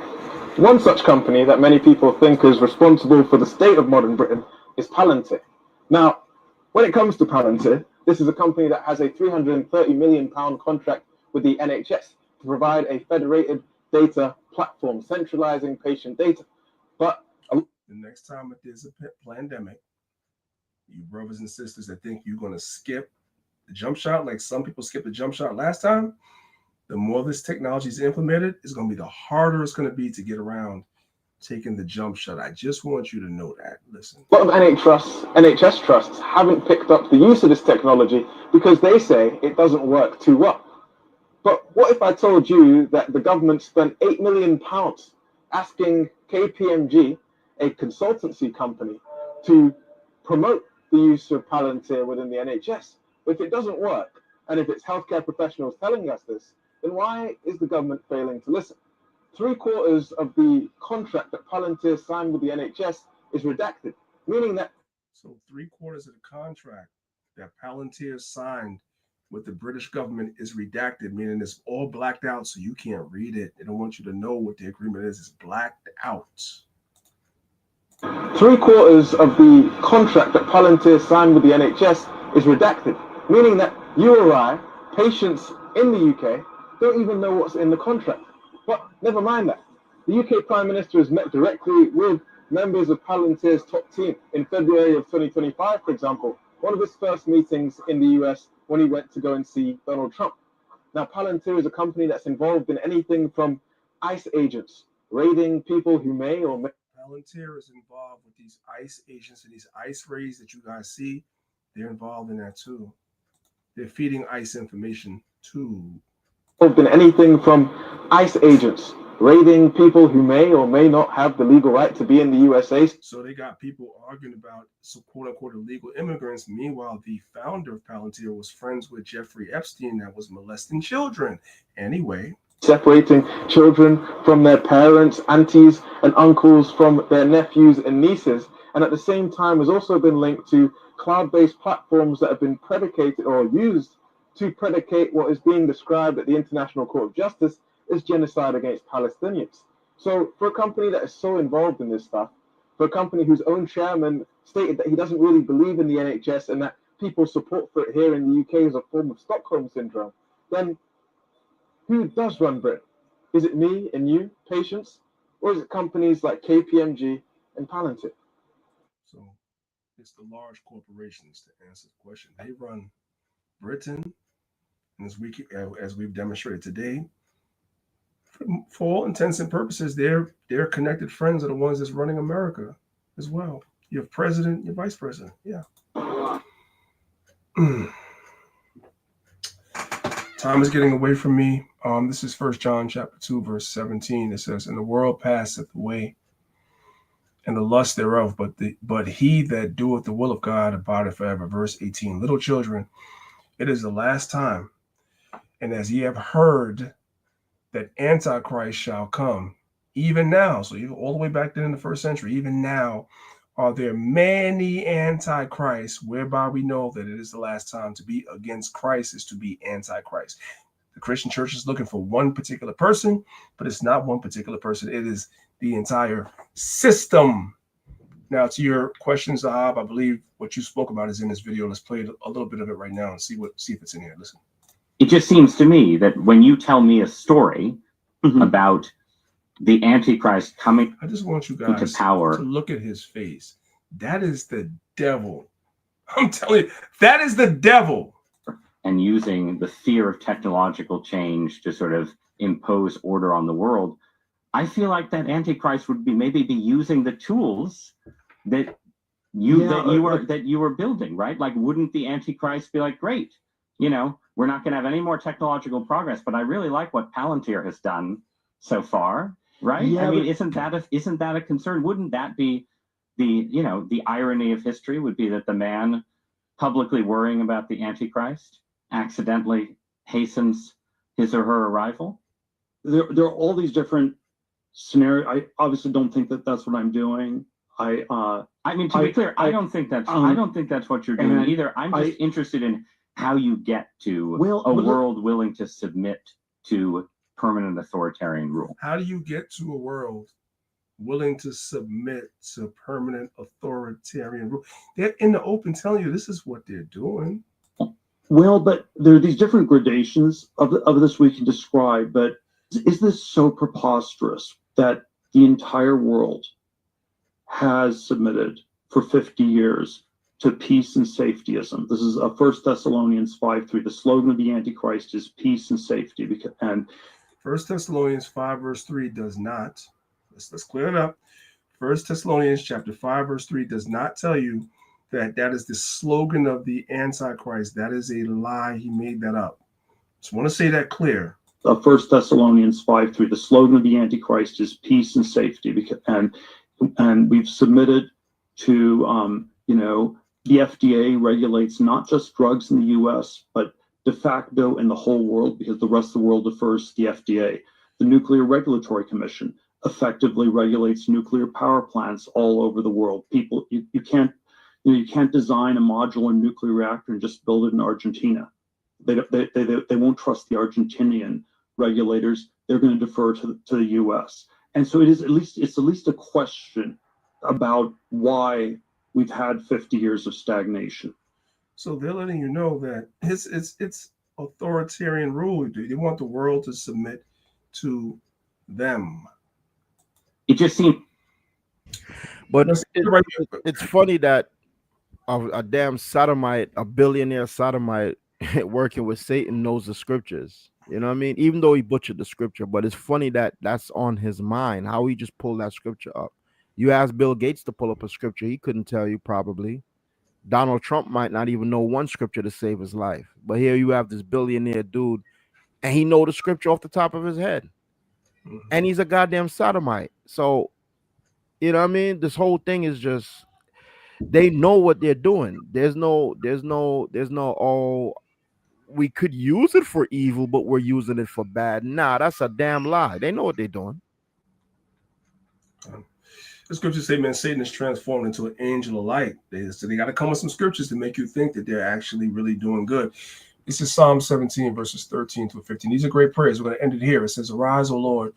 One such company that many people think is responsible for the state of modern Britain is Palantir. Now, when it comes to Palantir, this is a company that has a £330 million contract with the NHS to provide a federated data platform, centralizing patient data. But the next time that there's a pandemic, you brothers and sisters that think you're going to skip the jump shot, like some people skipped the jump shot last time, the more this technology is implemented, it's going to be the harder it's going to be to get around taking the jump shot. I just want you to know that. Listen. A lot of NHS trusts haven't picked up the use of this technology because they say it doesn't work too well. But what if I told you that the government spent £8 million asking KPMG, a consultancy company, to promote the use of Palantir within the NHS? If it doesn't work, and if it's healthcare professionals telling us this, then why is the government failing to listen? 3/4 of the contract that Palantir signed with the NHS is redacted, meaning that... So 3/4 of the contract that Palantir signed with the British government is redacted, meaning it's all blacked out so you can't read it. They don't want you to know what the agreement is. It's blacked out. 3/4 of the contract that Palantir signed with the NHS is redacted, meaning that you or I, patients in the UK, don't even know what's in the contract. But never mind that. The UK Prime Minister has met directly with members of Palantir's top team in February of 2025, for example, one of his first meetings in the US when he went to go and see Donald Trump. Now, Palantir is a company that's involved in anything from ICE agents, raiding people who may or may. Palantir is involved with these ICE agents and these ICE raids that you guys see. They're involved in that too. They're feeding ICE information too. Involved in anything from ICE agents, raiding people who may or may not have the legal right to be in the USA. So they got people arguing about quote unquote illegal immigrants. Meanwhile, the founder of Palantir was friends with Jeffrey Epstein that was molesting children. Anyway. Separating children from their parents, aunties and uncles from their nephews and nieces. And at the same time has also been linked to cloud-based platforms that have been predicated or used to predicate what is being described at the International Court of Justice as genocide against Palestinians. So for a company that is so involved in this stuff, for a company whose own chairman stated that he doesn't really believe in the NHS and that people's support for it here in the UK is a form of Stockholm syndrome, then who does run Britain? Is it me and you, patients, or is it companies like KPMG and Palantir? So it's the large corporations to answer the question. They run Britain, and as we've demonstrated today, for all intents and purposes, their connected friends are the ones that's running America as well. You have president, your vice president. Yeah. Time is getting away from me. This is 1 John chapter 2, verse 17. It says, "And the world passeth away, and the lust thereof, but he that doeth the will of God abideth forever." Verse 18. Little children, it is the last time, and as ye have heard that Antichrist shall come, even now, so even all the way back then in the first century, even now are there many antichrists, whereby we know that it is the last time. To be against Christ is to be antichrist. The Christian church is looking for one particular person, but it's not one particular person. It is the entire system. Now, to your question, Zahab, I believe what you spoke about is in this video. Let's play a little bit of it right now and see if it's in here. Listen. It just seems to me that when you tell me a story about the Antichrist coming I just want you guys into power to look at his face. That is the devil. I'm telling you, that is the devil. And using the fear of technological change to sort of impose order on the world, I feel like that Antichrist would maybe be using the tools that you were building, right? Like, wouldn't the Antichrist be like, great, we're not going to have any more technological progress, but I really like what Palantir has done so far, right? Yeah, I mean, isn't that a concern? Wouldn't that be the irony of history would be that the man publicly worrying about the Antichrist accidentally hastens his or her arrival? There are all these different scenarios. I obviously don't think that that's what I'm doing. I mean, to be clear, I don't think that's what you're doing either. I'm just interested in how you get to a world willing to submit to permanent authoritarian rule. How do you get to a world willing to submit to permanent authoritarian rule? They're in the open telling you this is what they're doing. Well, but there are these different gradations of this we can describe, but is this so preposterous that the entire world has submitted for 50 years to peace and safetyism? This is 1 Thessalonians 5:3. The slogan of the Antichrist is peace and safety. And 1 Thessalonians 5 verse 3 does not, let's clear it up. 1 Thessalonians chapter 5 verse 3 does not tell you that is the slogan of the Antichrist. That is a lie. He made that up. Just want to say that clear. 1 Thessalonians 5:3. The slogan of the Antichrist is peace and safety. And we've submitted to, the FDA regulates not just drugs in the US, but de facto in the whole world, because the rest of the world defers to the FDA. The Nuclear Regulatory Commission effectively regulates nuclear power plants all over the world. People, you can't design a modular nuclear reactor and just build it in Argentina. They won't trust the Argentinian regulators. They're going to defer to the US. And so it's at least a question about why we've had 50 years of stagnation. So they're letting you know that it's authoritarian rule. They want the world to submit to them. It just seems. But it's funny that a damn sodomite, a billionaire sodomite working with Satan knows the scriptures. You know what I mean? Even though he butchered the scripture, but it's funny that that's on his mind. How he just pulled that scripture up. You asked Bill Gates to pull up a scripture, he couldn't tell you probably. Donald Trump might not even know one scripture to save his life. But here you have this billionaire dude, and he know the scripture off the top of his head. And he's a goddamn sodomite. So, you know what I mean? This whole thing is just they know what they're doing. Oh, we could use it for evil, but we're using it for bad. Nah, that's a damn lie. They know what they're doing. The scriptures say, man, Satan is transformed into an angel of light. So they got to come with some scriptures to make you think that they're actually really doing good. This is Psalm 17, verses 13 to 15. These are great prayers. We're going to end it here. It says, arise, O Lord,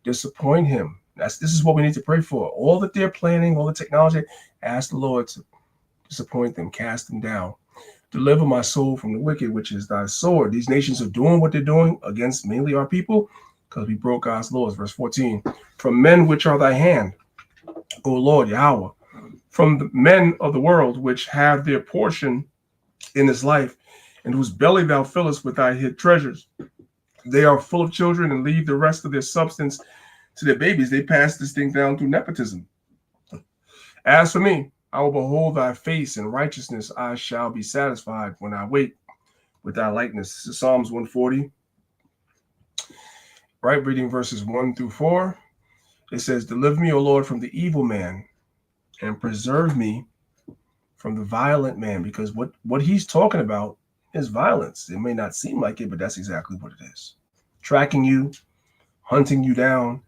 disappoint him. This is what we need to pray for. All that they're planning, all the technology, ask the Lord to disappoint them, cast them down. Deliver my soul from the wicked, which is thy sword. These nations are doing what they're doing against mainly our people because we broke God's laws. Verse 14, from men which are thy hand, O Lord Yahweh, from the men of the world which have their portion in this life, and whose belly thou fillest with thy hid treasures. They are full of children and leave the rest of their substance to their babies. They pass this thing down through nepotism. As for me, I will behold thy face, in righteousness I shall be satisfied when I wait with thy likeness. This is Psalms 140. Right, reading verses 1 through 4. It says, deliver me, O Lord, from the evil man, and preserve me from the violent man, because what he's talking about is violence. It may not seem like it, but that's exactly what it is. Tracking you, hunting you down,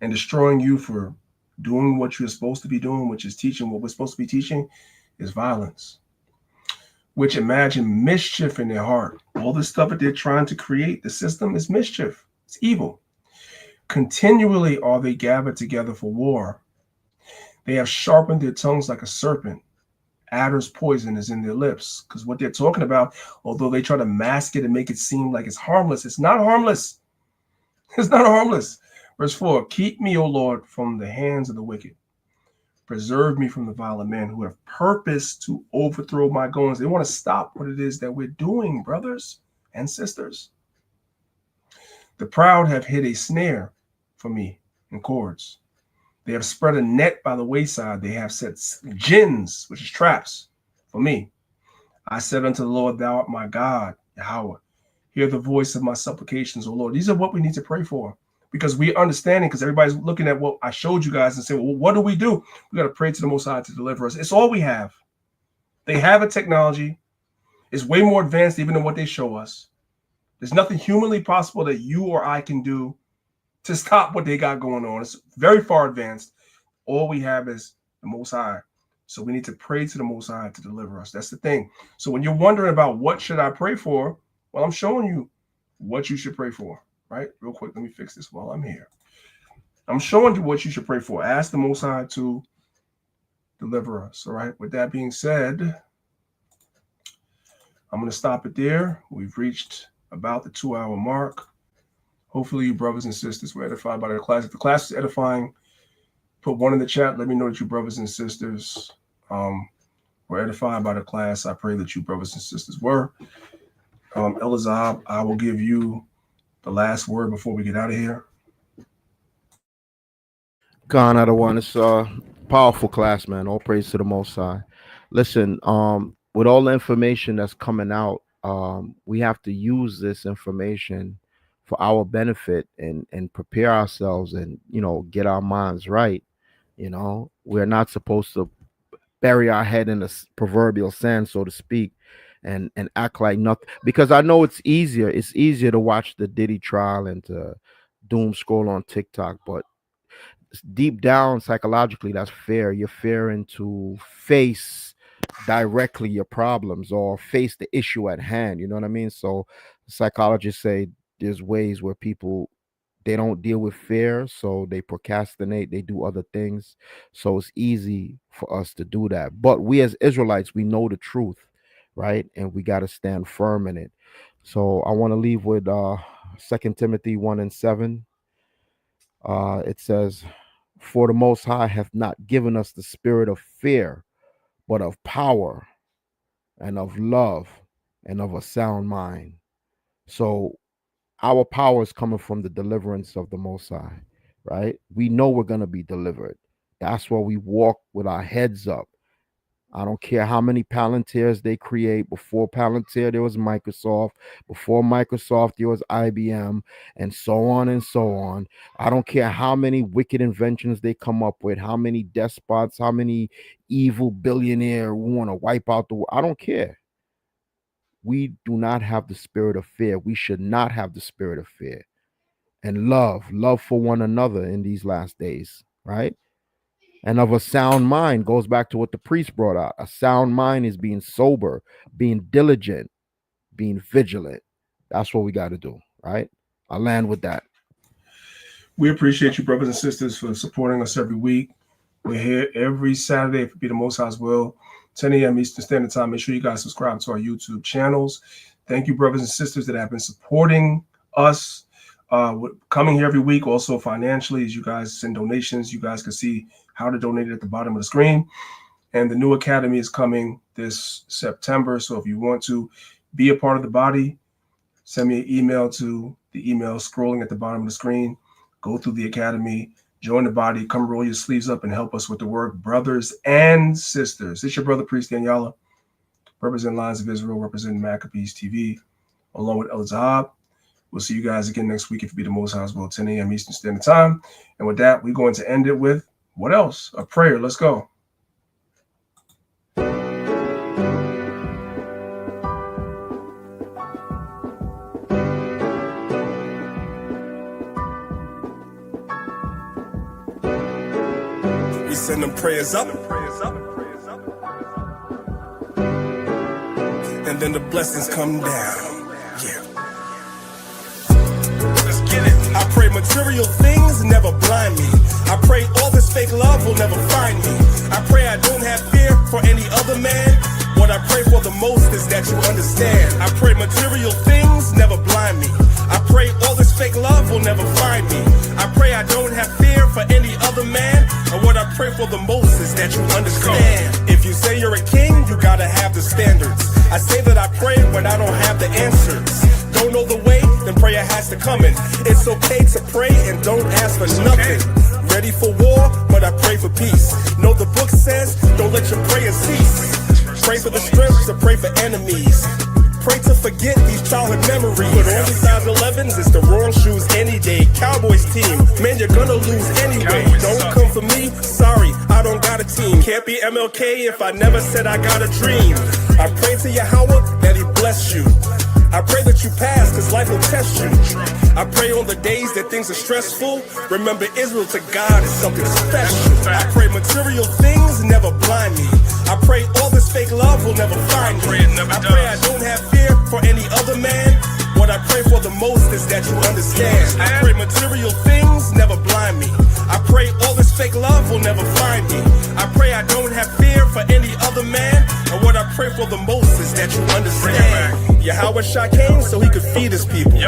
and destroying you for doing what you're supposed to be doing, which is teaching what we're supposed to be teaching, is violence. Which imagine mischief in their heart. All the stuff that they're trying to create, the system is mischief. It's evil. Continually are they gathered together for war. They have sharpened their tongues like a serpent. Adder's poison is in their lips. Because what they're talking about, although they try to mask it and make it seem like it's harmless, it's not harmless. It's not harmless. Verse 4, keep me, O Lord, from the hands of the wicked. Preserve me from the violent men who have purpose to overthrow my goings. They want to stop what it is that we're doing, brothers and sisters. The proud have hid a snare for me in cords. They have spread a net by the wayside. They have set gins, which is traps, for me. I said unto the Lord, thou art my God, Yahweh. Hear the voice of my supplications, O Lord. These are what we need to pray for, because we understanding, because everybody's looking at what I showed you guys and saying, well, what do? We got to pray to the Most High to deliver us. It's all we have. They have a technology. It's way more advanced even than what they show us. There's nothing humanly possible that you or I can do to stop what they got going on. It's very far advanced. All we have is the Most High. So we need to pray to the Most High to deliver us. That's the thing. So when you're wondering about what should I pray for, well, I'm showing you what you should pray for, right? Real quick, let me fix this while I'm here. I'm showing you what you should pray for. Ask the Most High to deliver us, all right? With that being said, I'm going to stop it there. We've reached about the 2-hour mark. Hopefully you brothers and sisters were edified by the class. If the class is edifying, put 1 in the chat. Let me know that you brothers and sisters were edified by the class. I pray that you brothers and sisters were. Elazar, I will give you the last word before we get out of here. Khan, I don't want it's powerful class, man. All praise to the Most High. Listen, with all the information that's coming out, we have to use this information for our benefit and prepare ourselves and, get our minds right. We're not supposed to bury our head in the proverbial sand, so to speak, and act like nothing. Because I know it's easier to watch the Diddy trial and to doom scroll on TikTok, but deep down psychologically, that's fair. You're fearing to face directly your problems or face the issue at hand. You know what I mean? So psychologists say there's ways where people, they don't deal with fear, so they procrastinate, they do other things. So it's easy for us to do that. But we as Israelites, we know the truth, right? And we got to stand firm in it. So I want to leave with 2 Timothy 1:7. It says, for the Most High hath not given us the spirit of fear, but of power and of love and of a sound mind. So our power is coming from the deliverance of the Most High, right? We know we're going to be delivered. That's why we walk with our heads up. I don't care how many Palantirs they create. Before Palantir, there was Microsoft. Before Microsoft, there was IBM, and so on and so on. I don't care how many wicked inventions they come up with, how many despots, how many evil billionaires who want to wipe out the world. I don't care. We do not have the spirit of fear. We should not have the spirit of fear. And love for one another in these last days, right? And of a sound mind goes back to what the priest brought out. A sound mind is being sober, being diligent, being vigilant. That's what we got to do, right? I'll land with that. We appreciate you, brothers and sisters, for supporting us every week. We're here every Saturday if it be the Most High's will, 10 a.m. Eastern Standard Time. Make sure you guys subscribe to our YouTube channels. Thank you, brothers and sisters that have been supporting us, coming here every week. Also financially, as you guys send donations, you guys can see how to donate at the bottom of the screen. And the new academy is coming this September. So if you want to be a part of the body, send me an email to the email scrolling at the bottom of the screen. Go through the academy, join the body, come roll your sleeves up and help us with the work, brothers and sisters. It's your brother, Priest Daniela, representing Lions of Israel, representing Maccabees TV, along with El Zahab. We'll see you guys again next week if it be the Most High's will, 10 a.m. Eastern Standard Time. And with that, we're going to end it with what else? A prayer. Let's go. We send them prayers up. And then the blessings come down. Yeah. Let's get it. I pray material things never blind me. I pray all this fake love will never find me. I pray I don't have fear for any other man. What I pray for the most is that you understand. I pray material things never blind me. I pray all this fake love will never find me. I pray I don't have fear for any other man. And what I pray for the most is that you understand. If you say you're a king, you gotta have the standards. I say that I pray when I don't have the answers. Don't know the way, then prayer has to come in. It's okay to pray and don't ask for nothing. Ready for war, but I pray for peace. Know the book says, don't let your prayers cease. Pray for the strength to pray for enemies. Pray to forget these childhood memories. Put on your size 11s, it's the wrong shoes any day. Cowboys team, man, you're gonna lose anyway. Don't come for me, sorry, I don't got a team. Can't be MLK if I never said I got a dream. I pray to Yahweh that he bless you. I pray that you pass, cause life will test you. I pray on the days that things are stressful. Remember, Israel to God is something special. I pray material things never blind me. I pray all this fake love will never find me. I pray I don't have fear for any other man. What I pray for the most is that you understand. I pray material things never blind me. I pray all this fake love will never find me. I pray I don't have fear for any other man. And what I pray for the most is that you understand. Yahweh Shah came so he could feed his people.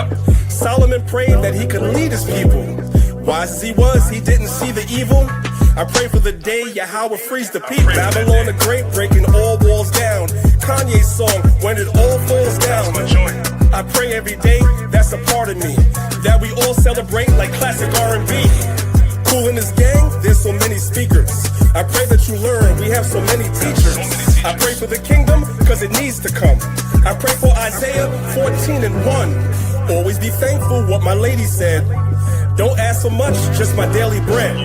Solomon prayed that he could lead his people. Wise as he was, he didn't see the evil. I pray for the day Yahweh frees the people. Babylon the Great breaking all walls down. Kanye's song, when it all falls down. I pray every day, that's a part of me, that we all celebrate like classic R&B. Cool in this gang, there's so many speakers. I pray that you learn, we have so many teachers. I pray for the kingdom, cause it needs to come. I pray for Isaiah 14:1. Always be thankful, what my lady said. Don't ask for much, just my daily bread.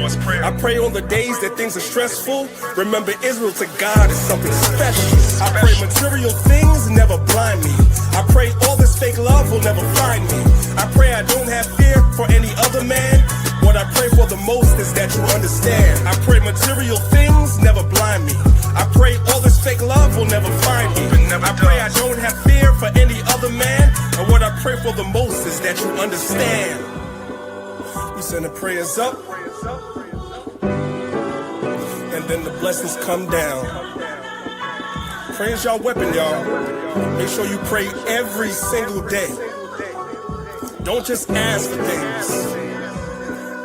I pray on the days that things are stressful. Remember, Israel to God is something special. I pray material things never blind me. I pray all this fake love will never find me. I pray I don't have fear for any other man. What I pray for the most is that you understand. I pray material things never blind me. I pray all this fake love will never find me. I pray I don't have fear for any other man. And what I pray for the most is that you understand. We send the prayers up, and then the blessings come down. Prayer's y'all weapon, y'all. Make sure you pray every single day. Don't just ask for things,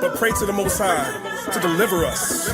but pray to the Most High to deliver us.